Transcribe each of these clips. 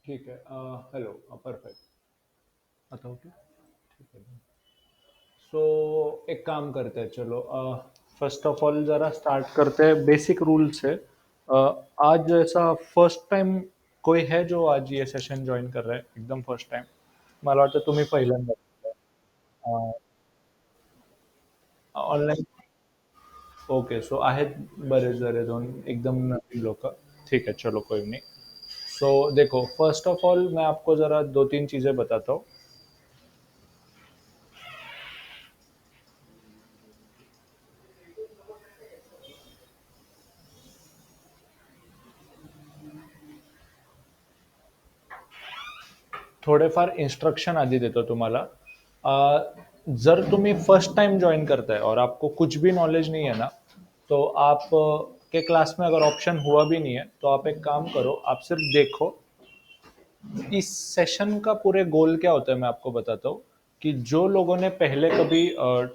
ठीक है। Hello. Perfect. बताओ क्या। ठीक है। सो एक काम करते हैं, चलो। फर्स्ट ऑफ ऑल जरा स्टार्ट करते हैं बेसिक रूल से। आज ऐसा फर्स्ट टाइम कोई है जो आज ये सेशन ज्वाइन कर रहा है, एकदम फर्स्ट टाइम? मला वाटतं तुम्ही पहिल्यांदा ऑनलाईन। ओके, सो आहेत बरेच जरे दोन एकदम नवीन लोग। ठीक है, चलो कोई नहीं। सो देखो, फर्स्ट ऑफ ऑल मैं आपको ज़रा दो तीन चीज़ें बताता हूँ। थोडेफार इन्स्ट्रक्शन आधी देतो तुम्हाला। जर तुम्ही फर्स्ट टाइम जॉइन करताय और आपको कुछ भी नॉलेज नहीं है ना, तो आप के क्लास में अगर ऑप्शन हुआ भी नहीं है तो आप एक काम करो, आप सिर्फ देखो। इस सेशन का पूरे गोल क्या होता है मैं आपको बताता हूँ। कि जो लोगों ने पहले कभी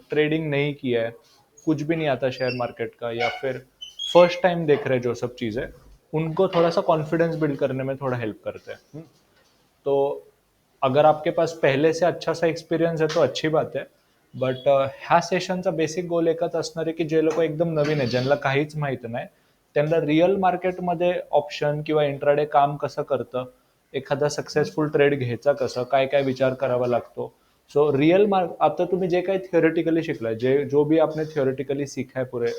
ट्रेडिंग नहीं किया है, कुछ भी नहीं आता शेयर मार्केट का, या फिर फर्स्ट टाइम देख रहे हैं जो सब चीज़ें, उनको थोड़ा सा कॉन्फिडेंस बिल्ड करने में थोड़ा हेल्प करते हैं। तो अगर आपके पास पहले से अच्छा सा एक्सपिरियन्स आहे तो अच्छी बात आहे. बट ह्या सेशनचा बेसिक गोल एकच असणार आहे की जे लोक एकदम नवीन आहे, ज्यांना काहीच माहित नाही, त्यांना रिअल मार्केटमध्ये ऑप्शन किंवा इंट्राडे काम कसं करतं, एखादा सक्सेसफुल ट्रेड घ्यायचा कसं, काय काय विचार करावा लागतो. सो रियल मार्क आता तुम्ही जे काही थियोरेटिकली शिकलाय, जे जो भी आपने थियोरेटिकली सीखा है पूरे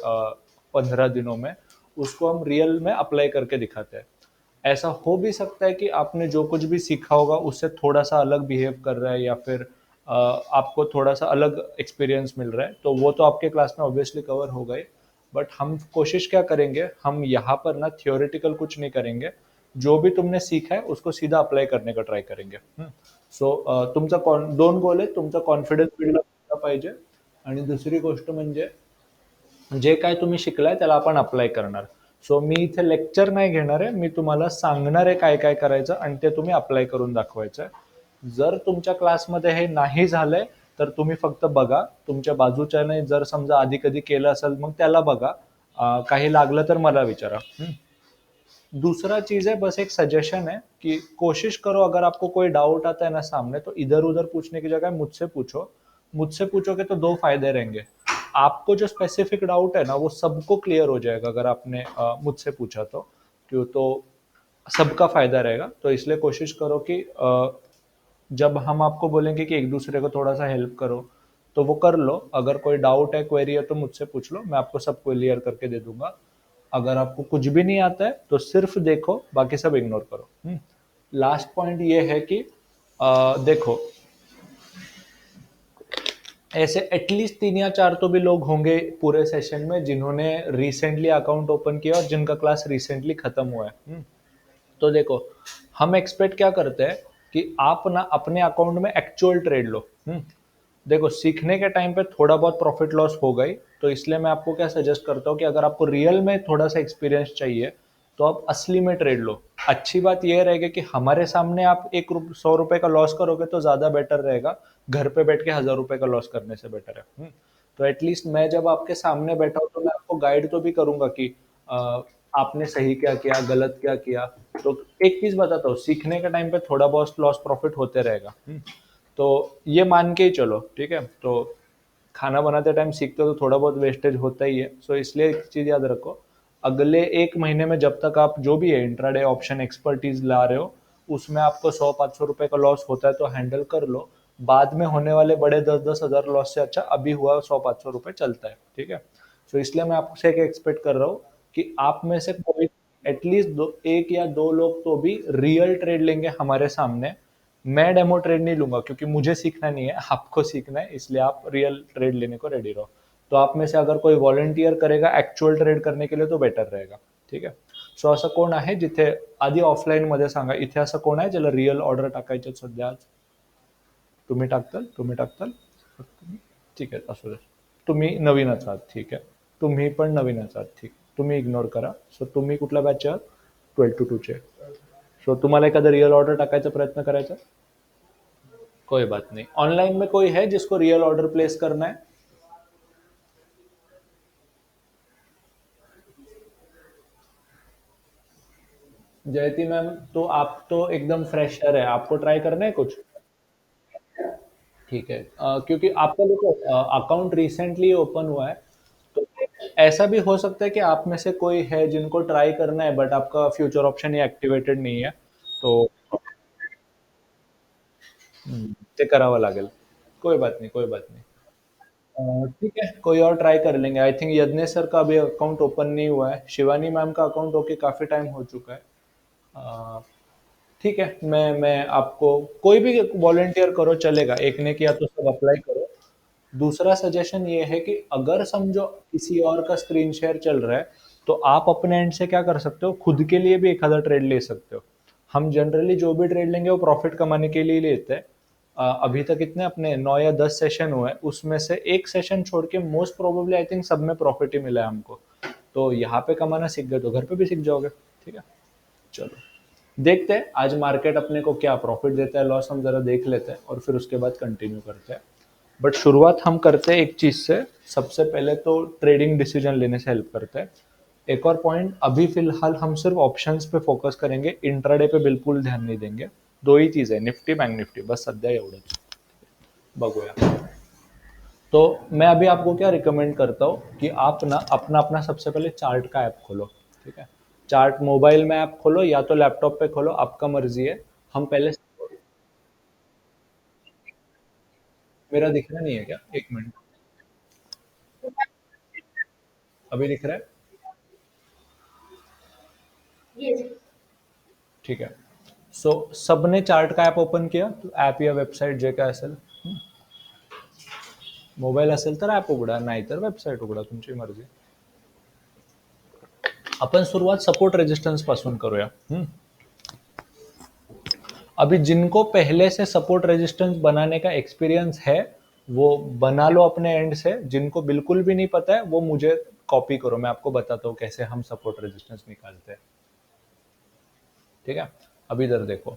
15 दिनों में, उसको हम रियल में अप्लाई करके दिखाते हैं. ऐसा हो भी सकता है कि आपने जो कुछ भी सीखा होगा उससे थोड़ा सा अलग बिहेव कर रहा है, या फिर आपको थोड़ा सा अलग एक्सपीरियंस मिल रहा है, तो वो तो आपके क्लास में ऑब्वियसली कवर होगा ही. बट हम कोशिश क्या करेंगे, हम यहाँ पर ना थियोरेटिकल कुछ नहीं करेंगे. जो भी तुमने सीखा है उसको सीधा अप्लाई करने का ट्राय करेंगे. सो तुमचा दोन गोल आहे, तुमचा कॉन्फिडन्स बिल्ड केला पाहिजे, आणि दुसरी गोष्ट म्हणजे जे काय तुम्ही शिकलाय त्याला आपण अप्लाय करणार. सो मी इथे लेक्चर नाही घेणार आहे, मी तुम्हाला सांगणार आहे काय काय करायचं आणि ते तुम्ही अप्लाय करून दाखवायचं आहे. जर तुमच्या क्लासमध्ये हे नाही झालंय तर तुम्ही फक्त बघा, तुमच्या बाजूच्याने जर समजा आधी कधी केलं असेल मग त्याला बघा. काही लागलं तर मला विचारा. दूसरा चीज है, बस एक सजेशन है कि कोशिश करो, अगर आपको कोई डाउट आता है ना सामने, तो इधर उधर पूछने की जगह मुझसे पूछो. मुझसे पूछोगे तो दो फायदे रहेंगे. आपको जो स्पेसिफिक डाउट है ना वो सबको क्लियर हो जाएगा अगर आपने मुझसे पूछा तो. क्यों तो सबका फायदा रहेगा, तो इसलिए कोशिश करो कि जब हम आपको बोलेंगे कि एक दूसरे को थोड़ा सा हेल्प करो, तो वो कर लो. अगर कोई डाउट है, क्वेरी है, तो मुझसे पूछ लो, मैं आपको सब क्लियर करके दे दूंगा. अगर आपको कुछ भी नहीं आता है तो सिर्फ देखो, बाकी सब इग्नोर करो. लास्ट पॉइंट ये है कि देखो, ऐसे एटलीस्ट 3 या 4 तो भी लोग होंगे पूरे सेशन में जिन्होंने रिसेंटली अकाउंट ओपन किया और जिनका क्लास रिसेंटली खत्म हुआ है. तो देखो, हम एक्सपेक्ट क्या करते हैं कि आप ना अपने अकाउंट में एक्चुअल ट्रेड लो. देखो, सीखने के टाइम पे थोड़ा बहुत प्रॉफिट लॉस होगा ही, तो इसलिए मैं आपको क्या सजेस्ट करता हूँ कि अगर आपको रियल में थोड़ा सा एक्सपीरियंस चाहिए तो आप असली में ट्रेड लो. अच्छी बात यह रहेगी कि हमारे सामने आप 100 रुपए का लॉस करोगे तो ज़्यादा बेटर रहेगा, घर पे बैठ के 1000 रुपए का लॉस करने से बेटर है. तो एटलीस्ट मैं जब आपके सामने बैठा हूँ तो मैं आपको गाइड तो भी करूंगा कि अ, आपने सही क्या किया, गलत क्या किया. तो एक चीज बताता हूँ, सीखने के टाइम पे थोड़ा बहुत लॉस प्रॉफिट होते रहेगा. तो ये मान के ही चलो, ठीक है. तो खाना बनाते टाइम सीखते हो तो थोड़ा बहुत वेस्टेज होता ही है. सो इसलिए एक चीज याद रखो, अगले 1 महीने में जब तक आप जो भी है इंट्राडे ऑप्शन एक्सपर्टीज ला रहे हो, उसमें आपको 100-500 रुपए का लॉस होता है तो हैंडल कर लो. बाद में होने वाले बड़े 10-10 हजार लॉस से अच्छा अभी हुआ 100-500 रुपए चलता है, ठीक है. सो इसलिए मैं आपसे एक एक्सपेक्ट कर रहा हूँ कि आप में से कोई एटलीस्ट एक या दो लोग तो भी रियल ट्रेड लेंगे हमारे सामने. मैं डेमो ट्रेड नहीं लूंगा क्योंकि मुझे सीखना नहीं है, आपको सीखना है, इसलिए आप रियल ट्रेड लेने को रेडी रहो. तो आप में से अगर कोई व्हॉलंटियर करेगा एक्चुअल ट्रेड करने के लिए तो बेटर रहेगा, ठीक आहे. सो असं कोण आहे जिथे, आधी ऑफलाईन मध्ये सांगा, इथे असं कोण आहे ज्याला रिअल ऑर्डर टाकायचे सध्या आज? तुम्ही टाकताल. ठीक आहे, असू दे. तुम्ही नवीनच आहात, ठीक आहे. तुम्ही पण नवीनच आहात, ठीक. तुम्ही इग्नोर करा. सो तुम्ही कुठल्या बॅच आहात? 12 to 2 चे. सो तुम्हाला एखादा रिअल ऑर्डर टाकायचा प्रयत्न करायचा? कोई बात नहीं. ऑनलाइन में कोई है जिसको रियल ऑर्डर प्लेस करना है? जयती मैम, तो आप तो एकदम फ्रेशर है, आपको ट्राई करना है कुछ? ठीक है, क्योंकि आपका देखो अकाउंट रिसेंटली ओपन हुआ है, तो ऐसा भी हो सकता है कि आप में से कोई है जिनको ट्राई करना है बट आपका फ्यूचर ऑप्शन ये एक्टिवेटेड नहीं है, तो ते करावं लागेल। कोई बात नहीं, कोई बात नहीं। ठीक है, कोई और ट्राई कर लेंगे। आई थिंक यज्ञेश सर का अभी अकाउंट ओपन नहीं हुआ है, शिवानी मैम का अकाउंट होके काफ़ी टाइम हो चुका है। अ, ठीक है, मैं आपको कोई भी वॉलंटियर करो चलेगा, एक ने किया तो सब अप्लाई करो। दूसरा सजेशन ये है कि अगर समझो किसी और का स्क्रीन शेयर चल रहा है, तो आप अपने एंड से क्या कर सकते हो, खुद के लिए भी एक आधा ट्रेड ले सकते हो। हम जनरली जो भी ट्रेड लेंगे वो प्रॉफिट कमाने के लिए लेते हैं। अभी तक इतने अपने 9 या 10 सेशन हुए, उसमें से एक सेशन छोड़ के मोस्ट प्रोबेबली आई थिंक सब में प्रॉफिट ही मिला है हमको। तो यहाँ पे कमाना सीख गए तो घर पे भी सीख जाओगे। ठीक है, चलो देखते हैं आज मार्केट अपने को क्या प्रॉफिट देता है, लॉस हम जरा देख लेते हैं और फिर उसके बाद कंटिन्यू करते हैं। बट शुरुआत हम करते हैं एक चीज से। सबसे पहले तो ट्रेडिंग डिसीजन लेने से हेल्प करता है। एक और पॉइंट, अभी फिलहाल हम सिर्फ ऑप्शंस पे फोकस करेंगे, इंट्राडे पे बिल्कुल ध्यान नहीं देंगे। दो ही चीज है, निफ्टी बैंक निफ्टी, बस सध्या एवढंच बघूया। तो मैं अभी आपको क्या रिकमेंड करता हूँ कि आप ना अपना अपना सबसे पहले चार्ट का ऐप खोलो। ठीक है, चार्ट मोबाइल में ऐप खोलो या तो लैपटॉप पे खोलो, आपका मर्जी है। हम पहले, मेरा दिखना नहीं है क्या? एक मिनट, अभी दिख रहा है? ठीक है, सो सबने चार्ट का ॲप ओपन किया, ॲप या वेबसाईट जे काय असेल, मोबाईल असेल तर ॲप उघडा, नाहीतर वेबसाईट उघडा, तुमची मर्जी। आपण सुरुवात सपोर्ट रेजिस्टन्स पासून करूया। अभी जिनको पहले से सपोर्ट रेजिस्टेंस बनाने का एक्सपीरियंस है वो बना लो अपने एंड से, जिनको बिल्कुल भी नहीं पता है वो मुझे कॉपी करो, मैं आपको बताता हूँ कैसे हम सपोर्ट रेजिस्टेंस निकालते हैं। ठीक है, अभी इधर देखो,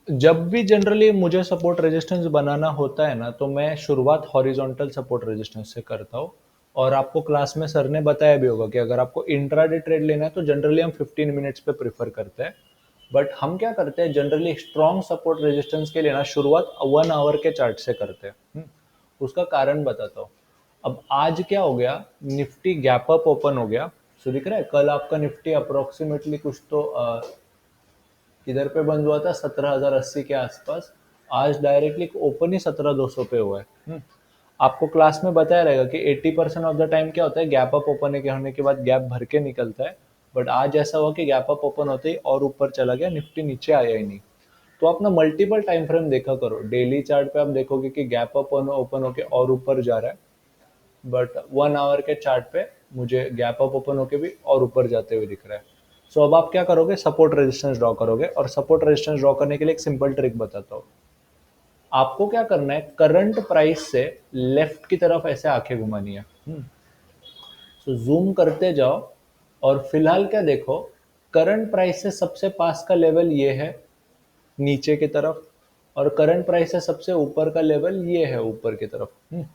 जब भी जनरली मुझे सपोर्ट रेजिस्टेंस बनाना होता है ना, तो मैं शुरुआत हॉरिजॉन्टल सपोर्ट रेजिस्टेंस से करता हूँ। और आपको क्लास में सर ने बताया भी होगा कि अगर आपको इंट्राडे ट्रेड लेना है तो जनरली हम 15 मिनट्स पे प्रेफर करते हैं। बट हम क्या करते हैं जनरली, स्ट्रॉन्ग सपोर्ट रेजिस्टेंस के लिए ना शुरुआत 1 आवर के चार्ट से करते हैं। उसका कारण बताता हूँ। अब आज क्या हो गया, निफ्टी गैप अप ओपन हो गया। सो दिख रहा है कल आपका निफ्टी अप्रोक्सीमेटली कुछ तो इधर पे बंद हुआ था 17,080 के आसपास। आज डायरेक्टली ओपन ही 17,200 पे हुआ है। आपको क्लास में बताया रहेगा कि 80% ऑफ द टाइम क्या होता है, गैप अप ओपन के होने के बाद गैप भर के निकलता है। बट आज ऐसा हुआ कि गैप अप ओपन होते ही और ऊपर चला गया, निफ्टी नीचे आया ही नहीं। तो आप ना मल्टीपल टाइम फ्रेम देखा करो, डेली चार्ट पे आप देखोगे कि गैप अप ओपन होके और ऊपर जा रहा है, बट 1 आवर के चार्ट पे मुझे गैप अप ओपन होके भी और ऊपर जाते हुए दिख रहा है। सो अब आप क्या करोगे, सपोर्ट रेजिस्टेंस ड्रॉ करोगे, और सपोर्ट रेजिस्टेंस ड्रॉ करने के लिए एक सिंपल ट्रिक बताता हूँ। आपको क्या करना है, करंट प्राइस से लेफ्ट की तरफ ऐसे आंखें घुमानी है। सो जूम करते जाओ और फिलहाल क्या देखो, करंट प्राइस से सबसे पास का लेवल ये है नीचे की तरफ, और करंट प्राइस से सबसे ऊपर का लेवल ये है ऊपर की तरफ।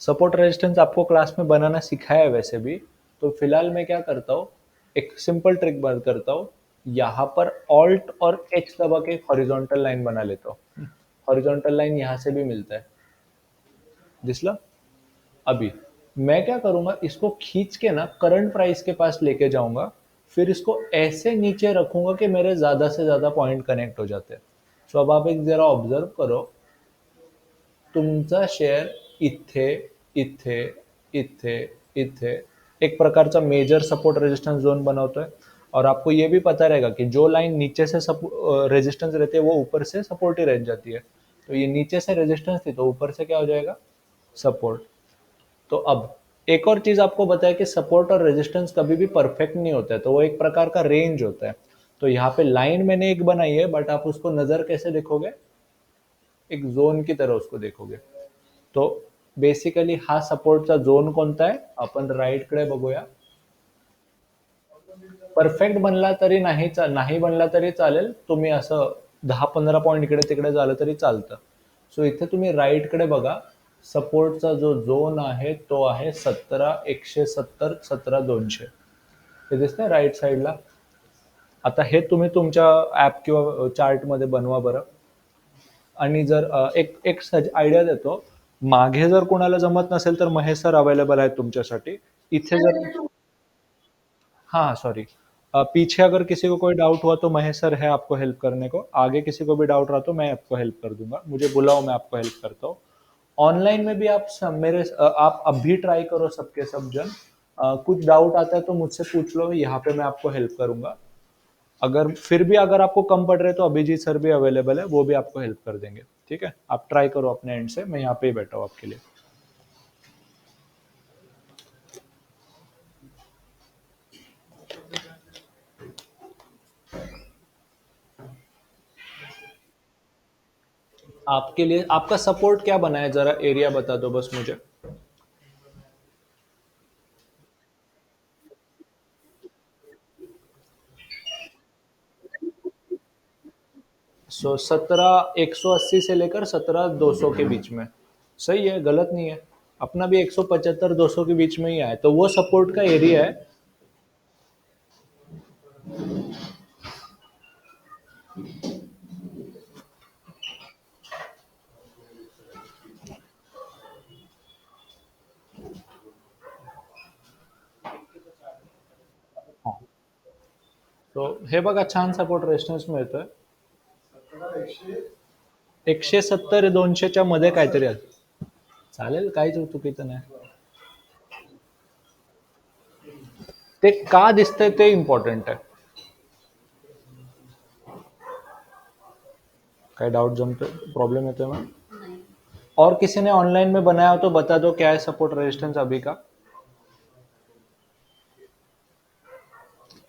सपोर्ट रेजिस्टेंस आपको क्लास में बनाना सिखाया है वैसे भी। तो फिलहाल मैं क्या करता हूँ, एक सिंपल ट्रिक बात करता हूँ। यहाँ पर ऑल्ट और एच दबा के हॉरिजॉन्टल लाइन बना लेता हूँ। हॉरिजॉन्टल लाइन यहाँ से भी मिलता है, दिसला? अभी मैं क्या करूंगा, इसको खींच के ना करंट प्राइस के पास लेके जाऊंगा, फिर इसको ऐसे नीचे रखूंगा कि मेरे ज्यादा से ज्यादा पॉइंट कनेक्ट हो जाते हैं। सो अब आप एक जरा ऑब्जर्व करो, तुमचा शेअर इथे, इथे, इथे, इथे एक प्रकारचा मेजर सपोर्ट रेजिस्टेंस जोन बनवतोय। और आपको ये भी पता रहेगा कि जो लाइन नीचे से रेजिस्टेंस रहती है वो ऊपर से सपोर्ट ही रह जाती है। तो ये नीचे से रेजिस्टेंस थी तो ऊपर से क्या हो जाएगा, सपोर्ट। तो अब एक और चीज आपको बताया कि सपोर्ट और रेजिस्टेंस कभी भी परफेक्ट नहीं होता है, तो वो एक प्रकार का रेंज होता है। तो यहाँ पे लाइन मैंने एक बनाई है, बट आप उसको नजर कैसे देखोगे, एक झोन की तरह उसको देखोगे। तो बेसिकली हा सपोर्टचा झोन कोणता आहे, आपण राईट कडे बघूया। परफेक्ट बनला तरी नाही, नाही बनला तरी चालेल, तुम्ही असं 10-15 पॉईंट इकडे तिकडे झालं तरी चालतं। सो इथे तुम्ही राईट कडे बघा, सपोर्टचा जो झोन आहे तो आहे 17,170, 17,200, हे दिसतंय राईट साईडला? आता हे तुम्ही तुमच्या ॲप किंवा चार्टमध्ये बनवा बरं. आणि जर एक एक आयडिया देतो. मागे जर कोणाला जमत नसेल तर महेश सर अवेलेबल आहेत तुमच्यासाठी. इथे जर हाँ, सॉरी। पीछे अगर किसी को कोई डाउट हुआ तो महेश सर है आपको हेल्प करने को। आगे किसी को भी डाउट रहा तो मैं आपको हेल्प कर दूँगा। मुझे बुलाओ, मैं आपको हेल्प करता हूँ। ऑनलाइन में भी आप आप अभी ट्राई करो सबके सब जन। कुछ डाउट आता है तो मुझसे पूछ लो, यहाँ पे मैं आपको हेल्प करूँगा। अगर फिर भी अगर आपको कम पड़ रहे तो अभिजीत सर भी अवेलेबल है, वो भी आपको हेल्प कर देंगे। ठीक है? आप ट्राई करो अपने एंड से, मैं यहाँ पे ही बैठा हूँ आपके लिए। आपके लिए आपका सपोर्ट क्या बना है, ज़रा एरिया बता दो बस मुझे। सो 17 180 से लेकर 17 200 के बीच में। सही है, गलत नहीं है। अपना भी 175 200 के बीच में ही आया, तो वो सपोर्ट का एरिया है। हाँ. तो हे बघा, छान सपोर्ट रेजिस्टन्स मिळतोय. 170 200च्या मध्ये काहीतरी आहे. चालेल, काहीच चुकीचं नाही. ते का दिसतंय ते इम्पॉर्टंट आहे. काय डाउट जमतोय, प्रॉब्लम येतोय मग? और किसी ने ऑनलाइन में बनाया हो तो बता दो, क्या है सपोर्ट रेजिस्टेंस अभी का.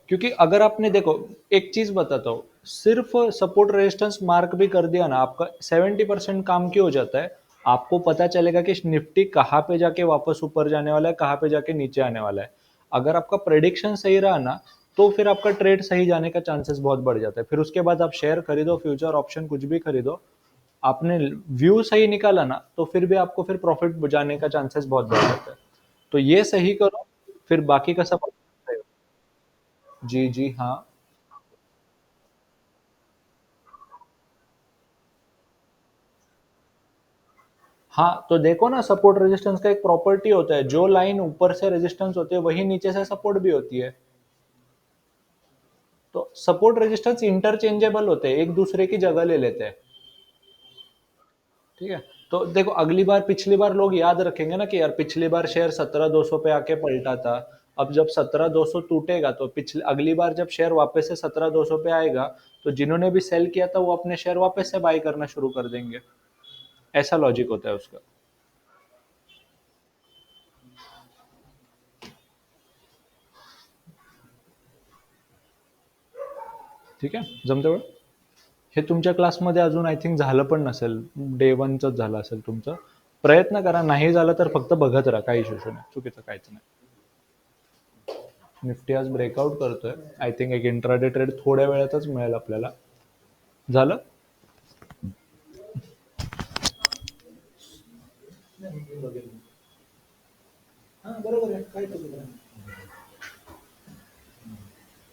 क्योंकि अगर आपने देखो, एक चीज बताता हूँ, सिर्फ सपोर्ट रेजिस्टेंस मार्क भी कर दिया ना, आपका 70% काम क्यों हो जाता है. आपको पता चलेगा कि निफ्टी कहाँ पे जाके वापस ऊपर जाने वाला है, कहाँ पे जाके नीचे आने वाला है. अगर आपका प्रेडिक्शन सही रहा ना, तो फिर आपका ट्रेड सही जाने का चांसेस बहुत बढ़ जाता है. फिर उसके बाद आप शेयर खरीदो, फ्यूचर ऑप्शन कुछ भी खरीदो, आपने व्यू सही निकाला ना, तो फिर भी आपको फिर प्रॉफिट जाने का चांसेस बहुत बढ़ जाता है. तो ये सही करो, फिर बाकी का सब. जी जी हाँ. हाँ, तो देखो ना, सपोर्ट रेजिस्टेंस का एक प्रॉपर्टी होता है, जो लाइन ऊपर से रेजिस्टेंस होती है वही नीचे से सपोर्ट भी होती है. तो सपोर्ट रेजिस्टेंस इंटरचेंजेबल होते हैं, एक दूसरे की जगह ले लेते हैं. ठीक है. तो देखो, अगली बार पिछली बार लोग याद रखेंगे ना कि यार पिछली बार शेयर 17 200 पे आके पलटा था. अब जब 17 200 टूटेगा तो पिछले अगली बार जब शेयर वापस से 17 200 पे आएगा, तो जिन्होंने भी सेल किया था वो अपने शेयर वापस से बाई करना शुरू कर देंगे. ऐसा लॉजिक होता है उसका. ठीक आहे, जमतं बघ. हे तुमच्या क्लासमध्ये अजून आय थिंक झालं पण नसेल, डे वनचंच झालं असेल तुमचं. प्रयत्न करा, नाही झालं तर फक्त बघत राहा, काही इश्यू नाही, चुकीचं काहीच नाही. निफ्टी आज ब्रेकआउट करतोय. आय थिंक एक इंट्राडे ट्रेड थोड्या वेळातच मिळेल आपल्याला. झालं. हा, बरोबर आहे, काय चुकीचं नाही.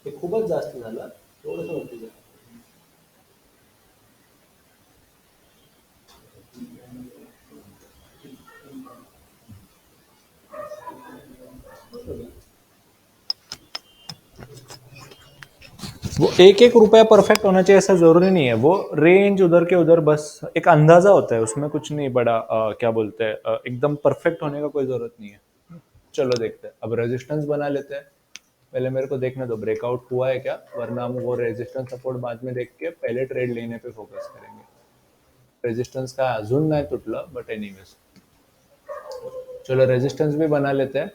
ते खूपच जास्त झालं, थोडंसं वरती जा. वो एक एक रुपया परफेक्ट होना चाहिए ऐसा जरूरी नहीं है. वो रेंज उधर के उधर, बस एक अंदाजा होता है, उसमें कुछ नहीं बड़ा. क्या बोलते हैं, एकदम परफेक्ट होने का कोई जरूरत नहीं है. चलो देखते हैं, अब रेजिस्टेंस बना लेते हैं. पहले मेरे को देखने दो ब्रेकआउट हुआ है क्या, वरना हम वो रेजिस्टेंस सपोर्ट बाद में देख के पहले ट्रेड लेने पे फोकस करेंगे. रेजिस्टेंस का अजून नाही तुटलं, बट एनीवेज. चलो रेजिस्टेंस भी बना लेते हैं.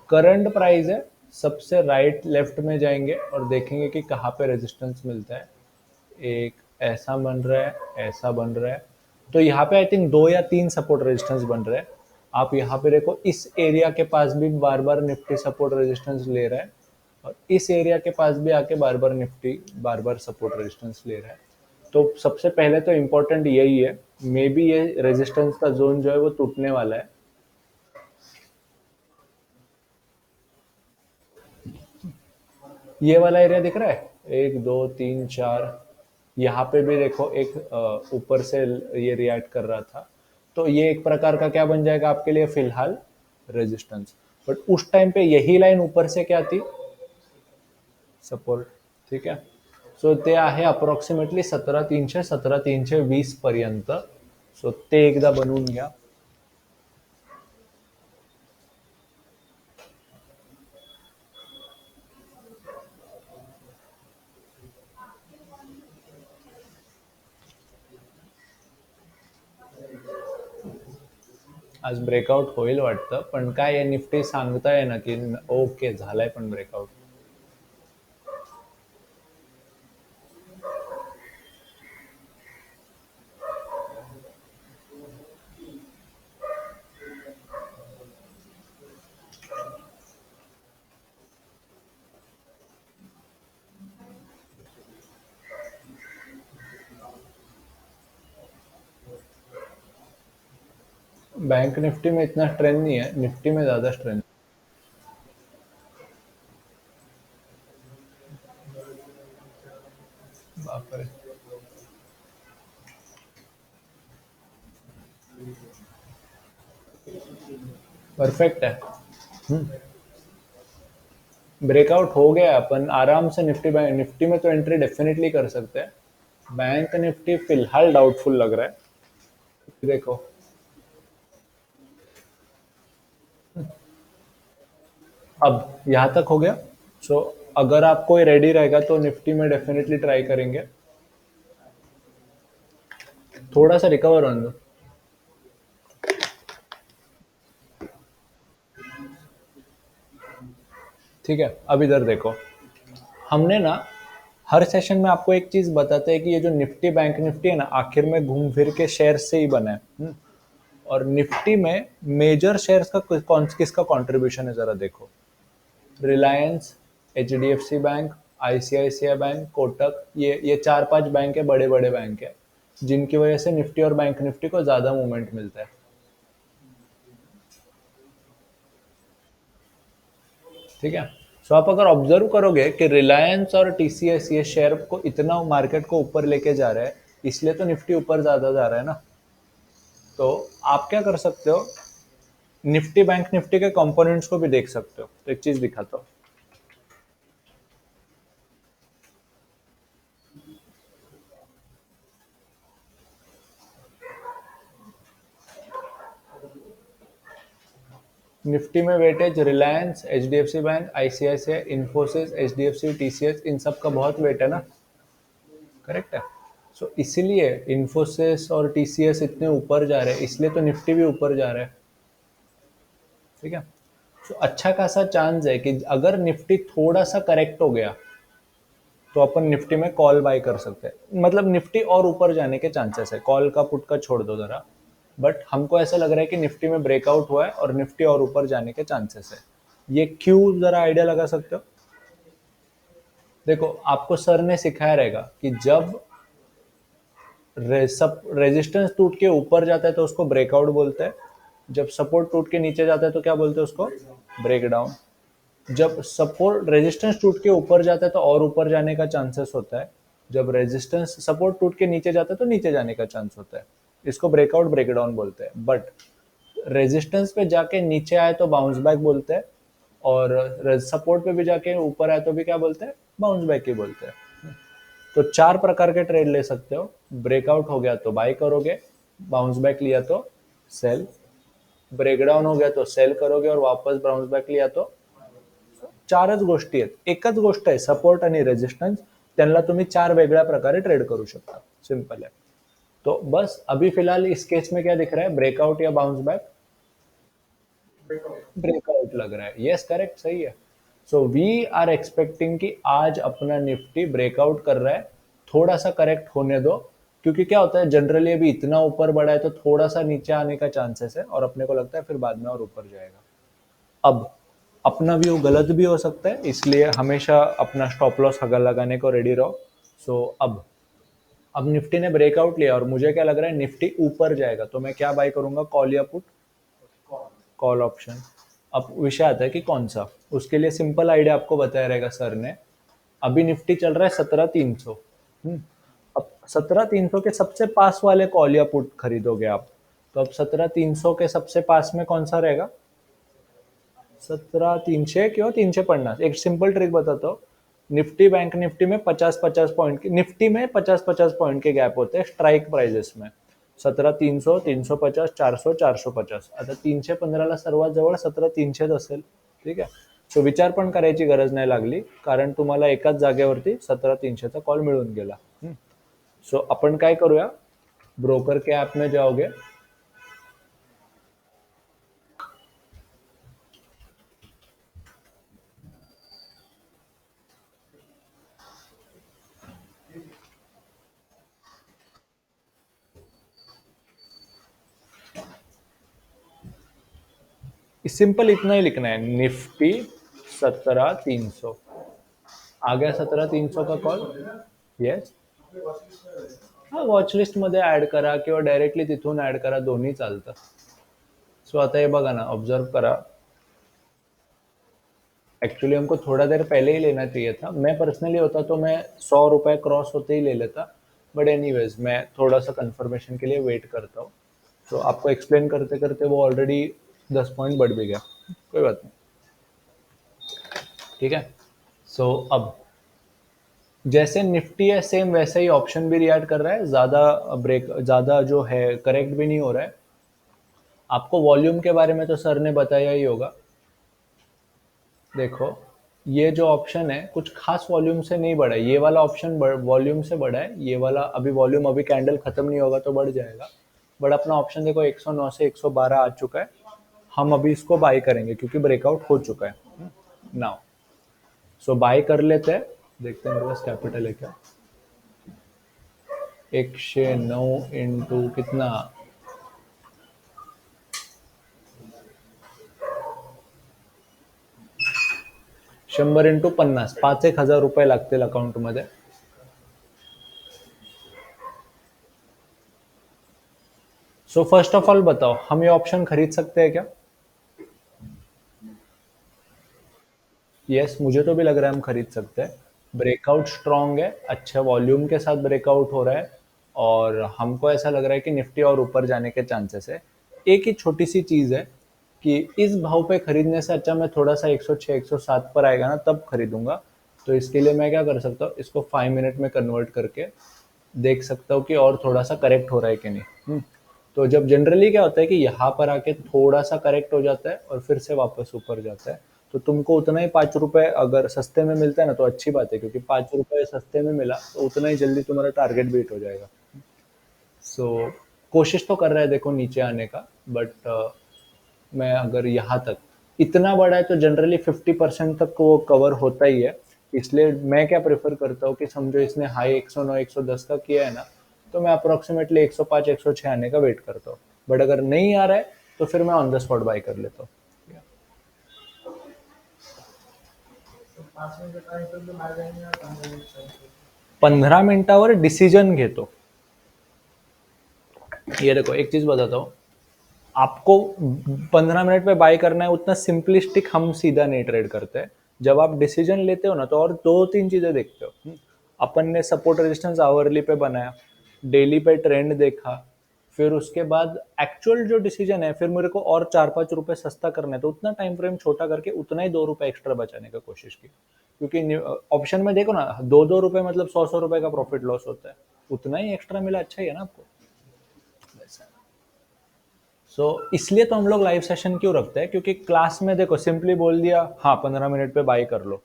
करंट प्राइस है, सबसे राइट लेफ्ट में जाएंगे और देखेंगे कि कहाँ पे रेजिस्टेंस मिलता है. एक ऐसा बन रहा है, ऐसा बन रहा है. तो यहाँ पे आई थिंक 2 या 3 सपोर्ट रेजिस्टेंस बन रहे हैं. आप यहाँ पे देखो, इस एरिया के पास भी बार बार निफ्टी सपोर्ट रेजिस्टेंस ले रहा है, और इस एरिया के पास भी आके बार बार निफ्टी बार बार सपोर्ट रेजिस्टेंस ले रहा है. तो सबसे पहले तो इम्पोर्टेंट यही है. मे बी ये रेजिस्टेंस का जोन जो है वो टूटने वाला है. ये वाला एरिया दिख रहा है, 1 2 3 4, यहाँ पे भी देखो एक ऊपर से ये रिएक्ट कर रहा था, तो ये एक प्रकार का क्या बन जाएगा आपके लिए फिलहाल, रेजिस्टेंस। बट उस टाइम पे यही लाइन ऊपर से क्या थी, सपोर्ट। ठीक आहे, सो ते आहे अप्रॉक्सिमेटली 17,300 17,320 पर्यंत. सो ते एकदा बनवून घ्या. आज ब्रेकआउट होईल वाटतं, पण काय निफ्टी सांगताय ना की ओके झालाय पण ब्रेकआउट. बैंक निफ्टी में इतना स्ट्रेंथ नहीं है, निफ्टी में ज्यादा स्ट्रेंथ. बापरे, परफेक्ट है. ब्रेकआउट हो गया, अपन आराम से निफ्टी बैंक निफ्टी में तो एंट्री डेफिनेटली कर सकते हैं. बैंक निफ्टी फिलहाल डाउटफुल लग रहा है. देखो, अब यहाँ तक हो गया. सो अगर आप कोई रेडी रहेगा तो निफ्टी में डेफिनेटली ट्राई करेंगे. थोड़ा सा रिकवर होने दो. ठीक है, अब इधर देखो, हमने ना हर सेशन में आपको एक चीज बताते हैं कि ये जो निफ्टी बैंक निफ्टी है ना, आखिर में घूम फिर के शेयर से ही बना है. और निफ्टी में मेजर शेयर्स का किसका कंट्रीब्यूशन है जरा देखो. रिलायंस, एचडीएफसी बैंक, आईसीआईसीआई बैंक, कोटक, ये 4 5 बैंक है, बड़े बड़े बैंक है, जिनकी वजह से निफ्टी और बैंक निफ्टी को ज्यादा मूवमेंट मिलता है. ठीक है, सो आप अगर ऑब्जर्व करोगे कि रिलायंस और टीसीएस ये शेयर को इतना मार्केट को ऊपर लेके जा रहा है, इसलिए तो निफ्टी ऊपर ज्यादा जा रहा है ना. तो आप क्या कर सकते हो, निफ्टी बैंक निफ्टी के कंपोनेंट्स को भी देख सकते हो. तो एक चीज दिखाता हूँ. निफ्टी में वेटेज रिलायंस, एचडीएफसी बैंक, आईसीआईसीआई, इन्फोसिस, एचडीएफसी, टीसीएस, इन सब का बहुत वेट है ना. करेक्ट है. सो इसीलिए इन्फोसिस और टीसीएस इतने ऊपर जा रहे हैं, इसलिए तो निफ्टी भी ऊपर जा रहा है. ठीक है, तो अच्छा खासा चांस है कि अगर निफ्टी थोड़ा सा करेक्ट हो गया तो अपन निफ्टी में कॉल बाय कर सकते हैं. मतलब निफ्टी और ऊपर जाने के चांसेस है, कॉल का पुट का छोड़ दो जरा. बट हमको ऐसा लग रहा है कि निफ्टी में ब्रेकआउट हुआ है और निफ्टी और ऊपर जाने के चांसेस है. ये क्यों, जरा आइडिया लगा सकते हो. देखो, आपको सर ने सिखाया रहेगा कि जब सब रेजिस्टेंस टूट के ऊपर जाता है तो उसको ब्रेकआउट बोलते हैं. जब सपोर्ट टूट के नीचे जाता है तो क्या बोलते हैं उसको, ब्रेक डाउन. जब सपोर्ट रेजिस्टेंस टूट के ऊपर जाता है तो और ऊपर जाने का चांसेस होता है. जब रेजिस्टेंस सपोर्ट टूट के नीचे जाता है तो नीचे जाने का चांस होता है. इसको ब्रेकआउट ब्रेकडाउन बोलते हैं. बट रेजिस्टेंस पे जाके नीचे आए तो बाउंस बैक बोलते हैं, और सपोर्ट पे भी जाके ऊपर आए तो भी क्या बोलते हैं, बाउंस बैक ही बोलते हैं. तो 4 प्रकार के ट्रेड ले सकते हो. ब्रेकआउट हो गया तो बाय करोगे, बाउंस बैक लिया तो सेल, ब्रेकडाउन हो गया तो सेल करोगे और वापस बाउंस बैक लिया तो. 4च गोष्टी आहेत. एकच गोष्ट आहे सपोर्ट आणि रेजिस्टन्स, त्यांना तुम्ही 4 वेगळ्या प्रकारे ट्रेड करू शकता. सिंपल है. तो बस अभी फिलहाल इस केस में क्या दिख रहा है, ब्रेकआउट या बाउंस बैक. ब्रेकआउट लग रहा है. यस, करेक्ट, सही है. सो वी आर एक्सपेक्टिंग कि आज अपना निफ्टी ब्रेकआउट कर रहा है. थोड़ा सा करेक्ट होने दो, क्योंकि क्या होता है जनरली अभी इतना ऊपर बढ़ा है तो थोड़ा सा नीचे आने का चांसेस है, और अपने को लगता है फिर बाद में और ऊपर जाएगा. अब अपना व्यू गलत भी हो सकता है, इसलिए हमेशा अपना स्टॉप लॉस लगाने को रेडी रहो. सो अब निफ्टी ने ब्रेकआउट लिया और मुझे क्या लग रहा है, निफ्टी ऊपर जाएगा, तो मैं क्या बाय करूंगा, कॉल या पुट, कॉल ऑप्शन. अब विषय आता है कि कौन सा. उसके लिए सिंपल आइडिया आपको बताया रहेगा सर ने, अभी निफ्टी चल रहा है 17,300। अब 17,300 के सबसे पास वाले कॉल या पुट खरीदोगे आप, तो अब 17,300 के सबसे पास में कौन सा रहेगा? 17,300 क्यों 350? एक सिंपल ट्रिक बताता हूँ। निफ्टी बैंक निफ्टी में 50-50 पॉइंट के, निफ्टी में 50-50 पॉइंट के गैप होते हैं स्ट्राइक प्राइजेस में। 17,300, 350, 400, 450, आता 315ला सर्वात जवळ 17,300 असेल. ठीक आहे. सो विचार पण करायची गरज नाही लागली, कारण तुम्हाला एकाच जागेवरती 17,300चा कॉल मिळून गेला. सो अपन काय करूया, ब्रोकर के ऐप में जाओगे, सिंपल इतना ही लिखना है, निफ्टी 17,300 आ गया, 17,300 का कॉल. येस, हा वॉच लिस्ट मध्ये ऍड करा किंवा डायरेक्टली तिथून ऍड करा, दोन्ही चालतं. सो आता ये बघा ना, ऑब्जर्व करा. एक्चुअली हमको थोड़ा देर पहले ही लेना चाहिए था. मैं पर्सनली होता तो मैं 100 रुपए क्रॉस होते ही ले लेता, बट एनीवेज मैं थोड़ा सा कंफर्मेशन के लिए वेट करता हूँ. तो आपको एक्सप्लेन करते करते वो ऑलरेडी 10 पॉइंट बढ़ भी गया, कोई बात नहीं. ठीक है. सो अब जैसे निफ्टी है सेम वैसे ही ऑप्शन भी रिएक्ट कर रहा है, ज़्यादा जो है करेक्ट भी नहीं हो रहा है. आपको वॉल्यूम के बारे में तो सर ने बताया ही होगा. देखो, ये जो ऑप्शन है कुछ खास वॉल्यूम से नहीं बढ़ा है, ये वाला ऑप्शन वॉल्यूम से बढ़ा है, ये वाला अभी वॉल्यूम, अभी कैंडल खत्म नहीं होगा तो बढ़ जाएगा. बट अपना ऑप्शन देखो 109 से 112 आ चुका है. हम अभी इसको बाय करेंगे क्योंकि ब्रेकआउट हो चुका है नाउ. सो बाय कर लेते हैं, देखते हैं मेरे पास कैपिटल है क्या. 109 इंटू कितना, 100 इंटू 50, 5,000 रुपये लागतील अकाउंट मध्ये. सो फर्स्ट ऑफ ऑल बताओ, हम ये ऑप्शन खरीद सकते हैं क्या? यस, मुझे तो भी लग रहा है हम खरीद सकते हैं. ब्रेकआउट स्ट्रांग है, अच्छा वॉल्यूम के साथ ब्रेकआउट हो रहा है, और हमको ऐसा लग रहा है कि निफ्टी और ऊपर जाने के चांसेस है. एक ही छोटी सी चीज़ है कि इस भाव पे खरीदने से अच्छा मैं थोड़ा सा 106 107 पर आएगा ना तब खरीदूंगा. तो इसके लिए मैं क्या कर सकता हूँ, इसको 5 मिनट में कन्वर्ट करके देख सकता हूँ कि और थोड़ा सा करेक्ट हो रहा है कि नहीं. तो जब जनरली क्या होता है कि यहाँ पर आके थोड़ा सा करेक्ट हो जाता है और फिर से वापस ऊपर जाता है, तो तुमको उतना ही 5 रुपए अगर सस्ते में मिलता है ना तो अच्छी बात है, क्योंकि 5 रुपए सस्ते में मिला तो उतना ही जल्दी तुम्हारा टारगेट बीट हो जाएगा. सो कोशिश तो कर रहा है देखो नीचे आने का, बट मैं अगर यहाँ तक इतना बड़ा है तो जनरली 50% तक वो कवर होता ही है. इसलिए मैं क्या प्रेफर करता हूँ कि समझो इसने हाई 109 110 का किया है ना, तो मैं अप्रोक्सीमेटली 105 106 आने का वेट करता हूँ. बट अगर नहीं आ रहा है तो फिर मैं ऑन द स्पॉट बाय कर लेता हूँ. 15 मिनिटावर डिसिजन घेतो. ये देखो एक चीज बताता हूँ, आपको 15 मिनट में बाय करना है उतना सिंपलिस्टिक हम सीधा नहीं ट्रेड करते हैं. जब आप डिसीजन लेते हो ना तो और दो तीन चीजें देखते हो. अपन ने सपोर्ट रेजिस्टेंस आवरली पे बनाया, डेली पे ट्रेंड देखा, फिर उसके बाद एक्चुअल जो डिसीजन है, फिर मेरे को और 4-5 रुपए सस्ता करना है तो उतना टाइम फ्रेम छोटा करके उतना ही 2 रुपए एक्स्ट्रा बचाने का कोशिश की. क्योंकि ऑप्शन में देखो ना, 2-2 रुपए मतलब 100-100 रुपए का प्रॉफिट लॉस होता है, उतना ही एक्स्ट्रा मिला अच्छा ही है ना आपको. सो इसलिए तो हम लोग लाइव सेशन क्यों रखते हैं, क्योंकि क्लास में देखो सिंपली बोल दिया हाँ 15 मिनट पे बाई कर लो,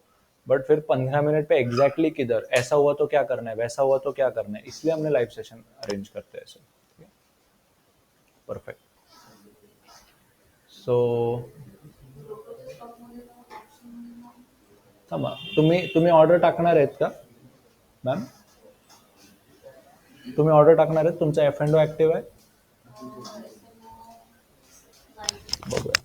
बट फिर 15 मिनट पे एग्जैक्टली किधर ऐसा हुआ तो क्या करना है, वैसा हुआ तो क्या करना है, इसलिए हमने लाइव सेशन अरेंज करते हैं ऐसे. परफेक्ट. सो थांबा, तुम्ही तुम्ही ऑर्डर टाकणार आहेत का मॅम? तुम्ही ऑर्डर टाकणार आहेत, तुमचा एफ एंड ओ ऍक्टिव्ह आहे? बघूया.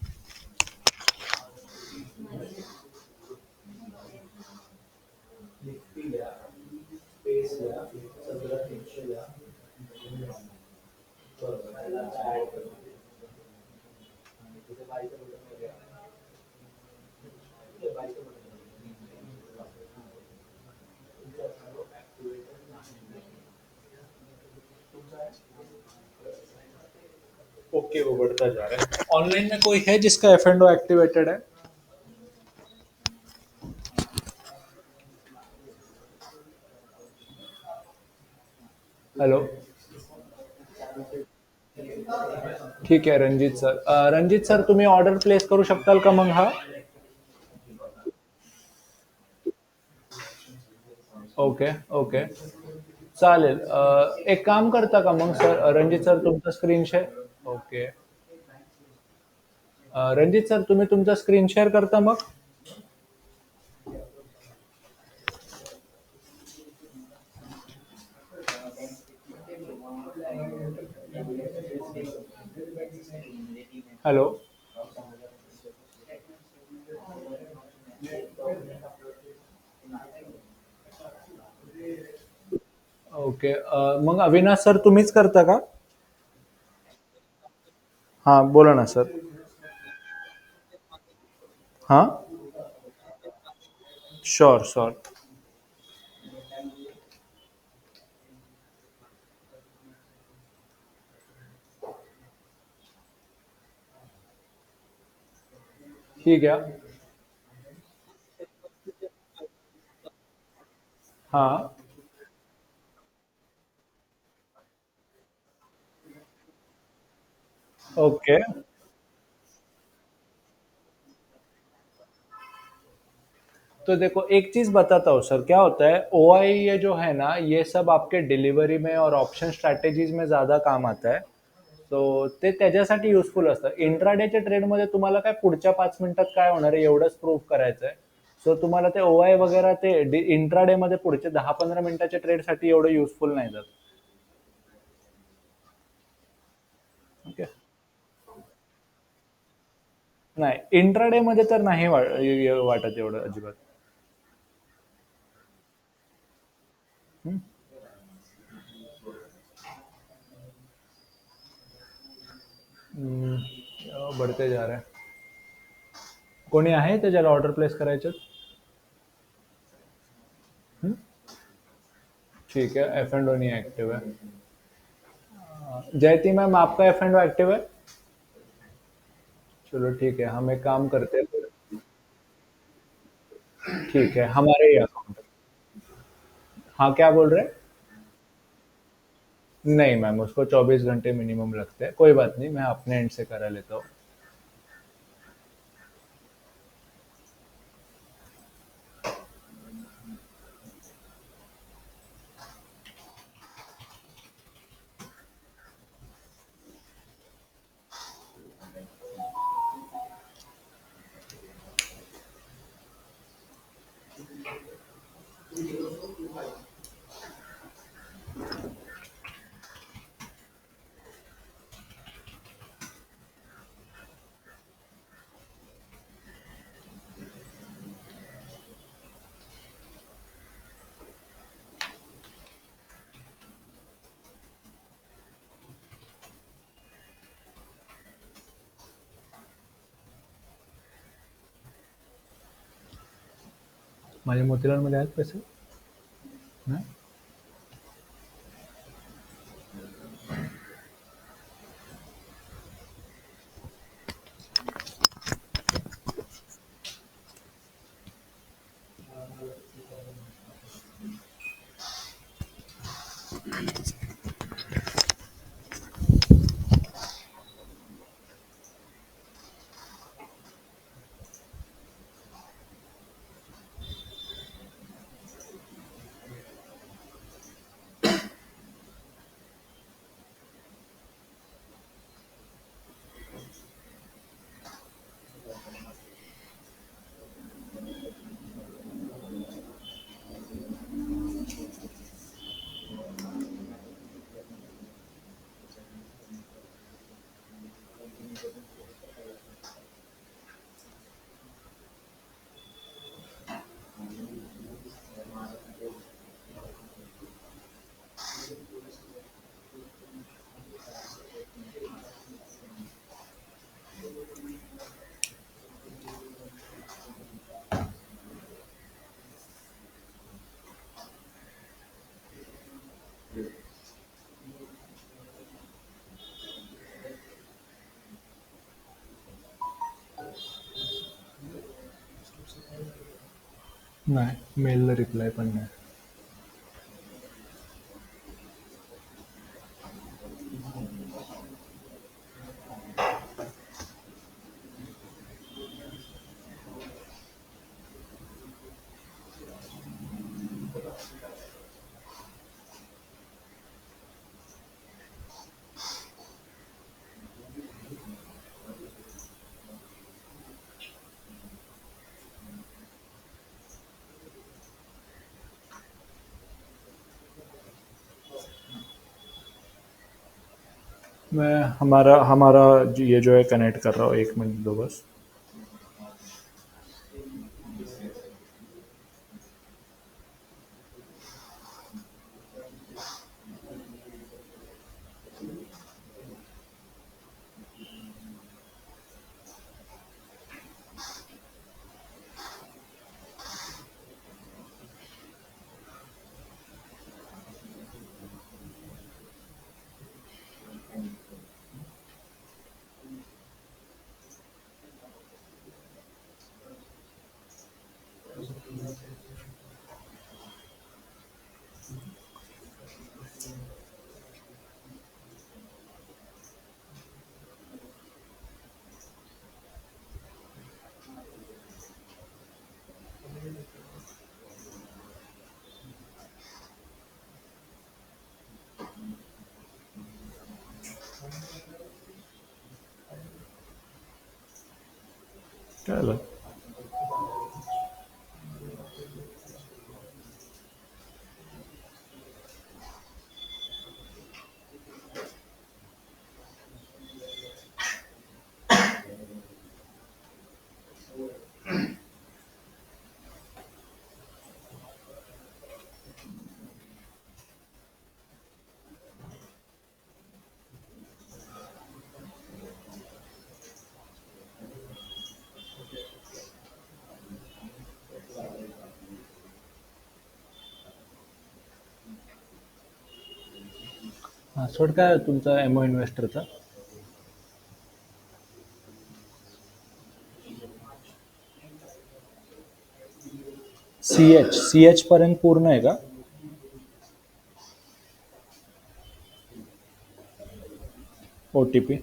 ओके, वो बढ़ता जा रहा है। ऑनलाइन में कोई है जिसका एफ एंड ओ एक्टिवेटेड है? हेलो। ठीक आहे रणजित सर. रणजित सर, तुम्ही ऑर्डर प्लेस करू शकताल का मग हा? Okay, okay. चालेल. एक काम करता का मग सर, रणजित सर तुमचा screen share. Okay. Ranjit sir, तुम्ही तुमचा स्क्रीन शेअर करता मग? हॅलो. ओके. मग अविनाश सर तुम्हीच करता का? हां, बोला ना सर. हां. Sure, sure. ठीक है. हाँ. ओके. तो देखो एक चीज बताता हूँ सर, क्या होता है ओ आई ये जो है ना, ये सब आपके डिलिव्हरी में और ऑप्शन स्ट्रॅटेजीज में ज्यादा काम आता है. तो ते त्याच्यासाठी युजफुल असतं. इंट्राडेच्या ट्रेडमध्ये तुम्हाला काय पुढच्या 5 मिनिटात काय होणार आहे एवढंच प्रूव्ह करायचं आहे. सो तुम्हाला ते ओ आय वगैरे ते इंट्राडे मध्ये पुढचे 10-15 मिनिटाच्या ट्रेडसाठी एवढं युजफुल नाही जात. ओके. नाही, इंट्राडे मध्ये तर नाही वाटत एवढं अजिबात. हम्म. हम्म, बढ़ते जा रहा है. कोणी आहे त्याच्याला ऑर्डर प्लेस करायचं? हम्म? ठीक है, एफ एंड ओ नहीं एक्टिव है. जयती मैम, आपका एफ एंड ओ एक्टिव है? चलो ठीक है, हम एक काम करते हैं फिर. ठीक है, हमारे ही अकाउंट. हाँ, क्या बोल रहे हैं? नहीं मैम, उसको 24 घंटे मिनिमम लगते हैं. कोई बात नहीं, मैं अपने एंड से करा लेता हूँ. माझ्या मोतीलालमध्ये आहेत पैसे? नाही? नाही, मेलला रिप्लाय पण नाही. मैं हमारा हमारा ये जो है कनेक्ट कर रहा हूँ, 1 मिनट दो बस. चलो. पासवर्ड काय आहे तुमचा एमओ इन्व्हेस्टरचा? सी एच पर्यंत पूर्ण आहे का? O T P.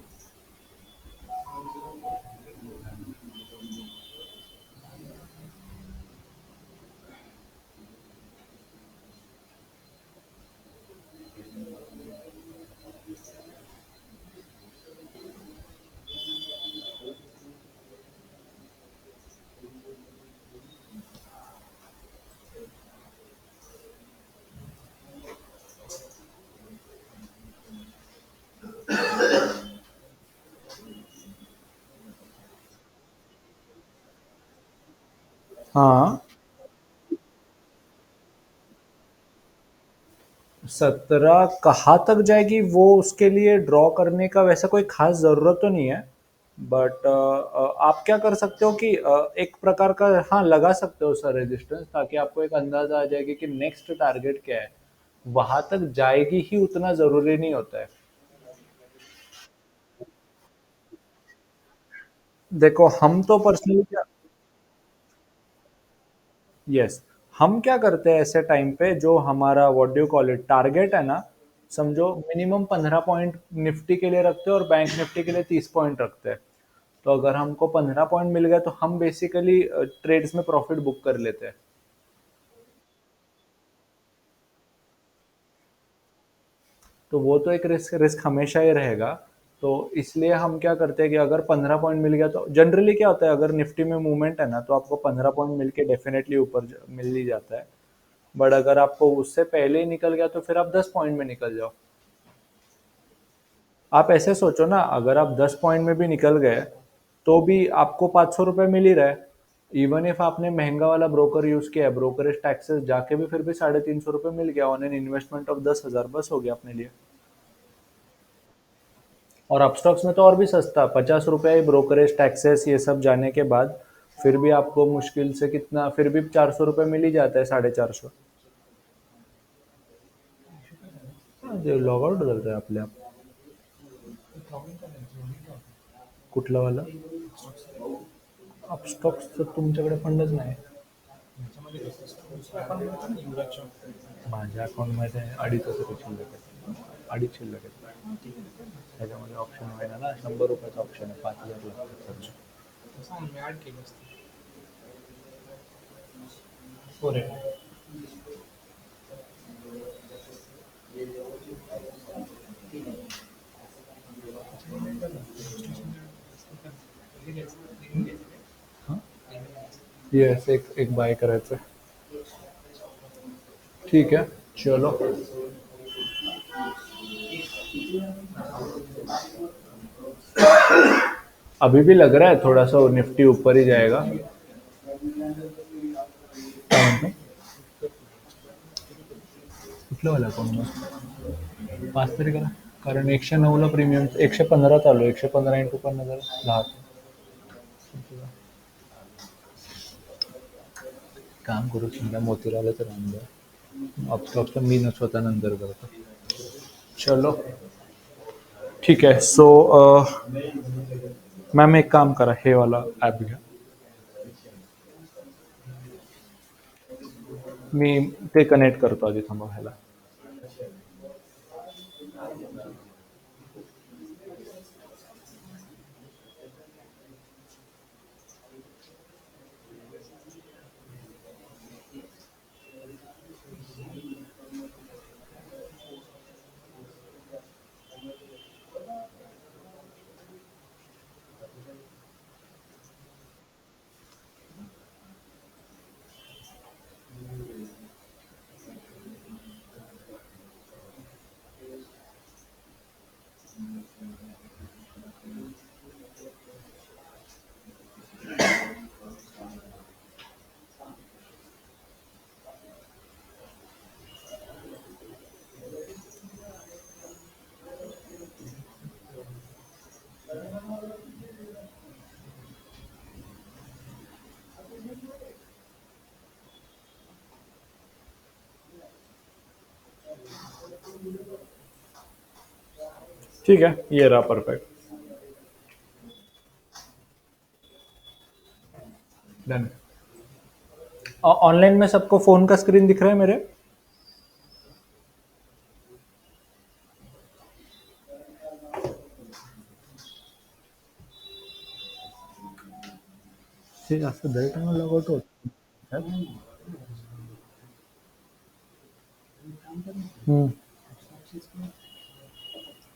हाँ. 17 कहाँ तक जाएगी वो उसके लिए ड्रॉ करने का वैसा कोई खास ज़रूरत तो नहीं है. बट आप क्या कर सकते हो कि एक प्रकार का हाँ लगा सकते हो सर रेजिस्टेंस, ताकि आपको एक अंदाजा आ जाएगी कि नेक्स्ट टारगेट क्या है. वहां तक जाएगी ही उतना ज़रूरी नहीं होता है. देखो हम तो पर्सनली क्या, यस, हम क्या करते हैं ऐसे टाइम पे, जो हमारा what do call it target है ना, समझो मिनिमम 15 पॉइंट निफ्टी के लिए रखते हैं और बैंक निफ्टी के लिए 30 पॉइंट रखते हैं. तो अगर हमको 15 पॉइंट मिल गए तो हम बेसिकली ट्रेड्स में प्रॉफिट बुक कर लेते हैं. तो वो तो एक रिस्क रिस्क हमेशा ही रहेगा. तो इसलिए हम क्या करते हैं कि अगर 15 पॉइंट मिल गया तो जनरली क्या होता है, अगर निफ्टी में मूवमेंट है ना तो आपको 15 पॉइंट मिल के डेफिनेटली ऊपर मिल ही जाता है. बट अगर आपको उससे पहले ही निकल गया तो फिर आप 10 पॉइंट में निकल जाओ. आप ऐसे सोचो ना, अगर आप 10 पॉइंट में भी निकल गए तो भी आपको 500 रुपये मिल ही रहा है. इवन इफ आपने महंगा वाला ब्रोकर यूज किया है, ब्रोकरेज टैक्सेस जाके भी फिर भी 350 रुपये मिल गया ऑन एन इन्वेस्टमेंट ऑफ 10,000, बस हो गया अपने लिए. और अपस्टॉक्स में तो और भी सस्ता, 50 रुपये ही ब्रोकरेज टैक्सेस ये सब जाने के बाद फिर भी आपको मुश्किल से कितना, फिर भी 400 रुपये मिल ही जाता है, 450. लॉग आउट बदलतं आहे आपल्या. कुठला वाला? अपस्टॉक्स तर तुमच्याकडे फंडच नाही. माझ्या अकाउंटमध्ये 2,500 शिल्लक आहे. 2.5 शिल्लक आहे. त्याच्यामध्ये ऑप्शन आहे ना, 100 रुपयाचा ऑप्शन आहे, 5,000 लागतात सर्व. येस, एक एक बाय करायचं आहे. ठीक है, चलो. अभी भी लग रहा है थोड़ा सा निफ्टी ऊपर ही जाएगा. काय म्हणतो? कुठलं वाला अकाउंट मग 5 तरी करा. कारण 109 ला प्रीमियम 115 चालू आहे. 115 इंटू 5010. काम करू समजा मोतीलालच राहून द्या. अपस्टॉक तर मी न स्वतः नंतर करतो. चलो ठीक आहे. सो मॅम एक काम करा, हे वाला ॲप घ्या. मी ते कनेक्ट करतो आधी, थांबा ह्याला. ठीक है, ये रहा परफेक्ट. डन. ऑनलाइन में सबको फोन का स्क्रीन दिख रहा है मेरे? ते जास्त दर टाइम लॉगआउट होत.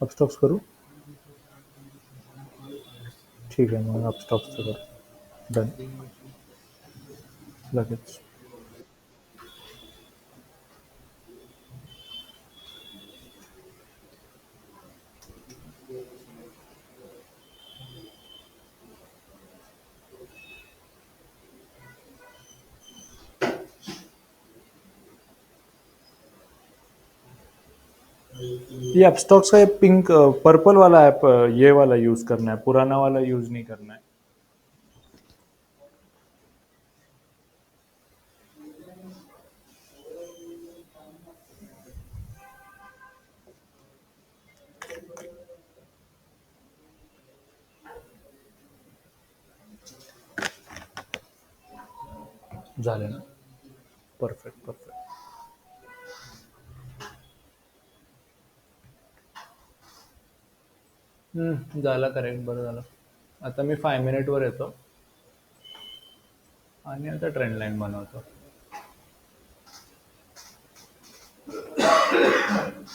अपस्टॉक्स करू. ठीक आहे, मग अपस्टॉक्सचं कर. डन. लगेच. ये अपस्टॉक्स का ये पिंक पर्पल वाला ऐप, ये वाला यूज करना है, पुराना वाला यूज नहीं करना है. झाले ना. Perfect perfect. झालं करेक्ट, बरं झालं. आता मी 5 मिनिटवर येतो आणि आता ट्रेंड लाईन बनवतो.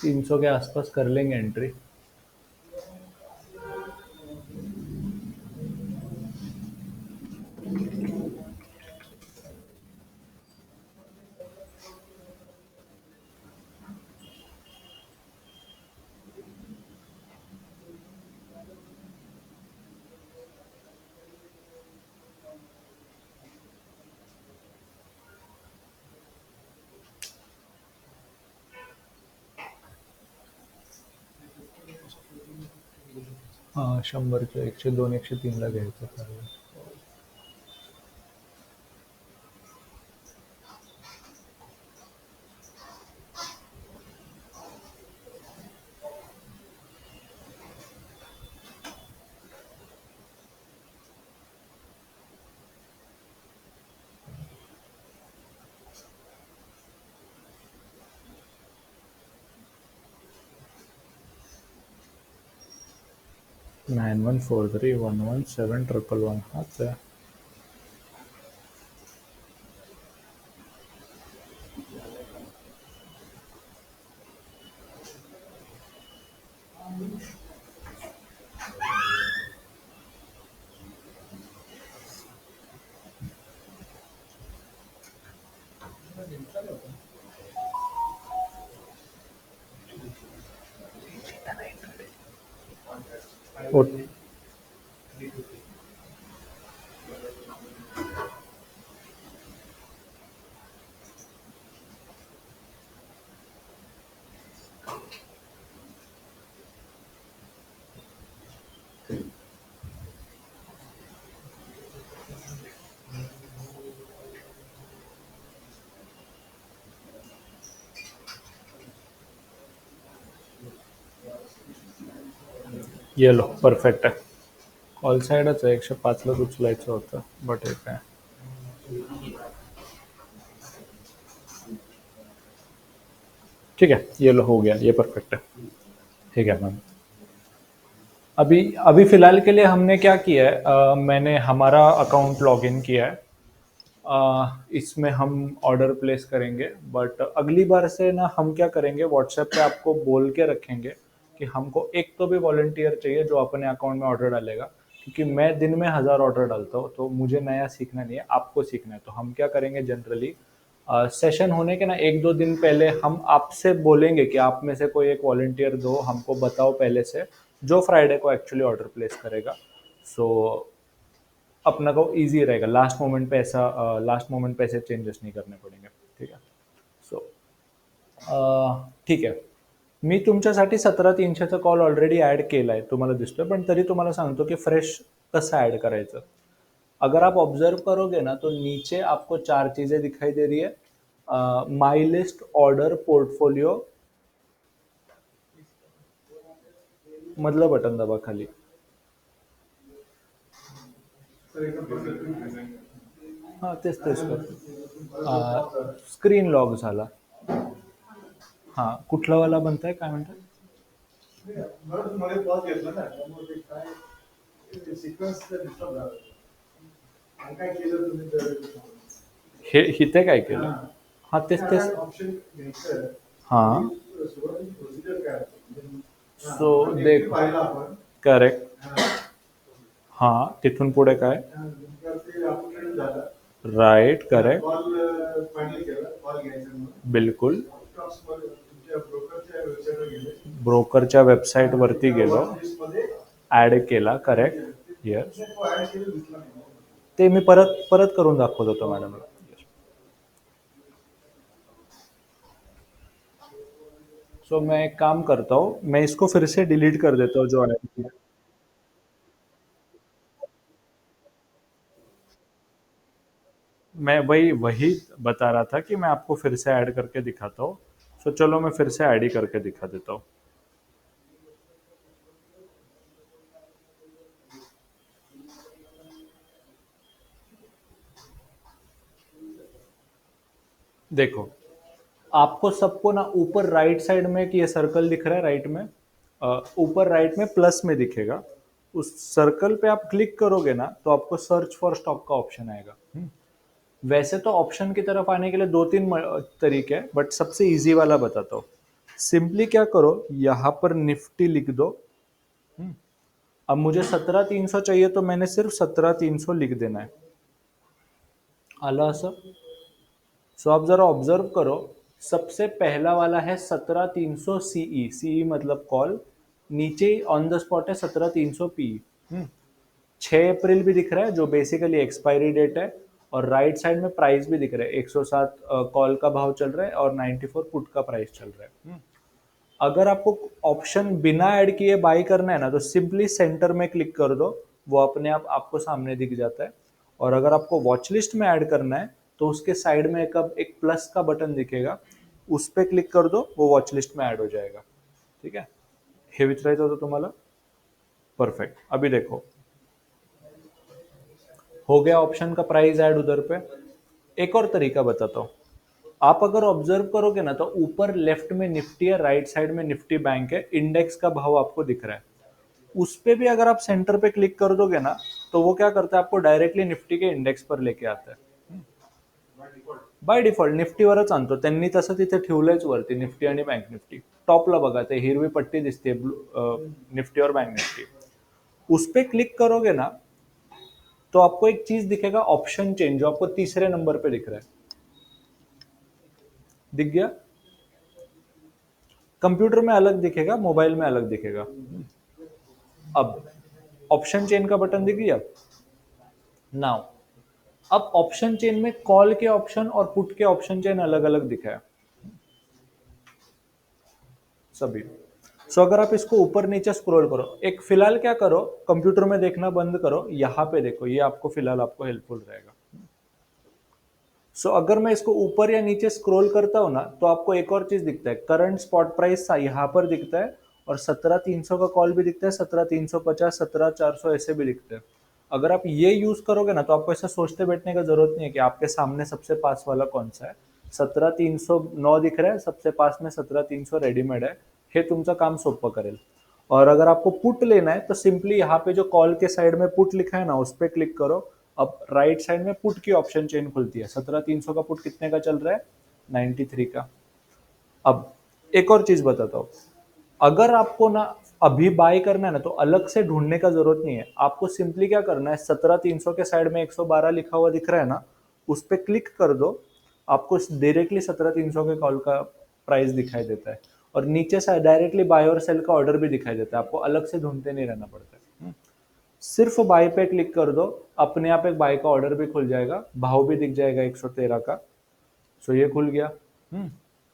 300 के आसपास कर लेंगे एंट्री. हां, 100च्या 102 103 ला घ्यायचं चालेल. 9143117111 हाथ है। ओ, ये लो परफेक्ट आहे. ऑल साईडच आहे, 105लाच उचलायचं होतं बट हे काय. ठीक है, ये लो हो गया, ये परफेक्ट है. ठीक है मैम. अभी अभी फिलहाल के लिए हमने क्या किया है, मैंने हमारा अकाउंट लॉगिन किया है. इसमें हम ऑर्डर प्लेस करेंगे, बट अगली बार से ना हम क्या करेंगे, व्हाट्सएप पे आपको बोल के रखेंगे कि हमको एक तो भी वॉलंटियर चाहिए जो अपने अकाउंट में ऑर्डर डालेगा, क्योंकि मैं दिन में 1000 ऑर्डर डालता हूँ, तो मुझे नया सीखना नहीं है, आपको सीखना है. तो हम क्या करेंगे जनरली, सेशन होने के ना 1-2 दिन पहले हम आपसे बोलेंगे कि आप में से कोई एक वॉलंटियर दो, हमको बताओ पहले से, जो फ्राइडे को एक्चुअली ऑर्डर प्लेस करेगा. सो अपना को इजी रहेगा, लास्ट मोमेंट पे ऐसे चेंजेस नहीं करने पडेंगे. ठीक आहे. सो ठीक आहे. मी तुमच्यासाठी 17300चा कॉल ऑलरेडी ॲड केला आहे, तुम्हाला दिसतोय, पण तरी तुम्हाला सांगतो की फ्रेश कसं ॲड करायचं. अगर आप ऑब्जर्व करोगे ना, तो नीचे आपको 4 चीज़ें दिखाई दे रही है. माई लिस्ट, ऑर्डर, पोर्टफोलियो, मधलं बटन दबा खाली. हां, तेच तेच कर. स्क्रीन लॉक झाला. हां, कुठला वाला बनताय, काय म्हणताय? हे इथे काय केलं? हां, तेच तेच. हां. सो देख, करेक्ट. हां, तिथून पुढे काय? Right, correct. बिलकुल. ब्रोकरच्या वेबसाईटवरती गेलो, ॲड केला, करेक्ट. येस. ते मी परत परत करून दाखवत होतो मॅडम. सो मैं एक काम करता हूँ, मैं इसको फिर से डिलीट कर देता हूँ जो है. मैं वही वही बता रहा था कि मैं आपको फिर से ऐड करके दिखाता हूँ. सो चलो मैं फिर से ऐड ही करके दिखा देता हूँ. देखो, आपको सबको ना ऊपर राइट साइड में एक ये सर्कल दिख रहा है, राइट में, ऊपर राइट में प्लस में दिखेगा. उस सर्कल पे आप क्लिक करोगे ना, तो आपको सर्च फॉर स्टॉक का ऑप्शन आएगा. वैसे तो ऑप्शन की तरफ आने के लिए 2-3 तरीके हैं, बट सबसे इजी वाला बताता हूँ. सिंपली क्या करो, यहाँ पर निफ्टी लिख दो. अब मुझे 17300 चाहिए, तो मैंने सिर्फ 17300 लिख देना है. आला असं. सो आप जरा ऑब्जर्व करो, सबसे पहला वाला है 17300 सीई. सीई मतलब कॉल. नीचे ऑन द स्पॉट है 17300 पी. 6 अप्रैल भी दिख रहा है, जो बेसिकली एक्सपायरी डेट है, और राइट साइड में प्राइस भी दिख रहा है. 107 कॉल का भाव चल रहा है और 94 पुट का प्राइस चल रहा है. अगर आपको ऑप्शन बिना ऐड किए बाई करना है ना, तो सिंपली सेंटर में क्लिक कर दो, वो अपने आप आपको सामने दिख जाता है. और अगर आपको वॉच लिस्ट में ऐड करना है, तो उसके साइड में एक प्लस का बटन दिखेगा, उस पर क्लिक कर दो, वो वॉच लिस्ट में ऐड हो जाएगा. ठीक है. हे विचारायचं होतं तुम्हाला. परफेक्ट. अभी देखो, हो गया ऑप्शन का प्राइस ऐड उधर पे. एक और तरीका बताता हूँ. आप अगर ऑब्जर्व करोगे ना, तो ऊपर लेफ्ट में निफ्टी है, राइट साइड में निफ्टी बैंक है, इंडेक्स का भाव आपको दिख रहा है. उस पे भी अगर आप सेंटर पे क्लिक कर दोगे ना, तो वो क्या करता है, आपको डायरेक्टली निफ्टी के इंडेक्स पर लेके आता है. बाय डिफॉल्ट निफ्टीवरच आणतो त्यांनी, तसं तिथे ठेवलंयच वरती निफ्टी आणि बँक निफ्टी. टॉपला बघा ते हिरवी पट्टी दिसते निफ्टी और बैंक निफ्टी. उस पे क्लिक करोगे ना, तो आपको एक चीज दिखेगा ऑप्शन चेंज, जो आपको तीसरे नंबर पे दिख रहा है. दिख गया? कंप्यूटर में अलग दिखेगा, मोबाइल में अलग दिखेगा. अब ऑप्शन चेन का बटन दिख गया. नाउ अब ऑप्शन चेन में कॉल के ऑप्शन और पुट के ऑप्शन चेन अलग अलग दिखा है सभी. सो अगर आप इसको ऊपर नीचे स्क्रॉल करो, एक फिलहाल क्या करो, कंप्यूटर में देखना बंद करो, यहां पे देखो, ये आपको फिलहाल आपको हेल्पफुल रहेगा. सो अगर मैं इसको ऊपर या नीचे स्क्रॉल करता हूं ना, तो आपको एक और चीज दिखता है, करंट स्पॉट प्राइस यहाँ पर दिखता है, और 17,300 का कॉल भी दिखता है, 17,350, 17,400 ऐसे भी दिखते हैं. अगर आप ये यूज करोगे ना, तो आपको ऐसा सोचते बैठने का जरूरत नहीं है कि आपके सामने सबसे पास वाला कौन सा है. 17,309 दिख रहा है, सबसे पास में 17,300 रेडीमेड है. हे तुमचं काम सोपं करेल. और अगर आपको पुट लेना है, तो सिंपली यहाँ पे जो कॉल के साइड में पुट लिखा है ना, उस पर क्लिक करो. अब राइट साइड में पुट की ऑप्शन चेन खुलती है. 17,300 का पुट कितने का चल रहा है? 93 का. अब एक और चीज बताता हूँ, अगर आपको ना अभी बाय करना है ना, तो अलग से ढूंढने का जरूरत नहीं है. आपको सिंपली क्या करना है, 17,300 के साइड में 112 लिखा हुआ दिख रहा है ना, उस पर क्लिक कर दो. आपको डायरेक्टली 17,300 के कॉल का प्राइस दिखाई देता है, और नीचे से डायरेक्टली बाय और सेल का ऑर्डर भी दिखाई देता है. आपको अलग से ढूंढते नहीं रहना पड़ता है. सिर्फ बाय पे क्लिक कर दो, अपने आप एक बाय का ऑर्डर भी खुल जाएगा, भाव भी दिख जाएगा 113 का. सो ये खुल गया.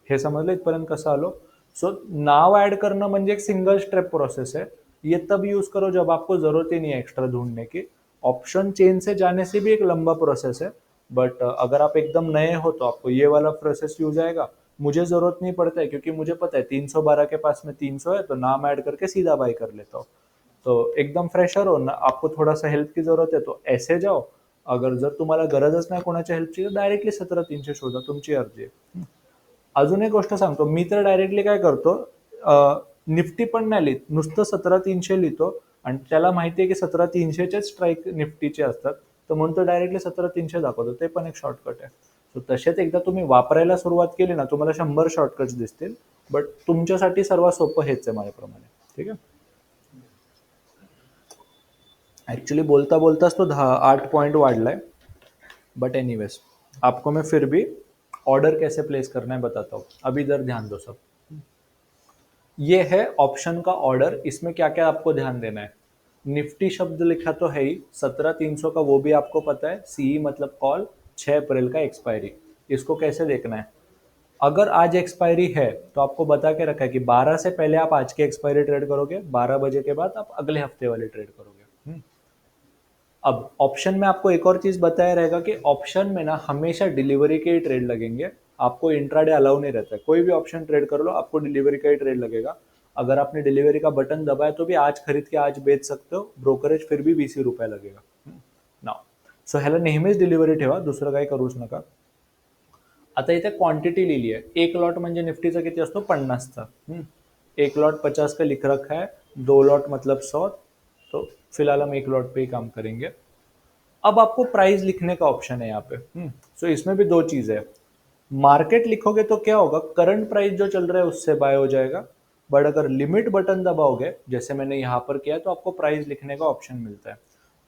हे समजलं इथपर्यंत कसं आलो. सो नाव ऍड करणं म्हणजे एक सिंगल स्टेप प्रोसेस है. ये तब यूज करो जब आपको जरूरत ही नहीं है एक्स्ट्रा ढूंढने की. ऑप्शन चेन से जाने से भी एक लंबा प्रोसेस है, बट अगर आप एकदम नए हो तो आपको ये वाला प्रोसेस यूज आएगा. मुझे जरूरत नहीं पड़ता है, क्योंकि मुझे पता है 312 के पास में 300 है, तो नाम ऐड करके सीधा बाय कर लेता हूँ. तो एकदम फ्रेशर हो ना, आपको थोडासा हेल्प की जरूरत आहे, तो ऐसे जाओ. अगर जर तुम्हाला गरजच नाही कोणाच्या हेल्पची, तर डायरेक्टली 17,300 शोधा, तुमची अर्जी आहे. अजून एक गोष्ट सांगतो, मी तर डायरेक्टली काय करतो, निफ्टी पण नाही लिहित, नुसतं 17,300 लिहितो, आणि त्याला माहिती आहे की 17,300चेच स्ट्राईक निफ्टीचे असतात, तर म्हणून तो डायरेक्टली 17,300 दाखवतो. ते पण एक शॉर्टकट आहे. सो तसेच एकदा तुम्ही वापरायला सुरुवात केली ना, तुम्हाला 100 शॉर्टकट्स दिसतील, बट तुमच्यासाठी सर्वात सोपं हेच आहे माझ्याप्रमाणे. ठीक आहे. एक्चुअली बोलता बोलताच तो 8 पॉइंट वाढलाय, बट एनीवेज आपको मैं फिर भी ऑर्डर कैसे प्लेस करना है बताता हूँ. अभी इधर ध्यान दो सब. ये है ऑप्शन का ऑर्डर. इसमें क्या क्या आपको ध्यान देना है. निफ्टी शब्द लिखा तो है ही, 17,300 का वो भी आपको पता है, सीई मतलब कॉल, 6 अप्रैल का एक्सपायरी. इसको कैसे देखना है, अगर आज एक्सपायरी है तो आपको बता के रखा है कि 12 से पहले आप आज के एक्सपायरी ट्रेड करोगे, 12 बजे के बाद आप अगले हफ्ते वाले ट्रेड करोगे. अब ऑप्शन में आपको एक और चीज बताया रहेगा कि ऑप्शन में ना हमेशा डिलीवरी के ही ट्रेड लगेंगे. आपको इंट्राडे अलाउ नहीं रहता है. कोई भी ऑप्शन ट्रेड कर लो, आपको डिलीवरी का ही ट्रेड लगेगा. अगर आपने डिलीवरी का बटन दबाया तो भी आज खरीद के आज बेच सकते हो, ब्रोकरेज फिर भी 20 रुपये लगेगा. नाव सो ह्याला नेहमीच डिलिव्हरी ठेवा, दुसरं काही करूच नका. आता इथे क्वांटिटी लिहिली आहे. एक लॉट म्हणजे निफ्टीचा किती असतो, 50चा. एक लॉट 50 का लिख रखा है, 2 लॉट मतलब 100. तो फिलहाल हम एक लॉट पे ही काम करेंगे. अब आपको प्राइस लिखने का ऑप्शन है यहाँ पे. सो इसमें भी दो चीज है. मार्केट लिखोगे तो क्या होगा, करंट प्राइस जो चल रहा है उससे बाय हो जाएगा. बट अगर लिमिट बटन दबाओगे, जैसे मैंने यहाँ पर किया, तो आपको प्राइस लिखने का ऑप्शन मिलता है.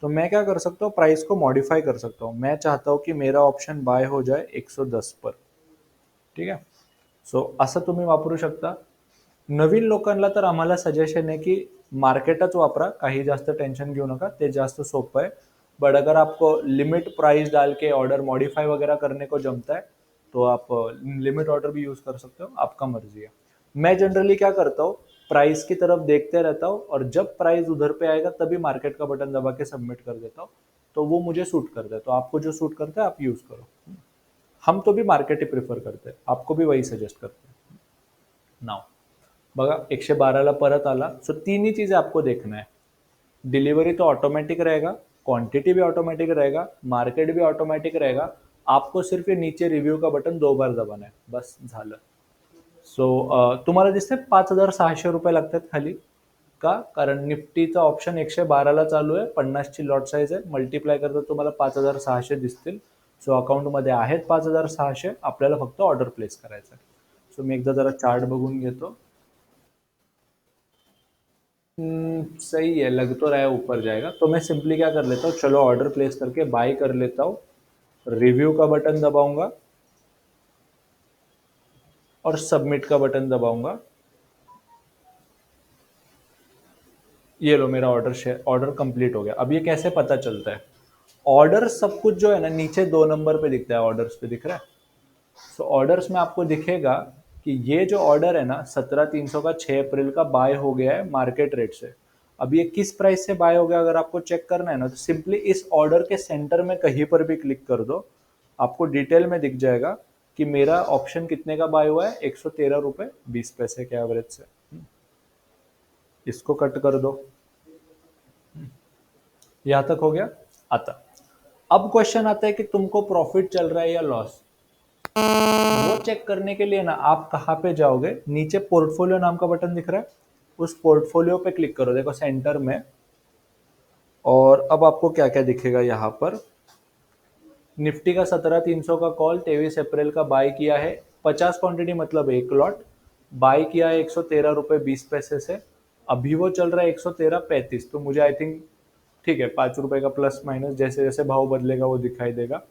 तो मैं क्या कर सकता हूँ, प्राइस को मॉडिफाई कर सकता हूँ. मैं चाहता हूँ कि मेरा ऑप्शन बाय हो जाए 110 पर. ठीक आहे. सो असं तुम्ही वापरू शकता. नवीन लोकांना तर आम्हाला सजेशन आहे की मार्केटच वापरा, काही जास्त टेंशन घेऊ नका, ते जास्त सोपं है. बट अगर आपको लिमिट प्राइस डाल के ऑर्डर मॉडिफाई वगैरह करने को जमता है, तो आप लिमिट ऑर्डर भी यूज कर सकते हो, आपका मर्जी है. मैं जनरली क्या करता हूँ, प्राइस की तरफ देखते रहता हूँ, और जब प्राइस उधर पे आएगा तभी मार्केट का बटन दबा के सबमिट कर देता हूँ. तो वो मुझे सूट करता है. तो आपको जो सूट करता है आप यूज करो. हम तो भी मार्केट ही प्रिफर करते हैं, आपको भी वही सजेस्ट करते हैं. नाउ बघा 112ला परत आला. सो तीनही चीजें आपको देखना है. डिलीवरी तो ऑटोमेटिक रहेगा, क्वांटिटी भी ऑटोमेटिक रहेगा, मार्केट भी ऑटोमेटिक रहेगा. आपको सिर्फ ये नीचे रिव्यू का बटन 2 बार दबाना है, बस झालं. सो तुम्हाला दिसतंय 5,600 रुपये लागतात खाली. का, कारण निफ्टीचा ऑप्शन 112ला चालू आहे, 50ची लॉट साईज आहे, मल्टिप्लाय करता तुम्हाला 5600 दिसतील. सो अकाउंटमध्ये आहेत 5600, आपल्याला फक्त ऑर्डर प्लेस करायचं आहे. सो मी एकदा जरा चार्ट बघून घेतो. सही है, लग तो रहा है ऊपर जाएगा, तो मैं सिंपली क्या कर लेता हूँ, चलो ऑर्डर प्लेस करके बाय कर लेता हूँ, रिव्यू का बटन दबाऊंगा और सबमिट का बटन दबाऊंगा. ये लो, मेरा ऑर्डर कंप्लीट हो गया. अब ये कैसे पता चलता है? ऑर्डर सब कुछ जो है ना नीचे 2 नंबर पे दिखता है, ऑर्डर्स पे दिख रहा है. सो ऑर्डर्स में आपको दिखेगा कि ये जो ऑर्डर है ना 17,300 का 6 अप्रैल का बाय हो गया है मार्केट रेट से. अब ये किस प्राइस से बाय हो गया अगर आपको चेक करना है ना, तो सिंपली इस ऑर्डर के सेंटर में कहीं पर भी क्लिक कर दो, आपको डिटेल में दिख जाएगा कि मेरा ऑप्शन कितने का बाय हुआ है, 113 रुपये 20 पैसे के एवरेज से. इसको कट कर दो. यहां तक हो गया. आता अब क्वेश्चन आता है कि तुमको प्रॉफिट चल रहा है या लॉस. वो चेक करने के लिए ना आप कहाँ पे जाओगे, नीचे पोर्टफोलियो नाम का बटन दिख रहा है, उस पोर्टफोलियो पे क्लिक करो, देखो सेंटर में. और अब आपको क्या क्या दिखेगा यहाँ पर. निफ्टी का 17,300 का कॉल 23 अप्रैल का बाय किया है, 50 क्वांटिटी मतलब 1 लॉट बाय किया है 113 रुपये 20 पैसे से. अभी वो चल रहा है 113.35, तो मुझे आई थिंक ठीक है, 5 रुपए का प्लस माइनस जैसे जैसे भाव बदलेगा वो दिखाई देगा.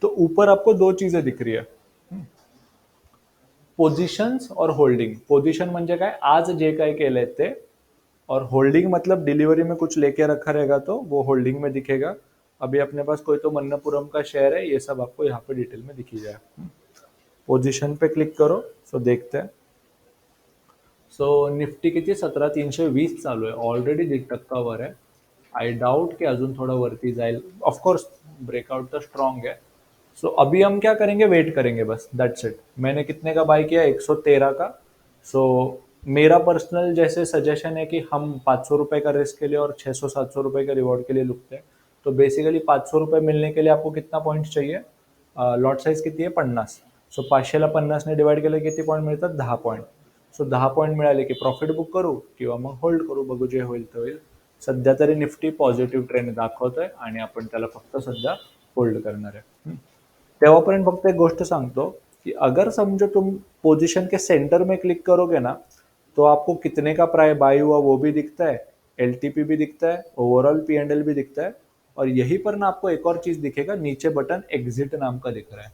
तो ऊपर आपको दो चीजें दिख रही है, पोझिशन्स और होल्डिंग. पोझिशन म्हणजे काय, आज जे काही केलंय ते, और होल्डिंग मतलब डिलीवरी में कुछ लेके रखा रहेगा तो वो होल्डिंग में दिखेगा. अभी अपने पास कोई तो मन्नपुरम का शेयर है, ये सब आपको यहाँ पे डिटेल में दिखी जाए. पोझिशन पे क्लिक करो. सो देखते हैं. सो निफ्टी किती 17,320 चालू आहे, ऑलरेडी 1.5% वर आहे. आई डाउट कि अजून थोड़ा वरती जाए. ऑफकोर्स ब्रेकआउट तो स्ट्रॉन्ग है. सो अभी हम क्या करेंगे, वेट करेंगे बस, दैट्स इट. मैंने कितने का बाय किया, 113 का. सो मेरा पर्सनल जैसे सजेशन है कि हम 500 रुपए का रिस्क के लिए और 600-700 रुपए के रिवॉर्ड के लिए लुकते हैं. तो बेसिकली 500 रुपए मिलने के लिए आपको कितना पॉईंट चाहिए, लॉट साईज किती आहे 50. सो 500ला 50ने डिवाइड केलं किती पॉईंट मिळतात, 10 पॉईंट. सो 10 पॉईंट मिळाले की प्रॉफिट बुक करू किंवा मग होल्ड करू, बघू जे होईल ते होईल. सध्या तरी निफ्टी पॉझिटिव्ह ट्रेंड दाखवतोय आणि आपण त्याला फक्त सध्या होल्ड करणार आहे. तेव्हापर्यंत फक्त एक गोष्ट सांगतो कि अगर समझो तुम पोजीशन के सेंटर में क्लिक करोगे ना, तो आपको कितने का प्राइस बाय हुआ वो भी दिखता है, एलटीपी भी दिखता है, ओवरऑल पी&एल भी दिखता है. और यहीं पर ना आपको एक और चीज दिखेगा, नीचे बटन एग्जिट नाम का दिख रहा है.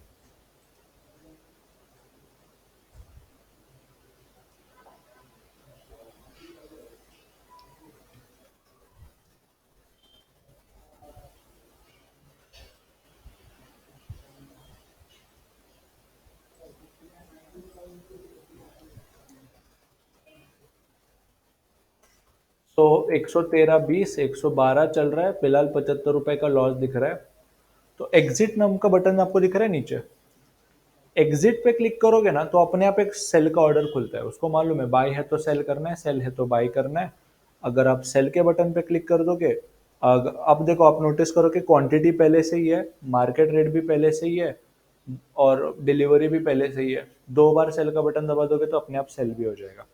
तो 113.20 112 चल रहा है फिलहाल, 75 रुपए का लॉस दिख रहा है. तो एग्जिट नाम का बटन आपको दिख रहा है नीचे. एग्जिट पे क्लिक करोगे ना तो अपने आप एक सेल का ऑर्डर खुलता है, उसको मालूम है बाय है तो सेल करना है, सेल है तो बाय करना है. अगर आप सेल के बटन पे क्लिक कर दोगे, अब देखो आप नोटिस करो कि क्वांटिटी पहले से ही है, मार्केट रेट भी पहले से ही है और डिलिव्हरी भी पहले से ही है. 2 बार सेल का बटन दबा दोगे तो अपने आप सेल भी हो जाएगा.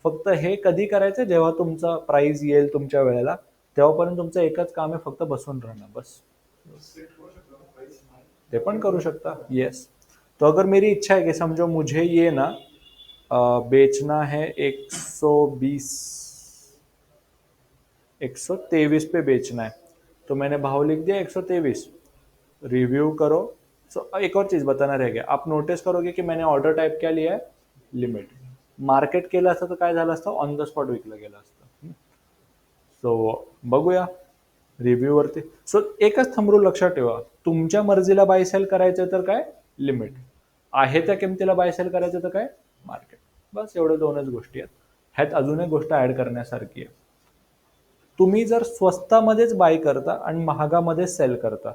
फक्त हे कधी करायचं, जेव्हा तुमचा प्राइस येईल तुमच्या वेळेला, तेव्हापर्यंत तुमचं एकच काम आहे, फक्त बसून राहणं बस. ते पण करू शकता, येस. तो अगर मेरी इच्छा है कि समझो मुझे ये ना बेचना है 120 123 पे बेचना है, तो मैंने भाव लिख दिया 123. रिव्यू करो. सो एक और चीज बताना रह गया, आप नोटिस करोगे की मैंने ऑर्डर टाइप क्या लिया है, लिमिट. मार्केट केलं असतं तर काय झालं असतं, ऑन द स्पॉट विकलं गेलं असतं. सो बघूया रिव्ह्यू वरती. सो एकच थंब रूल लक्षात ठेवा, तुमच्या मर्जीला बाय सेल करायचं तर काय, लिमिट. आहे त्या किमतीला बाय सेल करायचं तर काय, मार्केट. बस एवढे दोनच गोष्टी आहेत. ह्यात अजून एक गोष्ट ऍड करण्यासारखी आहे. तुम्ही जर स्वस्तामध्येच बाय करता आणि महागामध्ये सेल करता,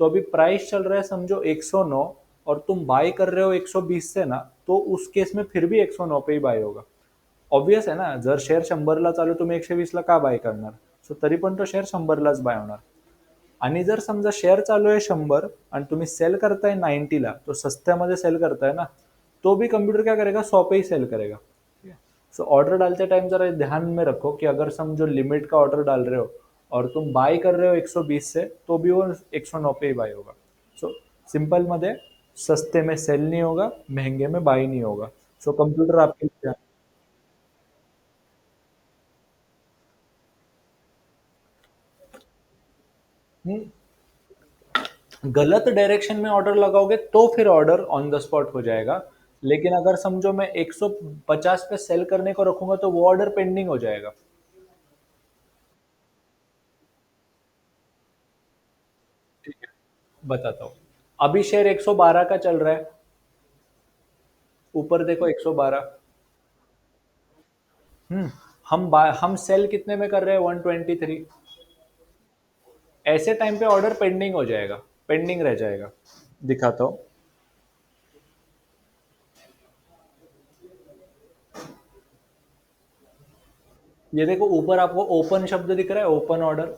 तो अभी प्राइस चल रहा है समझो 109 और तुम बाय कर रहे हो 120 से ना, तो उस केस में फिर भी 109 पे ही बाय होगा. ऑब्वियस आहे ना, जर शेअर 100ला चालू तुम्ही 120ला का बाय करणार. सो तरी पण तो शेअर 100लाच बाय होणार. आणि जर समजा शेअर चालू आहे 100 आणि तुम्ही सेल करताय 90ला, तो सस्त्यामध्ये सेल करताय ना, तो भी कंप्यूटर क्या करेगा, 100 पे ही सेल करेगा. सो ऑर्डर डालते टाइम जरा ध्यान में रखो कि अगर समझो लिमिट का ऑर्डर डाल रहे हो और तुम बाय कर रहे हो 120 से, तो भी वो 109 पे ही बाय होगा. सो सिंपल मध्ये सस्ते में सेल नहीं होगा, महंगे में बाय नहीं होगा. सो कंप्यूटर आपके लिए. हम्म, गलत डायरेक्शन में ऑर्डर लगाओगे तो फिर ऑर्डर ऑन द स्पॉट हो जाएगा. लेकिन अगर समझो मैं 150 पे सेल करने को रखूंगा तो वो ऑर्डर पेंडिंग हो जाएगा. ठीक है, बताता हूँ. अभी शेयर 112 का चल रहा है. ऊपर देखो 112. हम्म. हम सेल कितने में कर रहे हैं? 123. ऐसे टाइम पे ऑर्डर पेंडिंग हो जाएगा, पेंडिंग रह जाएगा. दिखाता हूँ. ये देखो ऊपर आपको ओपन शब्द दिख रहा है, ओपन ऑर्डर.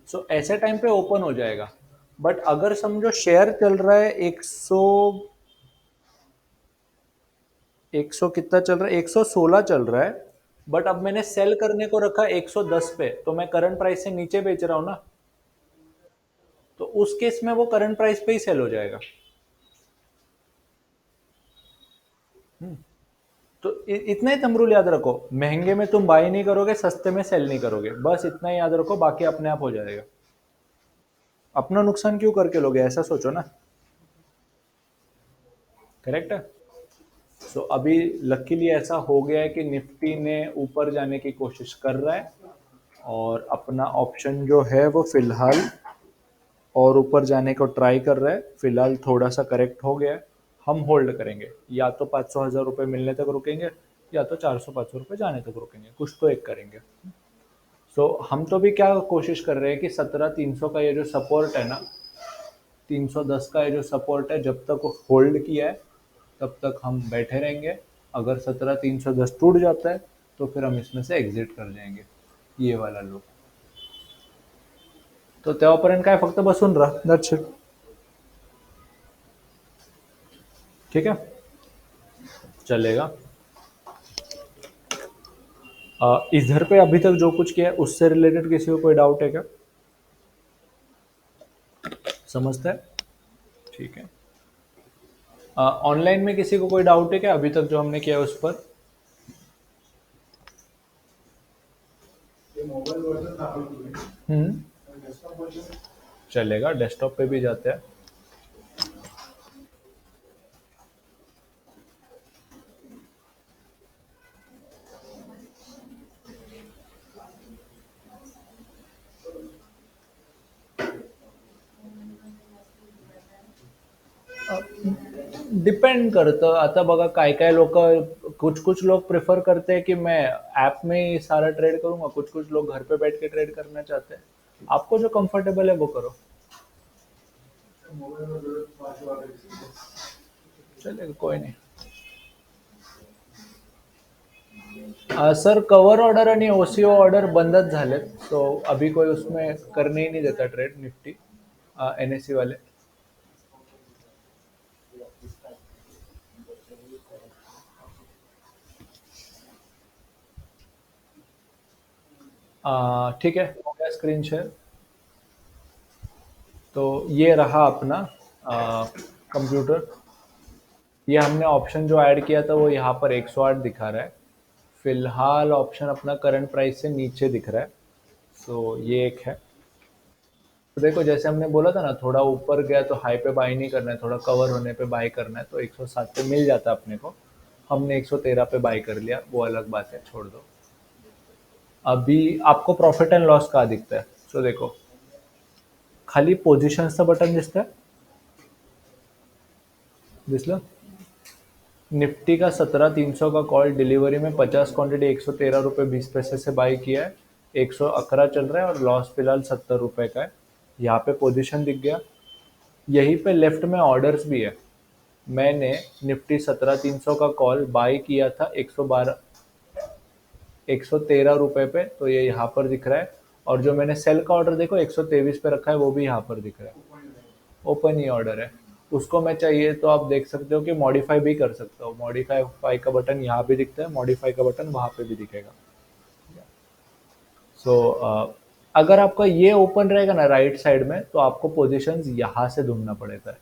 सो ऐसे टाइम पे ओपन हो जाएगा. बट अगर समझो शेयर चल रहा है 100 कितना चल रहा है, 116 चल रहा है. बट अब मैंने सेल करने को रखा 110 पे, तो मैं करंट प्राइस से नीचे बेच रहा हूँ ना. तो उस केस में वो करंट प्राइस पे ही सेल हो जाएगा. तो इतना ही थंब रूल याद रखो. महंगे में तुम बाय नहीं करोगे, सस्ते में सेल नहीं करोगे, बस इतना ही याद रखो, बाकी अपने आप हो जाएगा. अपना नुकसान क्यों करके लोगे, ऐसा सोचो ना. करेक्ट है. सो अभी लकीली ऐसा हो गया है कि निफ्टी ने ऊपर जाने की कोशिश कर रहा है. और अपना ऑप्शन जो है वो फिलहाल और ऊपर जाने को ट्राई कर रहा है. फिलहाल थोड़ा सा करेक्ट हो गया है. हम होल्ड करेंगे, या तो 500 1000 रुपये मिलने तक रुकेंगे, या तो 400 500 रुपये जाने तक रुकेंगे, कुछ तो एक करेंगे. सो हम तो भी क्या कोशिश कर रहे हैं कि 17 300 का ये जो सपोर्ट है ना, 310 का ये जो सपोर्ट है, जब तक होल्ड किया है तब तक हम बैठे रहेंगे. अगर 17 310 टूट जाता है तो फिर हम इसमें से एग्जिट कर जाएंगे, ये वाला लो. तो तेव्हापर्यंत काय फक्त बसून राहा, दॅट्स इट. ठीक है, चलेगा. इधर पे अभी तक जो कुछ किया है उससे रिलेटेड किसी को कोई डाउट है क्या? समझता है. ठीक है. ऑनलाइन में किसी को कोई डाउट है क्या अभी तक जो हमने किया है उस पर? हम्म. चलेगा, डेस्कटॉप पे भी जाते हैं. डिपेंड करतं. आता बघा, काय काय लोक, कुछ कुछ लोग प्रेफर करते हैं कि मैं ऐप में ही सारा ट्रेड करूंगा, कुछ कुछ लोग घर पे बैठ के ट्रेड करना चाहते हैं. आपको जो कंफर्टेबल है वो करो. चलेगा, कोई नहीं. सर कवर ऑर्डर आणि ओसीओ ऑर्डर बंदच झालेत. सो अभी कोई उसमें करने ही नहीं देता ट्रेड, निफ्टी एनएससी वाले. ठीक है, हो गया स्क्रीन शेयर. तो ये रहा अपना कंप्यूटर. ये हमने ऑप्शन जो ऐड किया था वो यहाँ पर 108 दिखा रहा है. फिलहाल ऑप्शन अपना करंट प्राइस से नीचे दिख रहा है. सो ये एक है. तो देखो, जैसे हमने बोला था ना, थोड़ा ऊपर गया तो हाई पे बाय नहीं करना है, थोड़ा कवर होने पे बाय करना है, तो 107 पे मिल जाता है अपने को. हमने 113 पे बाय कर लिया, वो अलग बात है, छोड़ दो. अभी आपको प्रॉफिट एंड लॉस कहाँ दिखता है? सो देखो, खाली पोझिशन्सचं बटन दिसतंय, दिसलं. निफ्टी का 17 300 का कॉल डिलीवरी में 50 क्वांटिटी 113 रुपये 20 पैसे से बाई किया है. 111 चल रहा है और लॉस फिलहाल 70 रुपये का है. यहाँ पे पोजीशन दिख गया. यहीं पे लेफ्ट में ऑर्डर्स भी है. मैंने निफ्टी 17 300 का कॉल बाई किया था 113 रुपये पे, तो ये यहाँ पर दिख रहा है. और जो मैंने सेल का ऑर्डर देखो 123 पे रखा है, वो भी यहाँ पर दिख रहा है. ओपन ही ऑर्डर है. उसको मैं चाहिए तो आप देख सकते हो कि मॉडिफाई भी कर सकते हो। मॉडिफाई का बटन यहाँ भी दिखता है, मॉडिफाई का बटन वहाँ पे भी दिखेगा। सो अगर आपका ये ओपन रहेगा ना राइट साइड में, तो आपको पोजीशंस यहाँ से ढूंढना पड़ेगा।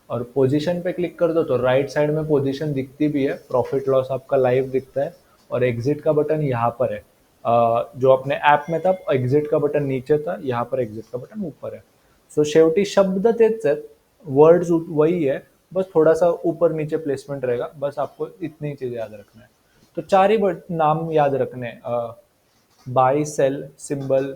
और पोजीशन पे क्लिक कर दो तो राइट साइड में पोजीशन दिखती भी है, प्रॉफिट लॉस आपका लाइव दिखता है, और एग्जिट का बटन यहाँ पर है। जो अपने ऐप में था एग्जिट का बटन नीचे था, यहाँ पर एग्जिट का बटन ऊपर है। सो शेवटी शब्द तेच आहेत, वर्ड्स वही है, बस थोड़ा सा ऊपर नीचे प्लेसमेंट रहेगा, बस आपको इतनी चीजें याद रखना है। तो चार ही नाम याद रखने, buy sell symbol,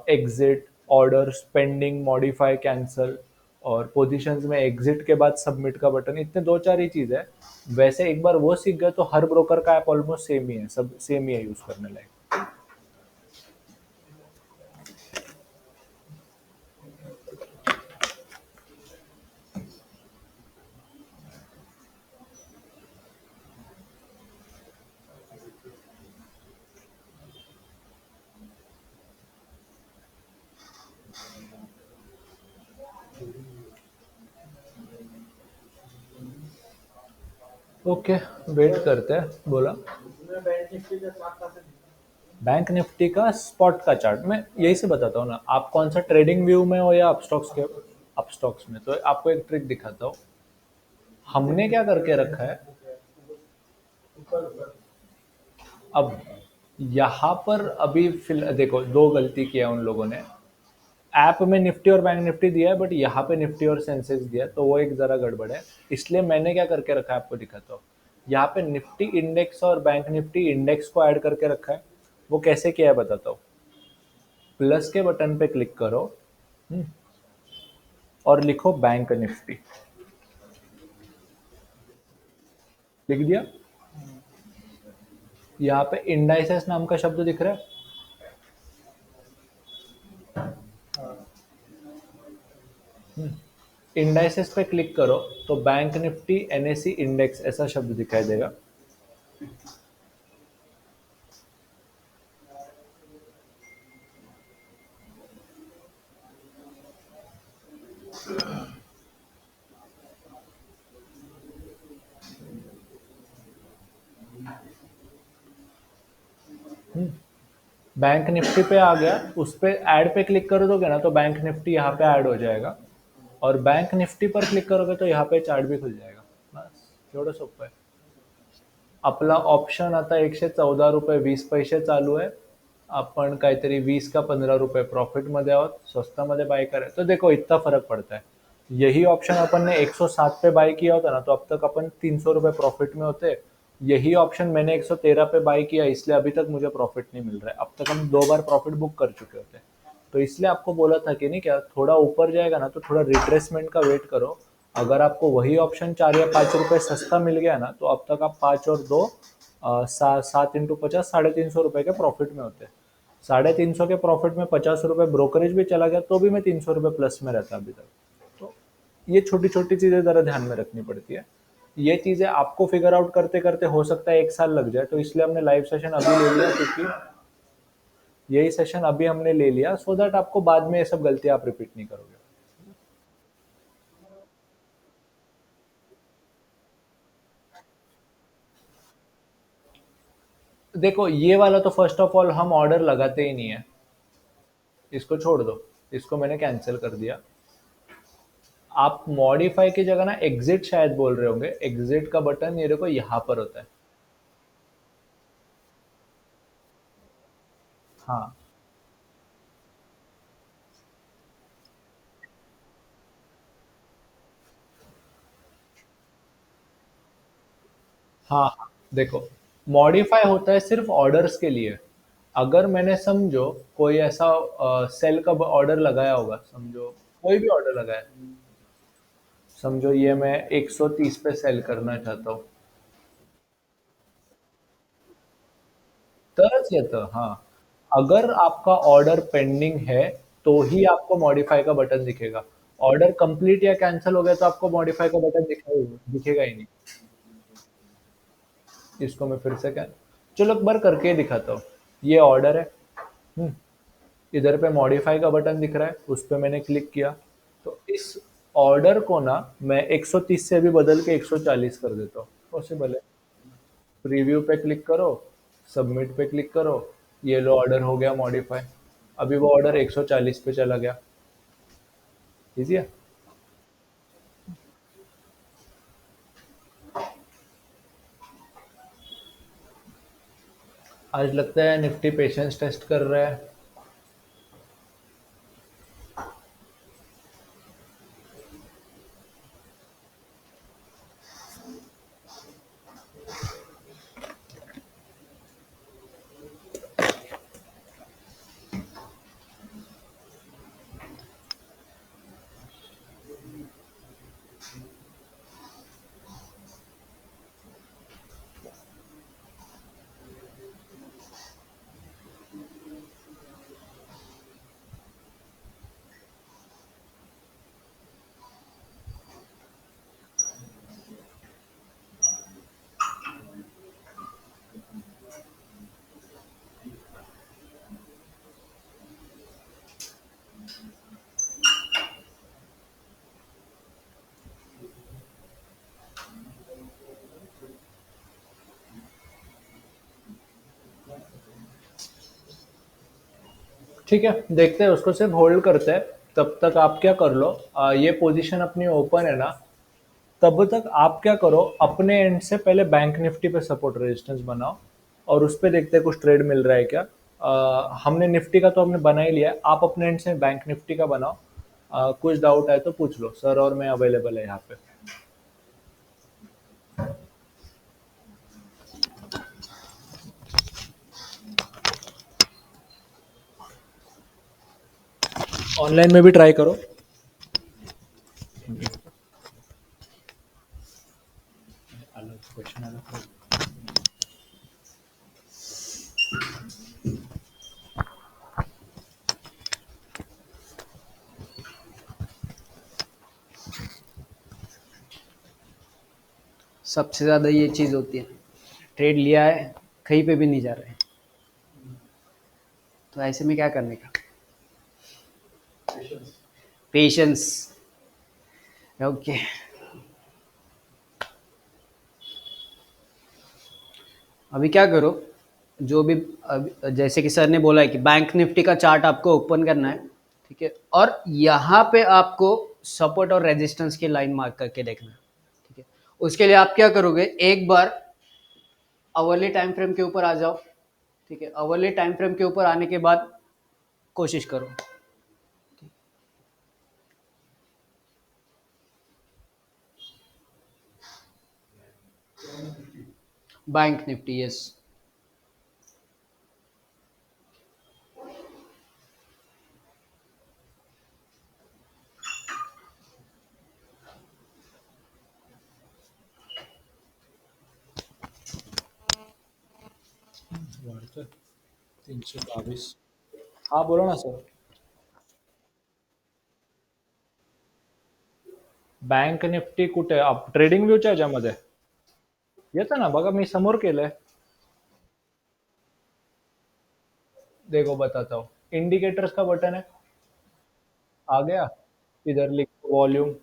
exit, order, pending, modify, cancel, और पोजीशंस में एग्जिट के बाद सबमिट का बटन, इतने दो चार ही चीज है। वैसे एक बार वो सीख गए तो हर ब्रोकर का ऐप ऑलमोस्ट सेम ही है, सब सेम ही है यूज करने लायक। ओके, वेट करते हैं, बोला। बैंक निफ्टी का स्पॉट का चार्ट मैं यही से बताता हूँ ना, आप कौन सा ट्रेडिंग व्यू में हो या अपस्टॉक्स में, तो आपको एक ट्रिक दिखाता हूँ। हमने क्या करके रखा है, अब यहाँ पर अभी देखो दो गलती किया उन लोगों ने। ऐप में निफ्टी और बैंक निफ्टी दिया है, बट यहाँ पे निफ्टी और सेंसेक्स दिया है, तो वो एक जरा गड़बड़ है। इसलिए मैंने क्या करके रखा है आपको दिखाता हूँ। यहाँ पे निफ्टी इंडेक्स और बैंक निफ्टी इंडेक्स को ऐड करके रखा है। वो कैसे किया है बताता हूँ। प्लस के बटन पे क्लिक करो, हम्म, और लिखो बैंक निफ्टी। लिख दिया। यहाँ पे इंडाइसेस नाम का शब्द दिख रहा है। इंडाइसेस पे क्लिक करो तो बैंक निफ्टी एनएससी इंडेक्स ऐसा शब्द दिखाई देगा। बैंक निफ्टी पे आ गया, उस पे ऐड पे क्लिक कर दोगे ना तो बैंक निफ्टी यहाँ पे ऐड हो जाएगा, और बैंक निफ्टी पर क्लिक करोगे तो यहाँ पे चार्ट भी खुल जाएगा। बस एवढं सोपं आहे। आपला ऑप्शन आता 114 रुपये 20 पैसे चालू आहे। आपण काहीतरी 20 का 15 रुपये प्रॉफिट मध्ये आहोत, स्वस्तामध्ये बाय कराय, तो देखो इतना फर्क पड़ता है। यही ऑप्शन अपन ने 107 पे बाय किया होता ना, तो अब तक अपन 300 रुपये प्रॉफिट में होते। यही ऑप्शन मैंने 113 पे बाय किया, इसलिए अभी तक मुझे प्रॉफिट नहीं मिल रहा है। अब तक हम 2 बार प्रॉफिट बुक कर चुके होते। तो इसलिए आपको बोला था कि नहीं क्या, थोड़ा ऊपर जाएगा ना तो थोड़ा रिट्रेसमेंट का वेट करो। अगर आपको वही ऑप्शन 4 या 5 रुपए सस्ता मिल गया ना, तो अब तक आप 5 और 2 7 × 50 350 रुपए के प्रॉफिट में होते। 350 के प्रॉफिट में 50 रुपए ब्रोकरेज भी चला गया तो भी मैं 300 रुपए प्लस में रहता अभी तक। तो ये छोटी छोटी चीजें जरा ध्यान में रखनी पड़ती है। ये चीजें आपको फिगर आउट करते करते हो सकता है 1 साल लग जाए, तो इसलिए हमने लाइव सेशन अभी ले लिया, क्योंकि यही सेशन अभी हमने ले लिया सो दैट आपको बाद में ये सब गलतियां आप रिपीट नहीं करोगे। देखो ये वाला तो फर्स्ट ऑफ ऑल हम ऑर्डर लगाते ही नहीं है, इसको छोड़ दो, इसको मैंने कैंसिल कर दिया। आप मॉडिफाई की जगह ना एग्जिट शायद बोल रहे होंगे, एग्जिट का बटन ये देखो यहाँ पर होता है। हाँ हाँ हाँ, देखो मॉडिफाई होता है सिर्फ ऑर्डर्स के लिए। अगर मैंने समझो कोई ऐसा सेल का ऑर्डर लगाया होगा, समझो कोई भी ऑर्डर लगाया, समझो ये मैं 130 पे सेल करना चाहता हूँ, तरच येतं। हाँ, अगर आपका ऑर्डर पेंडिंग है तो ही आपको मॉडिफाई का बटन दिखेगा। ऑर्डर कंप्लीट या कैंसिल हो गया तो आपको मॉडिफाई का बटन दिखेगा ही नहीं। इसको मैं फिर से क्या, चलो एक बार करके दिखाता हूँ। ये ऑर्डर है, हम्म, इधर पे मॉडिफाई का बटन दिख रहा है, उस पर मैंने क्लिक किया। तो इस ऑर्डर को ना मैं 130 से अभी बदल के 140 कर देता हूँ, पॉसिबल है? प्रीव्यू पे क्लिक करो, सबमिट पे क्लिक करो, ये लो ऑर्डर हो गया मॉडिफाई। अभी वो ऑर्डर 140 पे चला गया। इजी है। आज लगता है निफ्टी पेशेंस टेस्ट कर रहा है। ठीक है, देखते हैं, उसको सिर्फ होल्ड करते हैं। तब तक आप क्या कर लो, ये पोजीशन अपनी ओपन है ना, तब तक आप क्या करो, अपने एंड से पहले बैंक निफ्टी पे सपोर्ट रेजिस्टेंस बनाओ, और उस पे देखते हैं कुछ ट्रेड मिल रहा है क्या। हमने निफ्टी का तो हमने बना ही लिया है, आप अपने एंड से बैंक निफ्टी का बनाओ। कुछ डाउट है तो पूछ लो सर, और मैं अवेलेबल है यहाँ पे। ऑनलाइन में भी ट्राई करो। अलग क्वेश्चन अलग। सबसे ज़्यादा ये चीज़ होती है, ट्रेड लिया है, कहीं पे भी नहीं जा रहे हैं, तो ऐसे में क्या करने का? पेशेंस। ओके, अभी क्या करो, जो भी अभी जैसे कि सर ने बोला है कि बैंक निफ्टी का चार्ट आपको ओपन करना है, ठीक है, और यहाँ पे आपको सपोर्ट और रेजिस्टेंस की लाइन मार्क करके देखना है, ठीक है। उसके लिए आप क्या करोगे, एक बार अवर्ली टाइम फ्रेम के ऊपर आ जाओ, ठीक है। अवर्ली टाइम फ्रेम के ऊपर आने के बाद कोशिश करो, बैंक निफ्टी, यस। वाढतोय 322। हा बोला ना सर। बँक निफ्टी कुठे आप ट्रेडिंग व्ह्यूच्या ह्याच्यामध्ये येतं ना, बघा मी समोर केलंय। देखो बताता हूँ, इंडिकेटर्स का बटन है, आ गया। इधर लिख वॉल्यूम,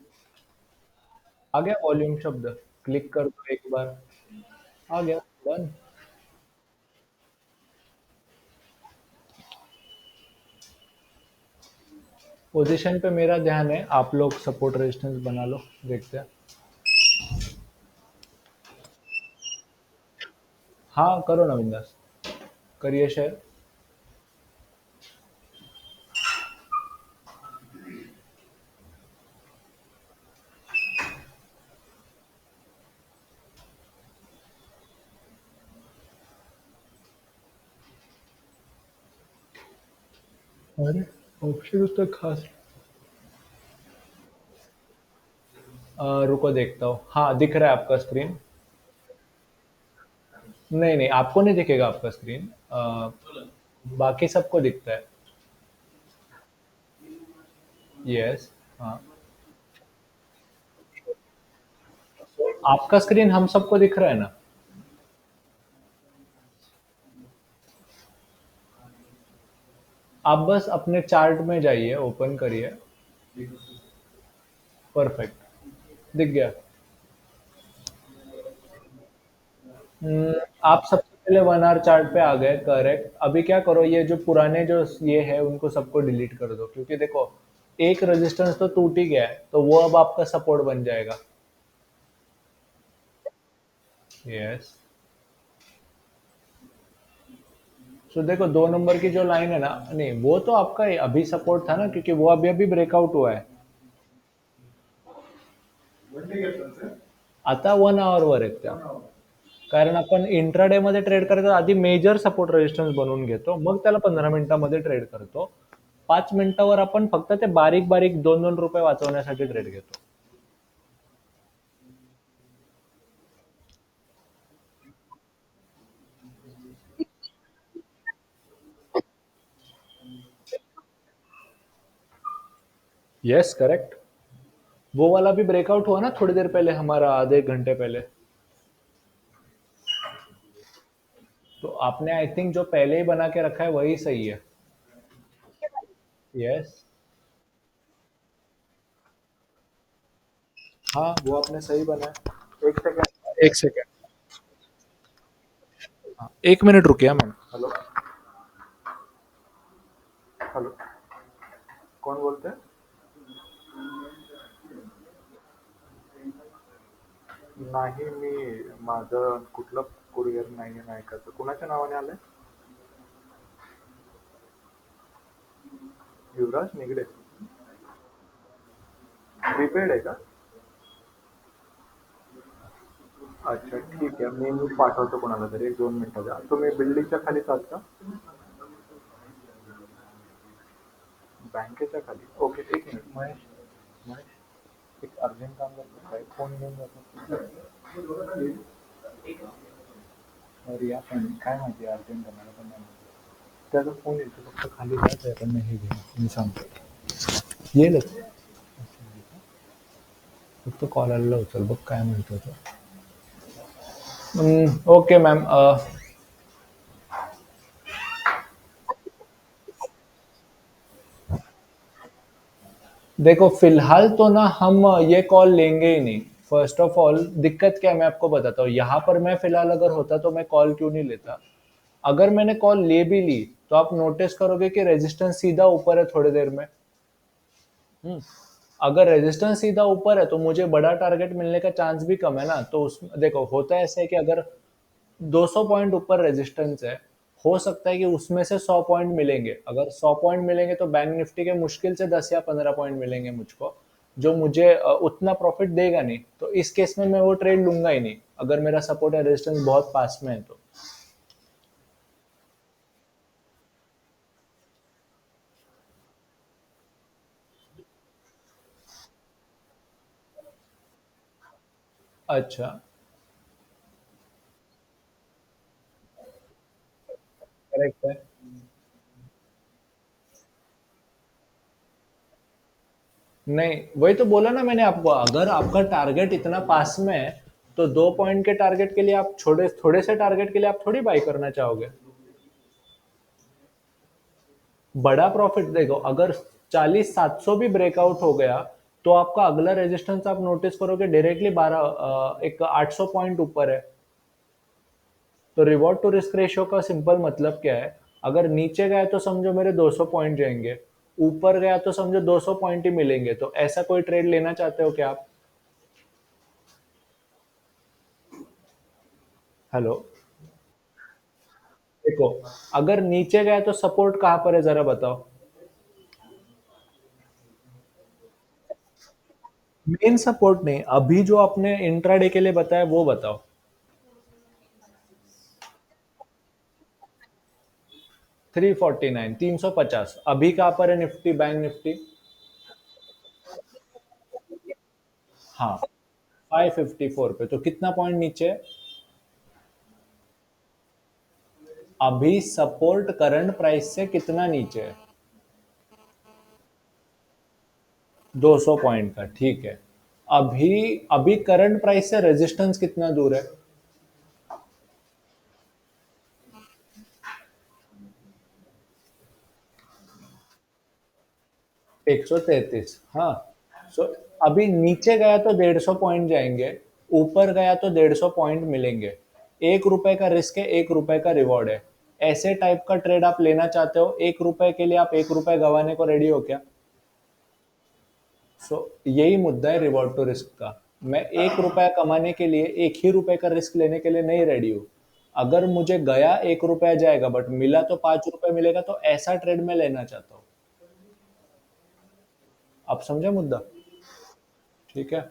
आ गया वॉल्यूम शब्द, क्लिक कर दो एक बार, आ गया, डन। पोजीशन पे मेरा ध्यान है, आप लोग सपोर्ट रेजिस्टेंस बना लो, देखते हैं। हाँ करो ना बिंदास, करिए शेयर। अरे ऑप्शन उस तक खास। रुको देखता हूँ, हाँ दिख रहा है आपका स्क्रीन। नहीं नहीं, आपको नहीं दिखेगा आपका स्क्रीन, बाकी सबको दिखता है। यस। हाँ, आपका स्क्रीन हम सबको दिख रहा है ना। आप बस अपने चार्ट में जाइए, ओपन करिए। परफेक्ट, दिख गया। आप सबसे पहले 1 आवर चार्ट पे आ गए, करेक्ट। अभी क्या करो, ये जो पुराने जो ये है उनको सबको डिलीट कर दो, क्योंकि देखो एक रेजिस्टेंस तो टूट ही गया है, तो वो अब आपका सपोर्ट बन जाएगा। यस। तो देखो 2 नंबर की जो लाइन है ना, नहीं वो तो आपका अभी सपोर्ट था ना, क्योंकि वो अभी अभी ब्रेकआउट हुआ है। आता 1 आवर एक त्या, कारण आपण इंट्राडे मध्ये ट्रेड करायचं आधी मेजर सपोर्ट रेजिस्टन्स बनवून घेतो, मग त्याला 15 मिनिटामध्ये ट्रेड करतो। 5 मिनिटावर आपण फक्त ते बारीक बारीक 2-2 रुपये वाचवण्यासाठी ट्रेड घेतो। Yes, correct. वो वाला भी ब्रेकआउट हुआ ना थोड़ी देर पहले हमारा, आधे एक घंटे पहले। तो आपने आई थिंक जो पहले ही बना के रखा है वही सही है। यस। हाँ, वो आपने सही बनाया। एक सेकेंड, एक सेकेंड। हाँ, 1 मिनट रुकिए मैम। हेलो। हेलो। कौन बोलते हैं? नाही, मी माझं कुठलं कुरिअर नाही आहे ऐकायचं, कुणाच्या नावाने आलंय? युवराज निगडे। प्रीपेड आहे का? अच्छा, ठीक आहे, मी पाठवतो कोणाला तरी, 1-2 मिनिटं द्या। तुम्ही बिल्डिंगच्या खालीच आहात का? बँकेच्या खाली, ओके, एक मिनिट। महेश, महेश, एक अर्जंट काम करतो, काय फोन घेऊन जातो? रिया पण काय माहिती, अर्जंट करणार पण नाही माहिती. त्याचा फोन येतो, फक्त खाली जायचं आहे, पण नाही, हे घे, मी सांगतो, येईलच। फक्त कॉल आलेला उचल बघ, काय म्हणतो तो। Okay ma'am. देखो फिलहाल तो ना हम ये कॉल लेंगे ही नहीं। फर्स्ट ऑफ ऑल दिक्कत क्या है मैं आपको बताता हूँ, यहाँ पर मैं फिलहाल अगर होता तो मैं कॉल क्यों नहीं लेता। अगर मैंने कॉल ले भी ली तो आप नोटिस करोगे कि रेजिस्टेंस सीधा ऊपर है थोड़ी देर में। हम्म, अगर रेजिस्टेंस सीधा ऊपर है तो मुझे बड़ा टारगेट मिलने का चांस भी कम है ना। तो उसमें देखो होता है ऐसे है कि अगर 200 पॉइंट ऊपर रेजिस्टेंस है, हो सकता है कि उसमें से 100 पॉइंट मिलेंगे। अगर 100 पॉइंट मिलेंगे तो बैंक निफ्टी के मुश्किल से 10 या 15 पॉइंट मिलेंगे मुझको, जो मुझे उतना प्रॉफिट देगा नहीं। तो इस केस में मैं वो ट्रेड लूंगा ही नहीं, अगर मेरा सपोर्ट या रेजिस्टेंस बहुत पास में है तो। अच्छा, करेक्ट है। नहीं, वही तो बोला ना मैंने आपको, अगर आपका टारगेट इतना पास में है तो 2 पॉइंट के टारगेट के लिए आप छोटे थोड़े से टारगेट के लिए आप थोड़ी बाई करना चाहोगे। बड़ा प्रॉफिट देखो, अगर 40-700 भी ब्रेकआउट हो गया तो आपका अगला रेजिस्टेंस आप नोटिस करोगे डायरेक्टली 12 एक 800 पॉइंट ऊपर है। तो रिवॉर्ड टू रिस्क रेशियो का सिंपल मतलब क्या है, अगर नीचे गया तो समझो मेरे 200 पॉइंट जाएंगे, ऊपर गया तो समझो 200 पॉइंट ही मिलेंगे। तो ऐसा कोई ट्रेड लेना चाहते हो क्या आप? हेलो। देखो, अगर नीचे गया तो सपोर्ट कहां पर है जरा बताओ। मेन सपोर्ट नहीं, अभी जो आपने इंट्राडे के लिए बताया वो बताओ। 349, 350 अभी कहां पर है निफ्टी, बैंक निफ्टी? हाँ, 554 पे, तो कितना पॉइंट नीचे है? अभी सपोर्ट करंट प्राइस से कितना नीचे है? 200 पॉइंट का, ठीक है। अभी अभी करंट प्राइस से रेजिस्टेंस कितना दूर है? 133, हाँ। सो अभी नीचे गया तो 150 पॉइंट जाएंगे, ऊपर गया तो 150 पॉइंट मिलेंगे। 1 रुपए का रिस्क है, 1 रुपए का रिवॉर्ड है। ऐसे टाइप का ट्रेड आप लेना चाहते हो, 1 रुपए के लिए आप 1 रुपए गंवाने को रेडी हो क्या? सो यही मुद्दा है रिवॉर्ड टू रिस्क का। मैं 1 रुपया कमाने के लिए 1 ही रुपए का रिस्क लेने के लिए नहीं रेडी हूँ। अगर मुझे गया 1 रुपया जाएगा बट मिला तो 5 रुपए मिलेगा, तो ऐसा ट्रेड में लेना चाहता हूँ। आप समझे मुद्दा? ठीक है।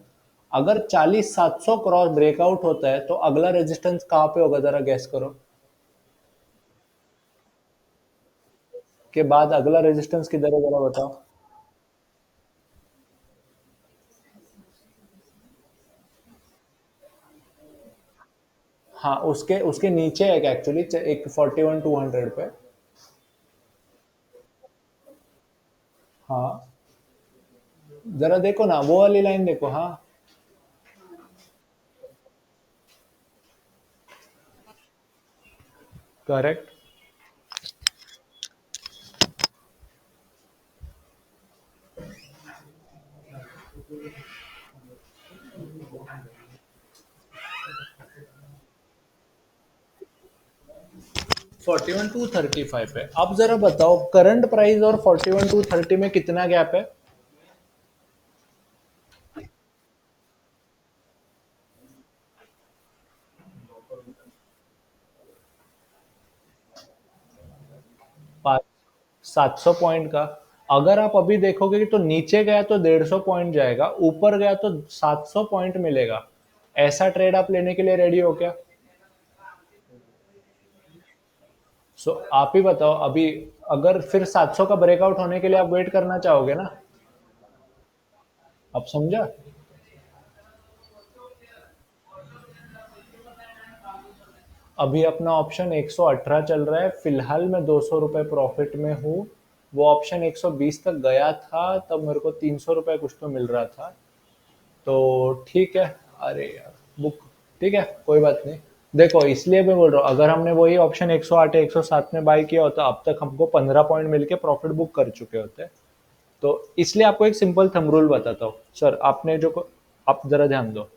अगर 40-700 क्रॉस ब्रेकआउट होता है तो अगला रेजिस्टेंस कहाँ पे होगा, जरा गैस करो। के बाद अगला रेजिस्टेंस किधर है, जरा बताओ। हाँ, उसके उसके नीचे है एक्चुअली, एक 41-200 पे। हाँ, जरा देखो ना, वो वाली लाइन देखो। हाँ, करेक्ट। 41-235 है। अब जरा बताओ करंट प्राइस और 41-230 में कितना गैप है? 700 पॉइंट का। अगर आप अभी देखोगे कि तो नीचे गया तो 150 पॉइंट जाएगा, ऊपर गया तो 700 पॉइंट मिलेगा। ऐसा ट्रेड आप लेने के लिए रेडी हो क्या? सो आप ही बताओ अभी। अगर फिर 700 का ब्रेकआउट होने के लिए आप वेट करना चाहोगे ना? आप समझा? अभी अपना ऑप्शन 118 चल रहा है, फिलहाल मैं 200 रुपये प्रॉफिट में हूँ। वो ऑप्शन 120 तक गया था, तब मेरे को 300 रुपये कुछ तो मिल रहा था। तो ठीक है। अरे यार, बुक। ठीक है, कोई बात नहीं। देखो, इसलिए मैं बोल रहा हूँ, अगर हमने वही ऑप्शन 108 या 107 में बाय किया होता, अब तक हमको 15 पॉइंट मिलके प्रॉफिट बुक कर चुके होते। तो इसलिए आपको एक सिंपल थंब रूल बताता हूँ सर। आप जरा ध्यान दो।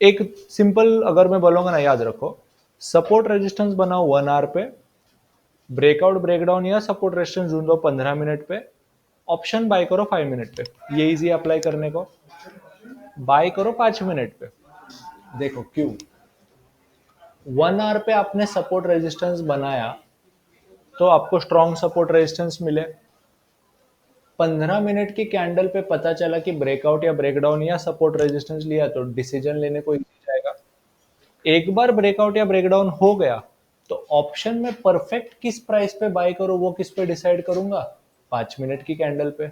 एक सिंपल अगर मैं बोलूंगा ना, याद रखो। सपोर्ट रेजिस्टेंस बनाओ 1 आवर पे, ब्रेकआउट ब्रेकडाउन या सपोर्ट रेजिस्टेंस ढूंढो 15 मिनट पे, ऑप्शन बाय करो 5 मिनट पे। ये इजी अप्लाई करने को। बाय करो 5 मिनट पे। देखो क्यों। 1 आवर पे आपने सपोर्ट रेजिस्टेंस बनाया तो आपको स्ट्रॉन्ग सपोर्ट रेजिस्टेंस मिले। 15 मिनट की कैंडल पे पता चला कि ब्रेकआउट या ब्रेकडाउन या सपोर्ट रेजिस्टेंस लिया, तो डिसीजन लेने को इजी जाएगा। एक बार ब्रेकआउट या ब्रेकडाउन हो गया तो ऑप्शन में परफेक्ट किस प्राइस पे बाय करो, वो किस पे डिसाइड करूंगा? 5 मिनट की कैंडल पे।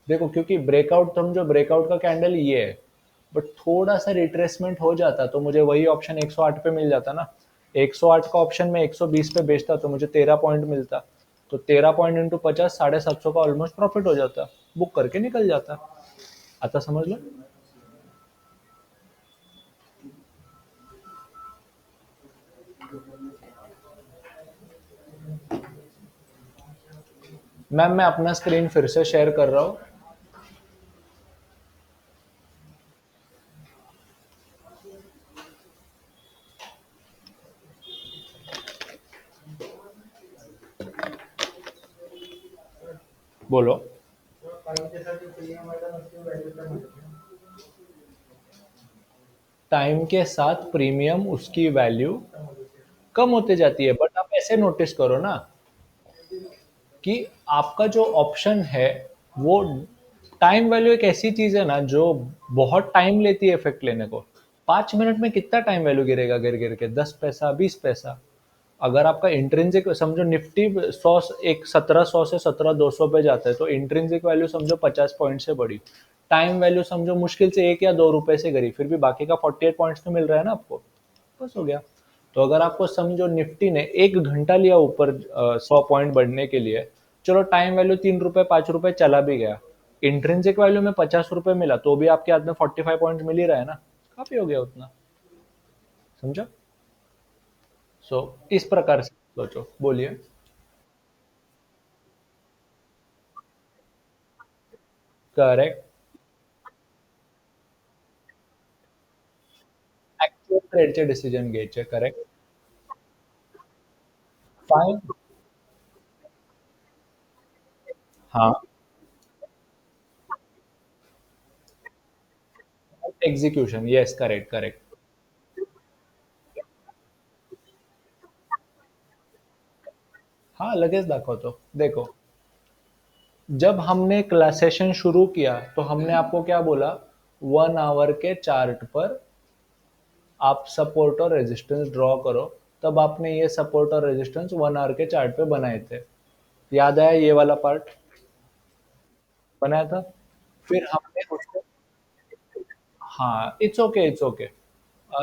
देखो, क्योंकि ब्रेकआउट, समझो ब्रेकआउट का कैंडल ये है, बट थोड़ा सा रिट्रेसमेंट हो जाता तो मुझे वही ऑप्शन 108 पे मिल जाता ना। 108 का ऑप्शन में 120 पे बेचता तो मुझे 13 पॉइंट मिलता। तो 13 पॉइंट इंटू 50, 750 का ऑलमोस्ट प्रॉफिट हो जाता। बुक करके निकल जाता। आता समझ लो। मैम, मैं अपना स्क्रीन फिर से शेयर कर रहा हूँ। बोलो। टाइम के साथ प्रीमियम, उसकी वैल्यू कम होते जाती है, बट आप ऐसे नोटिस करो ना कि आपका जो ऑप्शन है वो, टाइम वैल्यू एक ऐसी चीज है ना जो बहुत टाइम लेती है इफेक्ट लेने को। 5 मिनट में कितना टाइम वैल्यू गिरेगा, गिर गिर के 10 पैसा, 20 पैसा। अगर आपका इंट्रिंसिक समझो, निफ्टी 100, एक 1700 से 17200 पे जाता है, तो इंट्रिंसिक वैल्यू समझो 50 पॉइंट से बड़ी। टाइम वैल्यू समझो मुश्किल से 1 या 2 रुपए से गिरी, फिर भी बाकी का 48 पॉइंट्स तो मिल रहा है ना आपको। बस हो गया। तो अगर आपको समझो निफ्टी ने 1 घंटा लिया ऊपर 100 पॉइंट बढ़ने के लिए, चलो टाइम वैल्यू 3 रुपए 5 रुपए चला भी गया, इंट्रिंसिक वैल्यू में 50 रुपए मिला, तो भी आपके हाथ में 45 पॉइंट मिल ही रहा है ना। काफी हो गया उतना। समझा? सो इस प्रकार से सोचो। बोलिए। करेक्ट। ट्रेडचे डिसिजन घ्यायचे. करेक्ट. फाईन. हां. एक्झिक्युशन. Yes, correct, correct. हाँ, लगेच दाखवतो. देखो, जब हमने क्लास सेशन शुरू किया तो हमने आपको क्या बोला, 1 आवर के चार्ट पर आप सपोर्ट और रेजिस्टेंस ड्रॉ करो. तब आपने ये सपोर्ट और रेजिस्टेंस 1 आवर के चार्ट पे बनाए थे. याद आया ये वाला पार्ट? बनाया था. फिर हमने उसको, हाँ, इट्स ओके, इट्स ओके.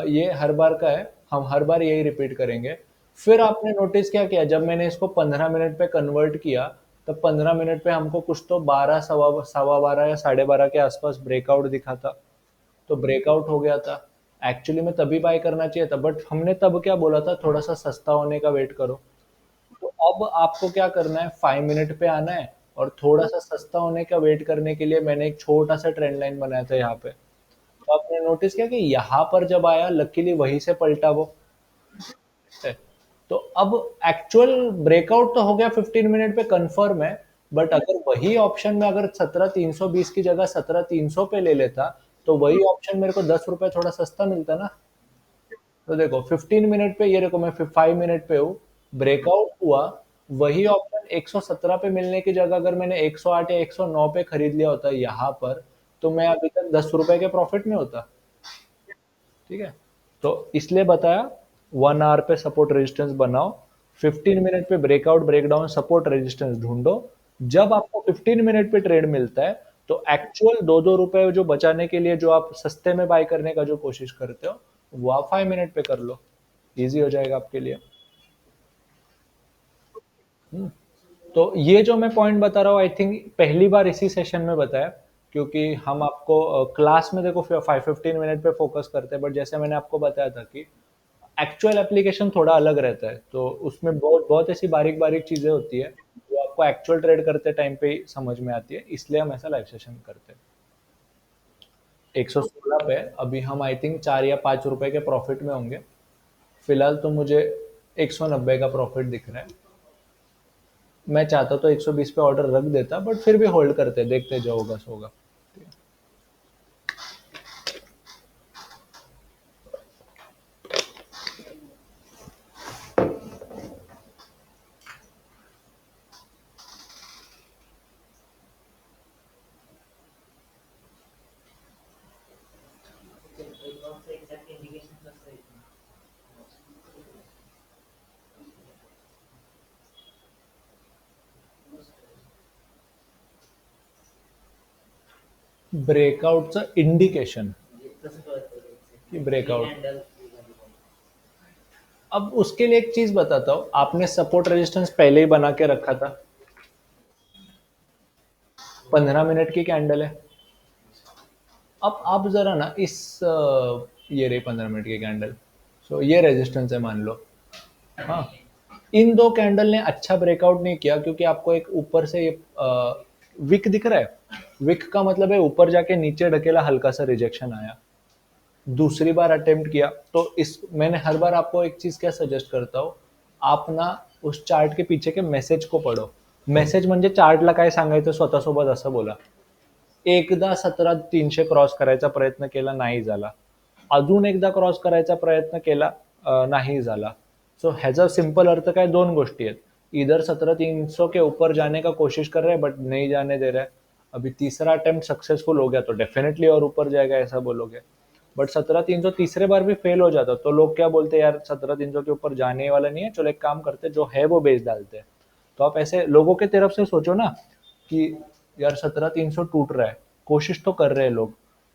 ये हर बार का है, हम हर बार यही रिपीट करेंगे. फिर आपने नोटिस क्या किया, जब मैंने इसको 15 मिनट पे कन्वर्ट किया, तब 15 मिनट पे हमको कुछ तो 12, सवा 12 या 12:30 के आसपास ब्रेकआउट दिखा था. तो ब्रेकआउट हो गया था. एक्चुअली में तभी बाय करना चाहिए था, बट हमने तब क्या बोला था, थोड़ा सा सस्ता होने का वेट करो. तो अब आपको क्या करना है, 5 मिनट पे आना है, और थोड़ा सा सस्ता होने का वेट करने के लिए मैंने एक छोटा सा ट्रेंड लाइन बनाया था यहाँ पे. तो आपने नोटिस किया कि यहाँ पर जब आया, लकीली वहीं से पलटा वो. है. तो अब एक्चुअल ब्रेकआउट तो हो गया 15 मिनट पे, कंफर्म है. बट अगर वही ऑप्शन में अगर 17,320 की जगह 17,300 पे ले लेता, तो वही ऑप्शन मेरे को 10 रुपए थोड़ा सस्ता मिलता ना. तो देखो, 15 मिनट पे, ये देखो मैं 5 मिनट पे हूँ, ब्रेकआउट हुआ, वही ऑप्शन 117 पे मिलने की जगह अगर मैंने 108 या 109 पे खरीद लिया होता यहाँ पर, तो मैं अभी तक 10 रुपए के प्रॉफिट में होता. ठीक है. तो इसलिए बताया, 1 आवर पे सपोर्ट रेजिस्टेंस बनाओ, 15 मिनट पे ब्रेकआउट ब्रेकडाउन सपोर्ट रेजिस्टेंस ढूंढो. जब आपको 15 मिनट पे ट्रेड मिलता है, तो एक्चुअल 2-2 रुपए जो बचाने के लिए जो आप सस्ते में बाय करने का जो कोशिश करते हो, वो आप 5 मिनट पे कर लो. इजी हो जाएगा आपके लिए. हम्म. तो ये जो मैं पॉइंट बता रहा हूँ, आई थिंक पहली बार इसी सेशन में बताया, क्योंकि हम आपको क्लास में देखो 15 मिनट पे फोकस करते हैं, बट जैसे मैंने आपको बताया था कि एक्चुअल एप्लीकेशन थोड़ा अलग रहता है, तो उसमें बहुत बहुत ऐसी बारीक बारीक चीजें होती है जो आपको एक्चुअल ट्रेड करते टाइम पे ही समझ में आती है, इसलिए हम ऐसा लाइव सेशन करते हैं. 116 पे अभी हम आई थिंक 4 या 5 रुपए के प्रॉफिट में होंगे. फिलहाल तो मुझे 190 का प्रॉफिट दिख रहा है. मैं चाहता तो 120 पे ऑर्डर रख देता, बट फिर भी होल्ड करते, देखते जो होगा सो होगा. ब्रेकआउटचं इंडिकेशन की ब्रेकआउट. अब उसके लिए एक चीज बताता हूँ, आपने सपोर्ट रेजिस्टेंस पहले ही बना के रखा था. 15 मिनट की कैंडल है. अब आप जरा ना ये रही 15 मिनट की कैंडल. सो ये रेजिस्टेंस है मान लो. हाँ. इन दो कैंडल ने अच्छा ब्रेकआउट नहीं किया, क्योंकि आपको एक ऊपर से ये विक दिख रहा है. विक का मतलब है ऊपर जाके नीचे ढकेला, हल्का सा रिजेक्शन आया. दूसरी बार अटेम्प्ट किया, तो इस मैंने हर बार आपको एक चीज क्या सजेस्ट करता हूँ, आप ना उस चार्ट के पीछे के मैसेज को पढ़ो. मेसेज म्हणजे चार्टला काय सांगायचं स्वतःसोबत असं बोला. एकदा 17,300 क्रॉस करायचा प्रयत्न केला, नाही झाला. अजून एकदा क्रॉस करायचा प्रयत्न केला, नाही झाला. सो ह्याचा सिंपल अर्थ काय, दोन गोष्टी आहेत. इधर 17,300 के ऊपर जाने का कोशिश कर रहे हैं, बट नहीं जाने दे रहा है. अभी तीसरा अटेम्प्ट सक्सेसफुल हो गया तो डेफिनेटली और ऊपर जाएगा ऐसा बोलोगे. बट 17,300 तीसरे बार भी फेल हो जाता, तो लोग क्या बोलते हैं, यार 17,300 के ऊपर जाने वाला नहीं है, चलो एक काम करते, जो है वो बेच डालते हैं. तो आप ऐसे लोगों की तरफ से सोचो ना, कि यार 17,300 टूट रहा है, कोशिश तो कर रहे हैं लोग,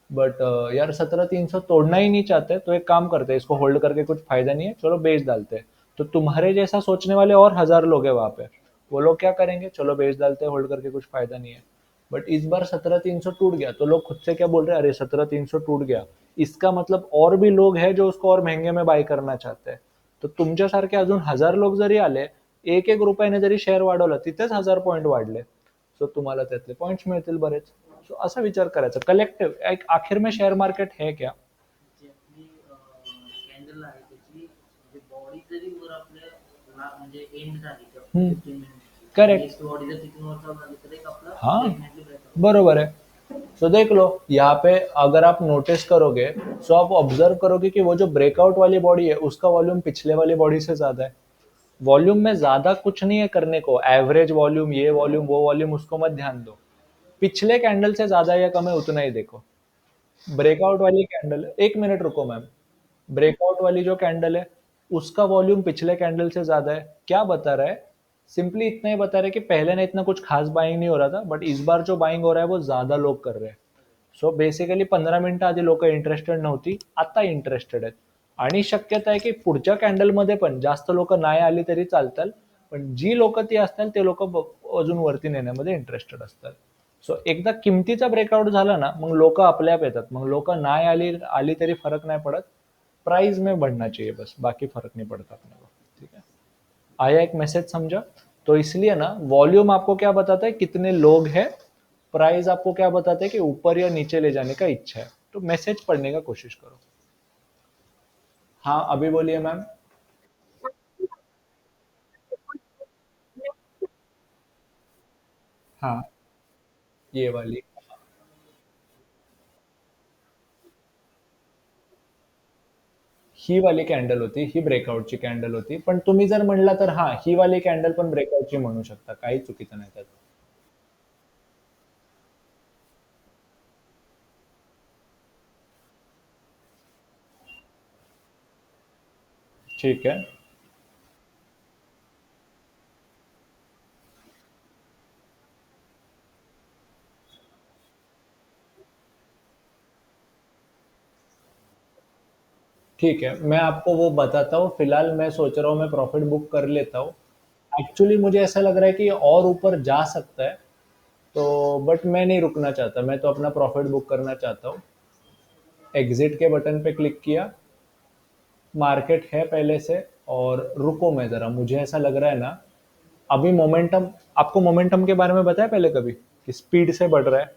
बट यार 17,300 तोड़ना ही नहीं चाहते, तो एक काम करते हैं, इसको होल्ड करके कुछ फायदा नहीं है, चलो बेच डालते हैं. तो तुम्हारे जैसा सोचने वाले और 1,000 लोग हैं वहां पे. वो लोग क्या करेंगे, चलो बेच डालते हैं, होल्ड करके कुछ फायदा नहीं है. बट इस बार 17,300 टूट गया, तो लोग खुद से क्या बोल रहे हैं, अरे 17,300 टूट गया, इसका मतलब और भी लोग हैं जो उसको और महंगे में बाय करना चाहते हैं. तर तुमच्यासारखे अजून 1,000 लोक जरी आले, एक एक रुपयाने जरी शेअर वाढवला, तिथेच 1,000 पॉईंट वाढले, सो तुम्हाला त्यातले पॉईंट्स मिळतील बरेच. सो असा विचार करायचा, कलेक्टिव्ह एक आखिर में शेयर मार्केट है क्या. बॉडी जरी वर आपल्या म्हणजे एंड झाली हम्म, 15 मिनिट करेक्ट. नेक्स्ट बॉडी जर तिथून वर चालू झाली तर एक आपला हाँ, डेफिनेटली ब्रेकआउट. बरोबर है. तो देख लो यहाँ पे अगर आप नोटिस करोगे तो आप ऑब्जर्व करोगे कि वो जो ब्रेकआउट वाली बॉडी है उसका वॉल्यूम पिछले वाली बॉडी से ज्यादा है. वॉल्यूम में ज्यादा कुछ नहीं है करने को, एवरेज वॉल्यूम, ये वॉल्यूम, वो वॉल्यूम, उसको मत ध्यान दो. पिछले कैंडल से ज्यादा या कम है उतना ही देखो. ब्रेकआउट वाली कैंडल, एक मिनट रुको मैम. ब्रेकआउट वाली जो कैंडल है उसका वॉल्यूम पिछले कैंडल से ज्यादा है. क्या बता रहा है? सिंपली इतना ही बता रहा है कि पहले ना इतना कुछ खास बाइंग नहीं हो रहा था, बट इस बार जो बाइंग हो रहा है वो ज्यादा लोग कर रहे हैं. सो बेसिकली 15 मिनिटं आधी लोक इंटरेस्टेड नव्हती, आता इंटरेस्टेड आहेत. आणि शक्यता आहे की पुढच्या कॅन्डलमध्ये पण जास्त लोक नाही आली तरी चालतात, पण जी लोक ती असतील ते लोक अजून वरती नेण्यामध्ये इंटरेस्टेड असतात. सो एकदा किमतीचा ब्रेकआउट झाला ना मग लोक आपल्याप येतात, मग लोक नाही आली आली तरी फरक नाही पडत. प्राइस में बढ़ना चाहिए बस, बाकी फर्क नहीं पड़ता अपने को. ठीक है, आया एक मैसेज, समझा? तो इसलिए ना वॉल्यूम आपको क्या बताता है, कितने लोग हैं. प्राइस आपको क्या बताता है कि ऊपर या नीचे ले जाने का इच्छा है. तो मैसेज पढ़ने का कोशिश करो. हाँ, अभी बोलिए मैम. हाँ, ये वाली. ही वाली कॅन्डल होती, ही ब्रेकआउटची कॅन्डल होती. पण तुम्ही जर म्हणला तर हा, ही वाली कॅन्डल पण ब्रेकआउटची म्हणू शकता, काही चुकीचं नाही त्यात. ठीक है. ठीक है, मैं आपको वो बताता हूँ. फिलहाल मैं सोच रहा हूँ मैं प्रॉफिट बुक कर लेता हूँ. एक्चुअली मुझे ऐसा लग रहा है कि और ऊपर जा सकता है, तो बट मैं नहीं रुकना चाहता, मैं तो अपना प्रॉफिट बुक करना चाहता हूँ. एग्जिट के बटन पे क्लिक किया. मार्केट है पहले से, और रुको मैं ज़रा, मुझे ऐसा लग रहा है ना अभी मोमेंटम. आपको मोमेंटम के बारे में बताया पहले कभी कि स्पीड से बढ़ रहा है?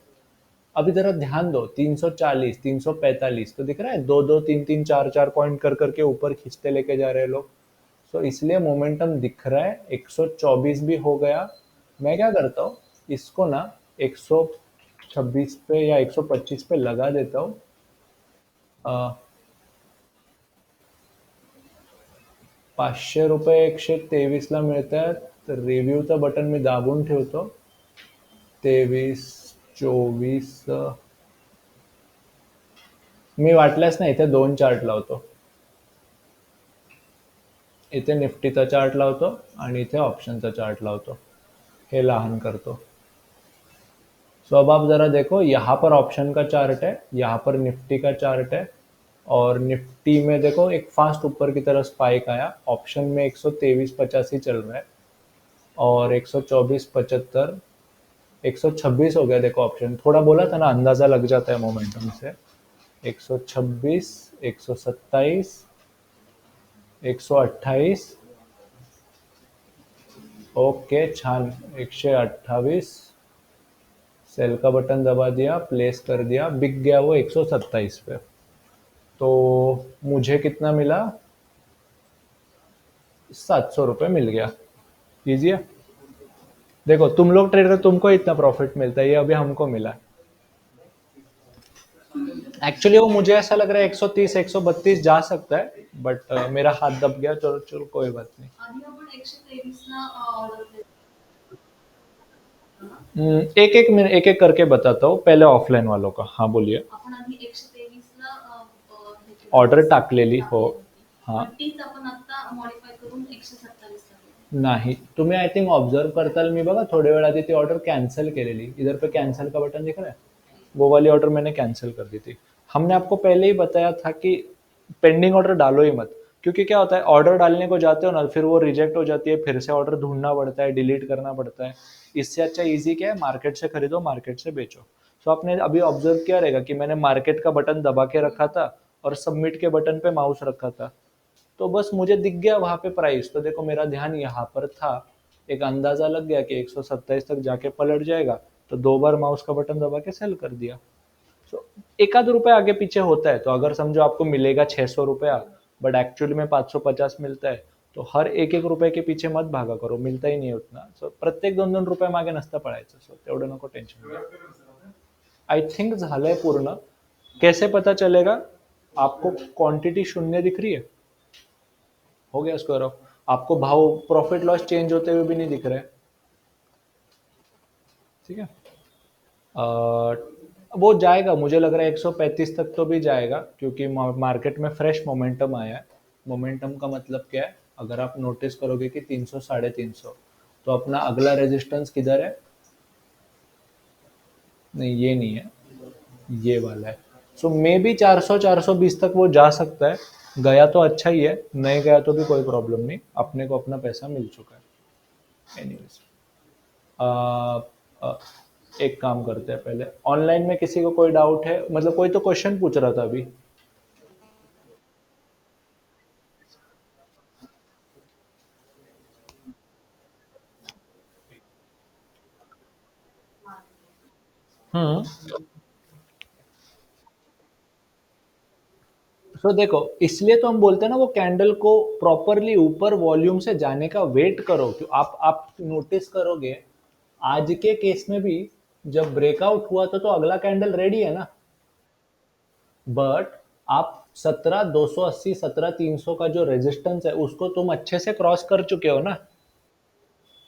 अभी जरा ध्यान दो, 340, 345 तो दिख रहा है, दो दो तीन तीन चार चार पॉइंट कर करके ऊपर खींचते लेके जा रहे हैं लोग. तो इसलिए मोमेंटम दिख रहा है. 124 भी हो गया. मैं क्या करता हूँ, इसको ना 126 पे या 125 पे लगा देता हूँ. 500 रुपये 123 ला मिळतात. तर रिव्ह्यूचं बटन मी दाबून ठेवतो. 23, 24. मी वाटल्यास ना इथे 2 चार्ट लावतो. इथे निफ्टीचा चार्ट लावतो आणि इथे ऑप्शनचा चार्ट लावतो. हे लहान करतो. सो अब आप ज़रा देखो, यहाँ पर ऑप्शन का चार्ट है, यहाँ पर निफ्टी का चार्ट है. और निफ्टी में देखो एक फास्ट ऊपर की तरफ स्पाइक आया. ऑप्शन में 123.85 चल रहा है, और 124.75, 126 हो गया. देखो ऑप्शन थोड़ा बोला था ना, अंदाज़ा लग जाता है मोमेंटम से. 126, 127, 128. ओके, छान. 128. सेल का बटन दबा दिया, प्लेस कर दिया, बिक गया वो 127 पे. तो मुझे कितना मिला? 700 रुपये मिल गया. इजी है. देखो तुम लोग ट्रेडर, तुमको इतना प्रॉफिट मिलता है, ये अभी हमको मिला. एक्चुअली वो मुझे ऐसा लग रहा है 130, 132 जा सकता है, बट मेरा हाथ दब गया. चलो चलो, कोई बात नहीं. आधी आपण 123 ला ऑर्डर एक एक मिनट, एक एक करके बताता हूँ. पहले ऑफलाइन वालों का. हाँ बोलिए. आपण आधी 123 ला ऑर्डर टाकलेली हो. हाँ. तीच आपण आता मॉडिफाय करून 127 नाही, तुम्ही आय थिंक ऑब्झर्व करताल, मी बघा थोड्या वेळ आधी ती ऑर्डर कॅन्सल केलेली. इधर पे कैंसिल का बटन दिख रहा है, वो वाली ऑर्डर मैंने कैंसिल कर दी थी. हमने आपको पहले ही बताया था कि पेंडिंग ऑर्डर डालो ही मत, क्योंकि क्या होता है, ऑर्डर डालने को जाते हो ना, फिर वो रिजेक्ट हो जाती है, फिर से ऑर्डर ढूंढना पड़ता है, डिलीट करना पड़ता है. इससे अच्छा इजी क्या है, मार्केट से खरीदो, मार्केट से बेचो. सो आपने अभी ऑब्जर्व किया रहेगा कि मैंने मार्केट का बटन दबा के रखा था और सबमिट के बटन पे माउस रखा था. तो बस मुझे दिख गया वहां पे प्राइस, तो देखो मेरा ध्यान यहाँ पर था. एक अंदाजा लग गया कि 127 तक जाके पलट जाएगा, तो 2 बार माउस का बटन दबा के सेल कर दिया. सो एक आध रुपए आगे पीछे होता है, तो अगर समझो आपको मिलेगा 600 रुपया, बट एक्चुअली में 550 मिलता है, तो हर एक एक रुपये के पीछे मत भागा करो, मिलता ही नाही उतना. सो प्रत्येक 2-2 रुपये मागे नसतं पळायचं. सो तेवढं नको टेन्शन घ्या. आई थिंक झालंय पूर्ण. कैसे पता चलेगा? आपको क्वांटिटी शून्य दिख रही है, हो गया स्क्वायर ऑफ. आपको भाव प्रॉफिट लॉस चेंज होते हुए भी नहीं दिख रहे. ठीक है. वो जाएगा, मुझे लग रहा है 135 तक तो भी जाएगा, क्योंकि मार्केट में फ्रेश मोमेंटम आया है. मोमेंटम का मतलब क्या है? अगर आप नोटिस करोगे कि 300 350, तो अपना अगला रेजिस्टेंस किधर है? नहीं, ये नहीं है, ये वाला है. सो मे बी 400 420 तक वो जा सकता है. गया तो अच्छा ही है, नहीं गया तो भी कोई प्रॉब्लम नहीं, अपने को अपना पैसा मिल चुका है. एनीवेज, एक काम करते हैं, पहले ऑनलाइन में किसी को कोई डाउट है? मतलब कोई तो क्वेश्चन पूछ रहा था अभी. हम्म. तो देखो, इसलिए तो हम बोलते हैं ना, वो कैंडल को प्रॉपरली ऊपर वॉल्यूम से जाने का वेट करो. क्यों? आप नोटिस करोगे, आज के केस में भी जब ब्रेकआउट हुआ तो अगला कैंडल रेडी है ना. बट आप 17,280 17,300 का जो रेजिस्टेंस है उसको तुम अच्छे से क्रॉस कर चुके हो ना.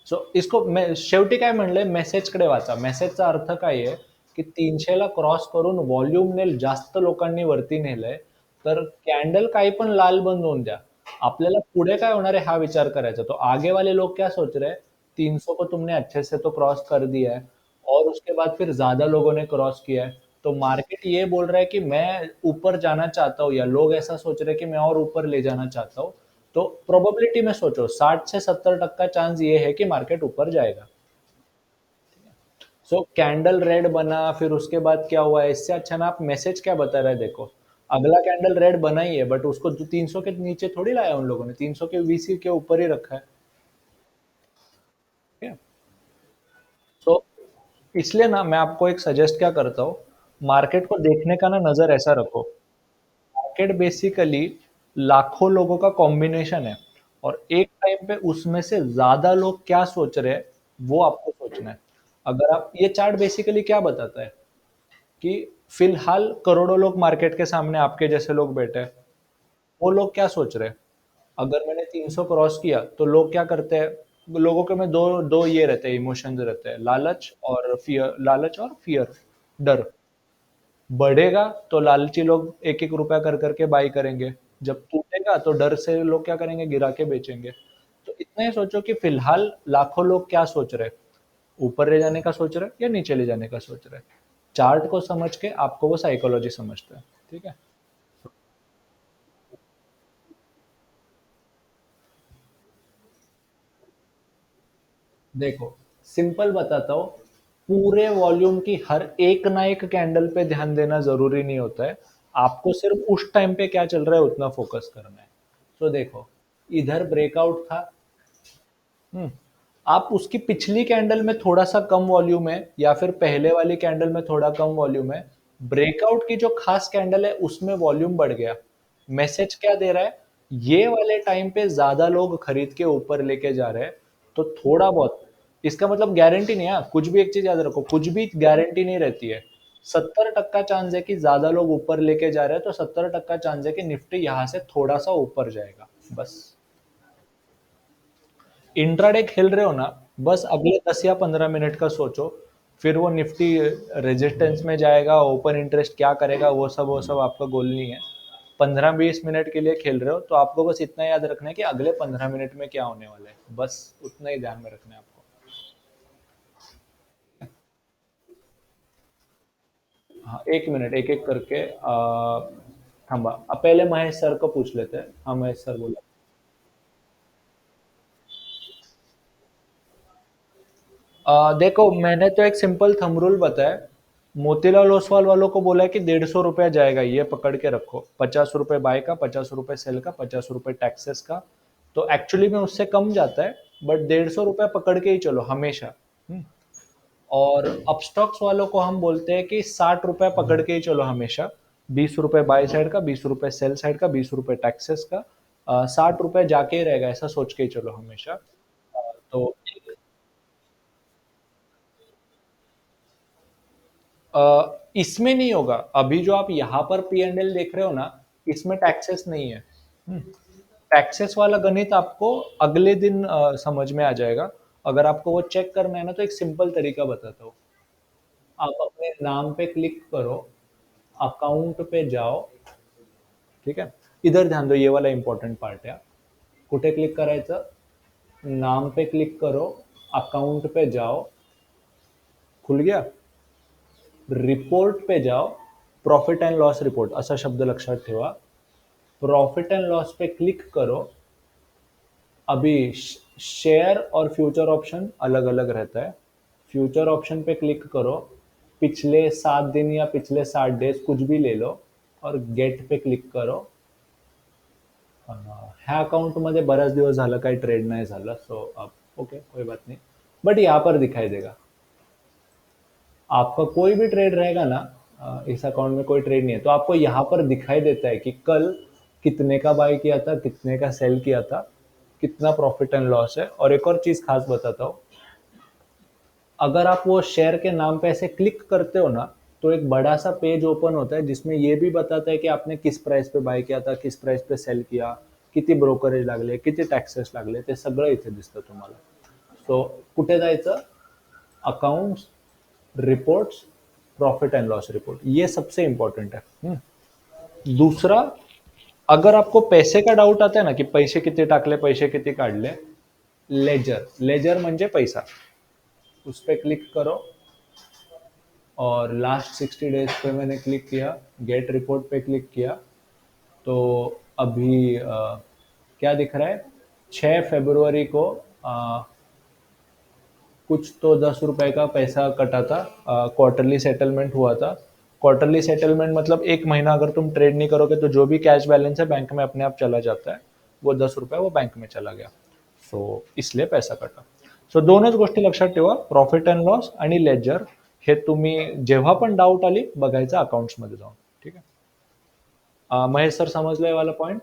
सो इसको शेवटी काय म्हणलंय, मेसेजकडे वाचा. मेसेजचा अर्थ काय आहे की 300 ला क्रॉस करून व्हॉल्यूमने जास्त लोकांनी वरती नेलंय, तर कॅन्डल काही पण लाल बंद होऊन द्या, आपल्याला पुढे काय होणार आहे हा विचार करायचा. तो आगे वाले लोग क्या सोच रहे हैं? 300 को तुमने अच्छे से तो क्रॉस कर दिया है, और उसके बाद फिर ज्यादा लोगों ने क्रॉस किया है, तो मार्केट ये बोल रहा है कि मैं ऊपर जाना चाहता हूँ, या लोग ऐसा सोच रहे हैं कि मैं और ऊपर ले जाना चाहता हूँ. तो प्रोबेबिलिटी में सोचो, 60 से 70% चांस ये है कि मार्केट ऊपर जाएगा. सो कैंडल रेड बना, फिर उसके बाद क्या हुआ है, इससे अच्छा ना आप मैसेज क्या बता रहे हैं देखो. अगला कैंडल रेड बना ही है, बट उसको 300 के नीचे थोड़ी लाया उन लोगों ने, 300 के वीसी के ऊपर ही रखा है. ठीक है. सो इसलिए ना मैं आपको एक सजेस्ट क्या करता हूँ, मार्केट को देखने का ना नजर ऐसा रखो. मार्केट बेसिकली लाखों लोगों का कॉम्बिनेशन है, और एक टाइम पे उसमें से ज्यादा लोग क्या सोच रहे हैं वो आपको सोचना है. अगर आप, ये चार्ट बेसिकली क्या बताता है कि फिलहाल करोड़ों लोग मार्केट के सामने आपके जैसे लोग बैठे हैं, वो लोग क्या सोच रहे हैं. अगर मैंने 300 क्रॉस किया तो लोग क्या करते हैं, लोगों के में दो दो ये रहते हैं, इमोशंस रहते हैं, लालच और फियर. लालच और फियर, डर. बढ़ेगा तो लालची लोग एक एक रुपया कर करके बाई करेंगे, जब टूटेगा तो डर से लोग क्या करेंगे, गिरा के बेचेंगे. तो इतना ही सोचो कि फिलहाल लाखों लोग क्या सोच रहे हैं, ऊपर ले जाने का सोच रहे हैं या नीचे ले जाने का सोच रहे हैं. चार्ट को समझ के आपको वो साइकोलॉजी समझता है. ठीक है. देखो, सिंपल बताता हूँ, पूरे वॉल्यूम की हर एक ना एक कैंडल पे ध्यान देना जरूरी नहीं होता है. आपको सिर्फ उस टाइम पे क्या चल रहा है उतना फोकस करना है. तो देखो, इधर ब्रेकआउट था. हम्म. आप उसकी पिछली कैंडल में थोड़ा सा कम वॉल्यूम है, या फिर पहले वाली कैंडल में थोड़ा कम वॉल्यूम है, ब्रेकआउट की जो खास कैंडल है उसमें वॉल्यूम बढ़ गया. मैसेज क्या दे रहा है? ये वाले टाइम पे ज्यादा लोग खरीद के ऊपर लेके जा रहे हैं, तो थोड़ा बहुत, इसका मतलब गारंटी नहीं है. कुछ भी एक चीज याद रखो, कुछ भी गारंटी नहीं रहती है. 70% चांस है कि ज्यादा लोग ऊपर लेके जा रहे हैं, तो 70% चांस है कि निफ्टी यहां से थोड़ा सा ऊपर जाएगा, बस. इंट्राडे खेल रहे हो ना, बस अगले 10 या 15 मिनट का सोचो. फिर वो निफ्टी रेजिस्टेंस में जाएगा, ओपन इंटरेस्ट क्या करेगा, वो सब आपका गोल नहीं है. 15-20 मिनट के लिए खेल रहे हो, तो आपको बस इतना याद रखना है कि अगले 15 मिनट में क्या होने वाला है, बस उतना ही ध्यान में रखना है आपको. हाँ, 1 मिनट, एक एक करके थांबा. अब पहले महेश सर को पूछ लेते हैं. हाँ, महेश सर बोला. देखो, मैंने तो एक सिंपल थंब रूल बताया. मोतीलाल ओसवाल वालों को बोला है कि 150 रुपया जाएगा, ये पकड़ के रखो. 50 रुपए बाय का, 50 रुपए सेल का, 50 रुपए टैक्सेस का. तो एक्चुअली में उससे कम जाता है, बट 150 रुपया पकड़ के ही चलो हमेशा. हम्म. और अपस्टॉक्स वालों को हम बोलते हैं कि 60 रुपया पकड़ के ही चलो हमेशा. ₹20 बाय साइड का, ₹20 सेल साइड का, ₹20 टैक्सेस का, ₹60 जाके ही रहेगा, ऐसा सोच के ही चलो हमेशा। तो इसमें नहीं होगा। अभी जो आप यहाँ पर P&L देख रहे हो ना, इसमें टैक्सेस नहीं है। टैक्सेस वाला गणित आपको अगले दिन समझ में आ जाएगा। अगर आपको वो चेक करना है ना, तो एक सिंपल तरीका बताता हूँ। आप अपने नाम पे क्लिक करो, अकाउंट पे जाओ, ठीक है? इधर ध्यान दो, ये वाला इंपॉर्टंट पार्ट है। कुठे क्लिक करायचं? नाम पे क्लिक करो, अकाउंट पे जाओ, खुल गया? रिपोर्ट पे जाओ, प्रॉफिट अँड लॉस रिपोर्ट असा शब्द लक्षात ठेवा. प्रॉफिट अँड लॉस पे क्लिक करो. अभी शेयर और फ्यूचर ऑप्शन अलग अलग रहता है. फ्यूचर ऑप्शन पे क्लिक करो, पिछले 7 दिन या पिछले 60 डेज कुछ भी ले लो और गेट पे क्लिक करो. ह्या अकाउंटमध्ये बऱ्याच दिवस झालं काही ट्रेड नाही झालं, सो अब ओके कोई बात नहीं, बट यहाँ पर दिखाई देगा. आपका कोई भी ट्रेड रहेगा ना, इस अकाउंट में कोई ट्रेड नहीं है तो आपको यहाँ पर दिखाई देता है कि कल कितने का बाय किया था, कितने का सेल किया था, कितना प्रॉफिट एंड लॉस है. और एक और चीज खास बताता हूँ, अगर आप वो शेयर के नाम पे ऐसे क्लिक करते हो ना, तो एक बड़ा सा पेज ओपन होता है जिसमें ये भी बताता है की आपने किस प्राइस पे बाय किया था, किस प्राइस पे सेल किया, किती ब्रोकरेज लागले, किती टॅक्सेस लागले, ते सगळं इथे दिसतं तुम्हाला. सो कुठे जायचं? Accounts, reports, profit and loss report, ये सबसे इंपॉर्टेंट है. दूसरा, अगर आपको पैसे का डाउट आता है ना, की पैसे किती टाकले, पैसे किती काढले, लेजर, लेजर म्हणजे पैसा, उस पर क्लिक करो. और लास्ट 60 डेज पे मैंने क्लिक किया, गेट रिपोर्ट पे क्लिक किया, तो अभी क्या दिख रहा है? 6 फरवरी को कुछ तो ₹10 का पैसा कटा था, क्वार्टरली सेटलमेंट हुआ था. क्वार्टरली सेटलमेंट मतलब एक महीना अगर तुम ट्रेड नहीं करोगे तो जो भी कैश बैलेंस है बैंक में अपने आप चला जाता है, वो ₹10 वो बैंक में चला गया. सो इसलिए पैसा कटा. सो दोनच गोष्टी लक्षात ठेवा, प्रॉफिट अँड लॉस आणि लेजर. हे तुम्ही जेव्हा पण डाऊट आली बघायचं अकाउंट्समध्ये जाऊन. ठीक आहे? महेश सर, समजलंय वाला पॉइंट?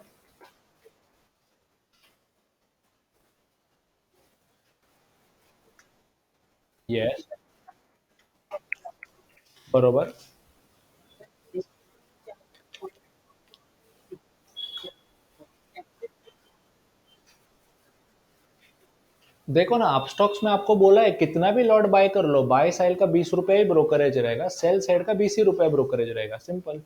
येस, बरोबर. देखो ना, आप स्टॉक्स में आपको बोला है कितना भी लॉट बाय कर लो, बाय साइड का ₹20 ही ब्रोकरेज रहेगा, सेल साइड का ₹20 ही ब्रोकरेज रहेगा. सिंपल.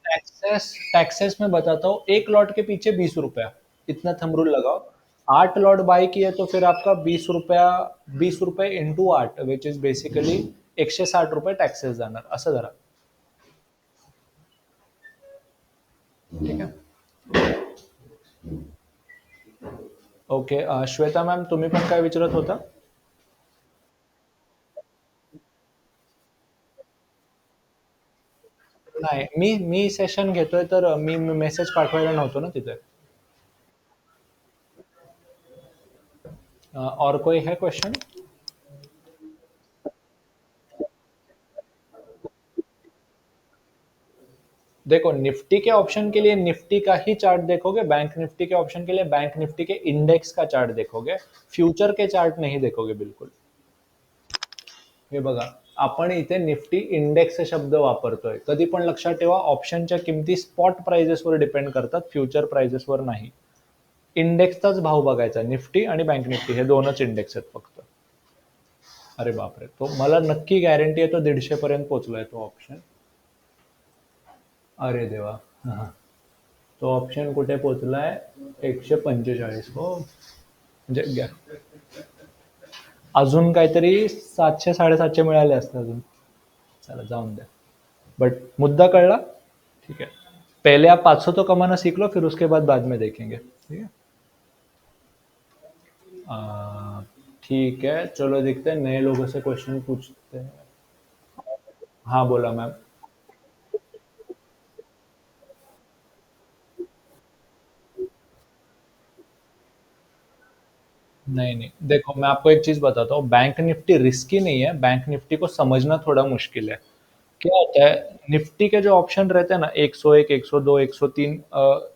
टैक्सेस, टैक्सेस में बताता हूँ, एक लॉट के पीछे ₹20, इतना थंब रूल लगाओ. 8 लॉट बाय किए तो फिर आपका ₹20, ₹20 into 8 which is basically ₹160 taxes जाणार, असं धरा. ठीक आहे? ओके. श्वेता मॅम, तुम्ही पण काय विचारत होता? नाही, मी मी सेशन घेतोय तर मी मेसेज पाठवायला नव्हतो ना तिथे. और कोई है क्वेश्चन? देखो, निफ्टी के ऑप्शन के लिए निफ्टी का ही चार्ट देखोगे, बैंक निफ्टी के ऑप्शन के लिए बैंक निफ्टी के इंडेक्स का चार्ट देखोगे, फ्युचर के चार्ट नहीं देखोगे बिलकुल. हे बघा, आपण इथे निफ्टी इंडेक्स शब्द वापरतोय. कधी पण लक्षात ठेवा, ऑप्शनच्या किमती स्पॉट प्राइजेसवर डिपेंड करतात, फ्युचर प्राइजेसवर नाही. इंडेक्सचाच भाव बघायचा. निफ्टी आणि बँक निफ्टी हे दोनच इंडेक्स आहेत फक्त. अरे बापरे, तो मला नक्की गॅरंटी आहे तो 150 पर्यंत पोहोचलाय तो ऑप्शन. अरे देवा. हा. तो ऑप्शन कुठे पोहोचलाय? 145. हो, म्हणजे अजून काहीतरी 700-750 मिळाले असते अजून. चला जाऊन द्या, बट मुद्दा कळला. ठीक है, पहले आप 500 तो कमाना सीख लो, फिर उसके बाद में देखेंगे. ठीक है? ठीक है, चलो देखते हैं, नए लोगों से क्वेश्चन पूछते हैं. हाँ बोला मैम. नहीं नहीं, देखो मैं आपको एक चीज बताता हूँ, बैंक निफ्टी रिस्की नहीं है, बैंक निफ्टी को समझना थोड़ा मुश्किल है. क्या होता है निफ्टी के जो ऑप्शन रहते हैं ना 101, 102, 103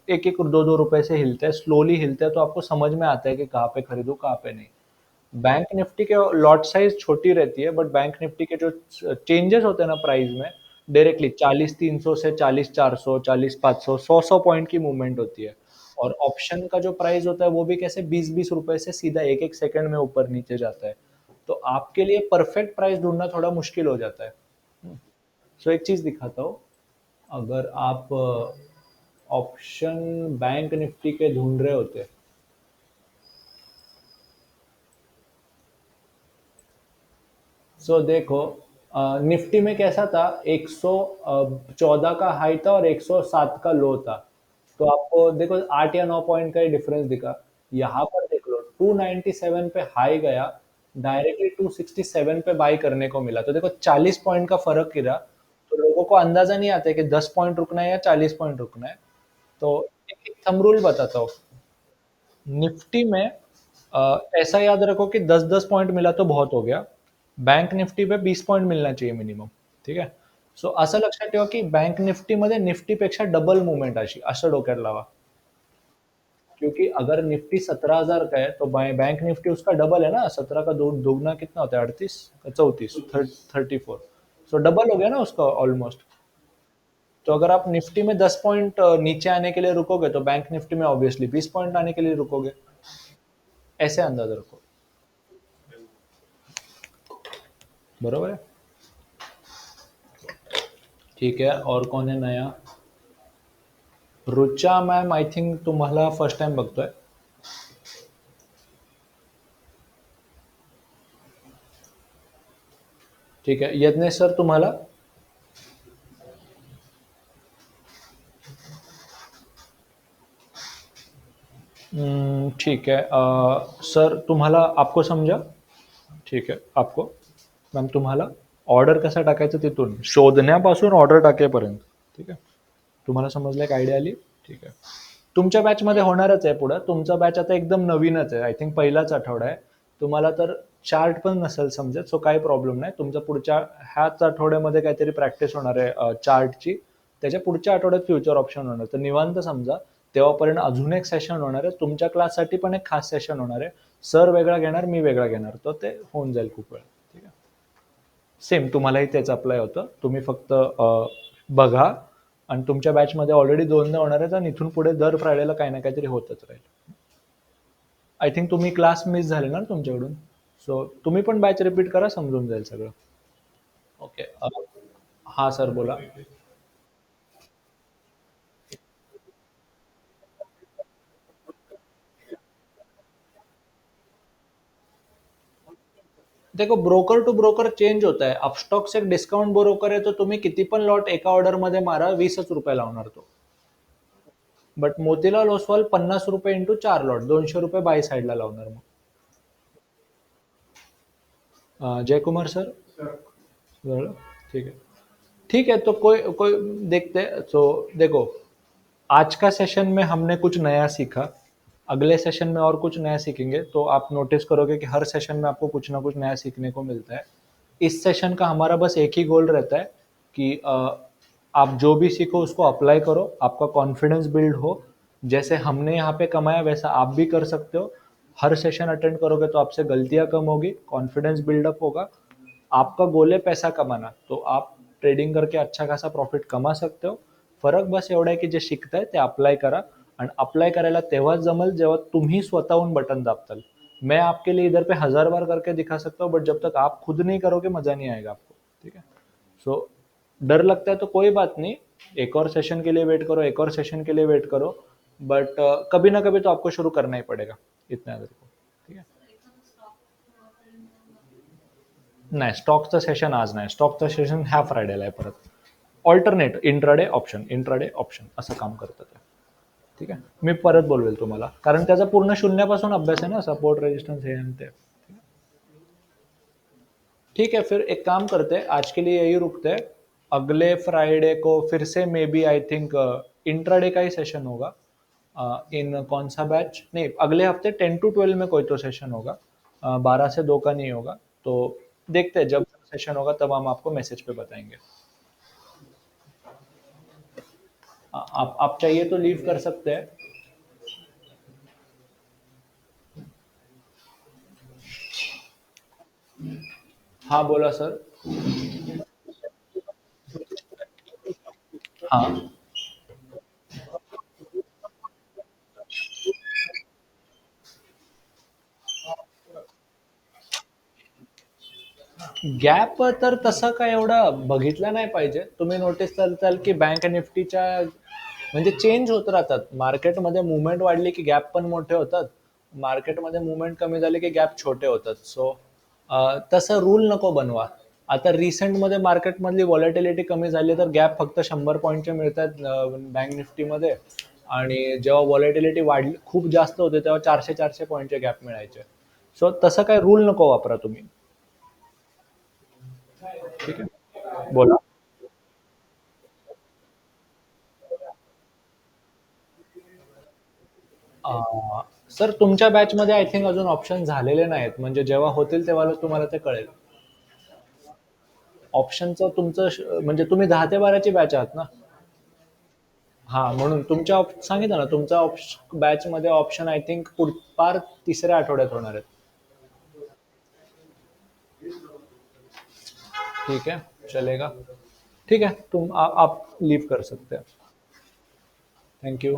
एक एक दो दो रुपए से हिलते हैं, स्लोली हिलते हैं, तो आपको समझ में आता है कि कहाँ पे खरीदूं कहाँ पे नहीं। बैंक निफ्टी के लॉट साइज छोटी रहती है, बट बैंक निफ्टी के जो चेंजेस होते हैं ना प्राइस में, डायरेक्टली 40-300 से 40-400, 40-500, 100 पॉइंट की मूवमेंट होती है। और ऑप्शन का जो प्राइस होता है वो भी कैसे 20-20 रुपए से सीधा एक एक सेकंड में ऊपर नीचे जाता है। तो आपके लिए परफेक्ट प्राइस ढूंढना थोड़ा मुश्किल हो जाता है। सो एक चीज दिखाता हूँ। अगर आप ऑप्शन बैंक निफ्टी के ढूंढ रहे होते, सो देखो निफ्टी में कैसा था, 114 का हाई था और 107 का लो था। तो आपको देखो 8 या 9 पॉइंट का ही डिफरेंस दिखा। यहाँ पर देख लो 297 पे हाई गया, डायरेक्टली 267 पे बाई करने को मिला। तो देखो 40 पॉइंट का फर्क गिरा। तो लोगों को अंदाजा नहीं आता है कि 10 पॉइंट रुकना है या 40 पॉइंट रुकना है। तो एक थंब रूल बताता हूँ। निफ्टी में ऐसा याद रखो कि 10-10 पॉइंट मिला तो बहुत हो गया। बँक निफ्टी पे 20 पॉइंट मिळणं चाहिए मिनिमम. ठीक आहे. सो असं लक्षात ठेवा की बँक निफ्टीमध्ये निफ्टीपेक्षा डबल मूवमेंट अशी असं डोक्यात लावा. क्योंकि अगर निफ्टी 17,000 का है तो बैंक निफ्टी उसका डबल है ना, 17 का दोगुना कितना होता है, 38 34 34, सो डबल हो गया ना उसका ऑलमोस्ट। तो अगर आप निफ्टी में 10 पॉइंट नीचे आने के लिए रुकोगे तो बैंक निफ्टी में ऑब्वियसली 20 पॉइंट आने के लिए रुकोगे। ऐसे अंदाज रखो। बरोबर है। ठीक है, और कौन है नया? रुचा मॅम, आय थिंक तुम्हाला फर्स्ट टाइम बघतोय. ठीक आहे, यज्ञेश सर तुम्हाला? ठीक है, सर तुम्हाला आपको समजा? ठीक आहे, आपको मॅम तुम्हाला ऑर्डर कसा टाकायचं तिथून शोधण्यापासून ऑर्डर टाकेपर्यंत. ठीक आहे, तुम्हाला समजलं, एक आयडिया आली. ठीक आहे, तुमच्या बॅचमध्ये होणारच आहे पुढं. तुमचा बॅच आता एकदम नवीनच आहे, आय थिंक पहिलाच आठवडा आहे. तुम्हाला तर चार्ट पण नसेल समजत, सो काही प्रॉब्लेम नाही. तुमच्या पुढच्या ह्याच आठवड्यामध्ये काहीतरी प्रॅक्टिस होणार आहे चार्टची. त्याच्या पुढच्या आठवड्यात फ्युचर ऑप्शन होणार, तर निवांत समजा. तेव्हापर्यंत अजून एक सेशन होणार आहे तुमच्या क्लाससाठी, पण एक खास सेशन होणार आहे. सर वेगळा घेणार, मी वेगळा घेणार, तर ते होऊन जाईल खूप वेळ. ठीक आहे, सेम तुम्हालाही तेच अप्लाय होतं. तुम्ही फक्त बघा, आणि तुमच्या बॅचमध्ये ऑलरेडी 2दा होणार आहेत आणि इथून पुढे दर फ्रायडेला काही ना काहीतरी होतच राहील. आय थिंक तुम्ही क्लास मिस झाले ना तुमच्याकडून, सो तुम्ही पण बॅच रिपीट करा, समजून जाईल सगळं. ओके, हां सर बोला. देखो ब्रोकर टू ब्रोकर चेंज होता है. अपस्टॉक्स एक डिस्काउंट ब्रोकर आहे, तो तुम्ही किती पण लॉट एका ऑर्डर मध्ये मारा, 20च रुपये लावणार तो. बट मोतीलाल ओसवाल 50 रुपये इंटू 4 लॉट, 200 रुपये बाय साईडला लावणार. मग जयकुमार सर झालं? ठीक है, ठीक है, तो कोई कोई देखते हैं. तो देखो, आज का सेशन में हमने कुछ नया सीखा. अगले सेशन में और कुछ नया सीखेंगे, तो आप नोटिस करोगे कि हर सेशन में आपको कुछ ना कुछ नया सीखने को मिलता है. इस सेशन का हमारा बस एक ही गोल रहता है कि आप जो भी सीखो उसको अप्लाई करो, आपका कॉन्फिडेंस बिल्ड हो. जैसे हमने यहाँ पे कमाया वैसा आप भी कर सकते हो. हर सेशन अटेंड करोगे तो आपसे गलतियां कम होगी, कॉन्फिडेंस बिल्डअप होगा. आपका गोल आहे पैसा कमाना, तो आप ट्रेडिंग करके अच्छा खासा प्रॉफिट कमा सकते हो. फरक बस एवढा आहे की जे शिकताय ते अप्लाय करा. आणि अप्लाय करायला तेव्हाच जमल जेव्हा तुम्ही स्वतःहून बटन दाबताल. मैं आपके लिए इधर पे 1000 बार करके दिखा सकता हूँ, बट जब तक आप खुद नहीं करोगे मजा नहीं आएगा आपको. ठीक है, सो डर लगता है तो कोई बात नहीं, एक और सेशन के लिए वेट करो, एक और सेशन के लिए वेट करो. बट कभी ना कभी तो आपको शुरू करना ही पड़ेगा, इतना याद रखो. ठीक है, नाही स्टॉकचं सेशन आज नाही, स्टॉकचं सेशन ह्या फ्रायडेला आहे परत. Alternate intraday option, intraday option असं काम करतं ते. ठीक आहे, मी परत बोलवेल तुम्हाला, कारण त्याचा पूर्ण शून्यापासून अभ्यास आहे ना, सपोर्ट रेजिस्टन्स हे आणि ते. ठीक है, फिर एक काम करते हैं, आज के लिए यही रुकते हैं. अगले फ्राइडे को फिर से maybe I think intraday का ही सेशन होगा. इन कौन सा बैच नहीं, अगले हफ्ते 10 to 12 में कोई तो सेशन होगा. 12 से 2 का नहीं होगा. तो देखते हैं, जब सेशन होगा तब हम आपको मैसेज पे बताएंगे. आप चाहिए तो लीव कर सकते हैं। हाँ बोला सर। हाँ, गॅप तर तसं काय एवढा बघितला नाही पाहिजे. तुम्ही नोटीस करताल की बँक निफ्टीच्या म्हणजे चेंज होत राहतात. मार्केटमध्ये मुवमेंट वाढली की गॅप पण मोठे होतात. मार्केटमध्ये मुवमेंट कमी झाली की गॅप छोटे होतात. सो तसं रूल नको बनवा. आता रिसेंटमध्ये मार्केटमधली व्हॉलॅटिलिटी कमी झाली तर गॅप फक्त 100 पॉईंटचे मिळतात बँक निफ्टीमध्ये, आणि जेव्हा व्हॉलॅटिलिटी वाढली खूप जास्त होते तेव्हा 400 पॉईंटचे गॅप मिळायचे. सो तसं काय रूल नको वापरा तुम्ही. ठीक आहे, बोला. सर तुमच्या बॅचमध्ये आय थिंक अजून ऑप्शन झालेले नाहीत, म्हणजे जेव्हा होतील तेव्हा तुम्हाला ते कळेल. ऑप्शनचं तुमचं म्हणजे तुम्ही 10 ते 12ची बॅच आहात ना. हा, म्हणून तुमच्या सांगितलं ना तुमच्या बॅच मध्ये ऑप्शन आय थिंक पार तिसऱ्या आठवड्यात होणार आहेत. ठीक है, चलेगा. ठीक है, आप लीव कर सकते हैं. Thank you.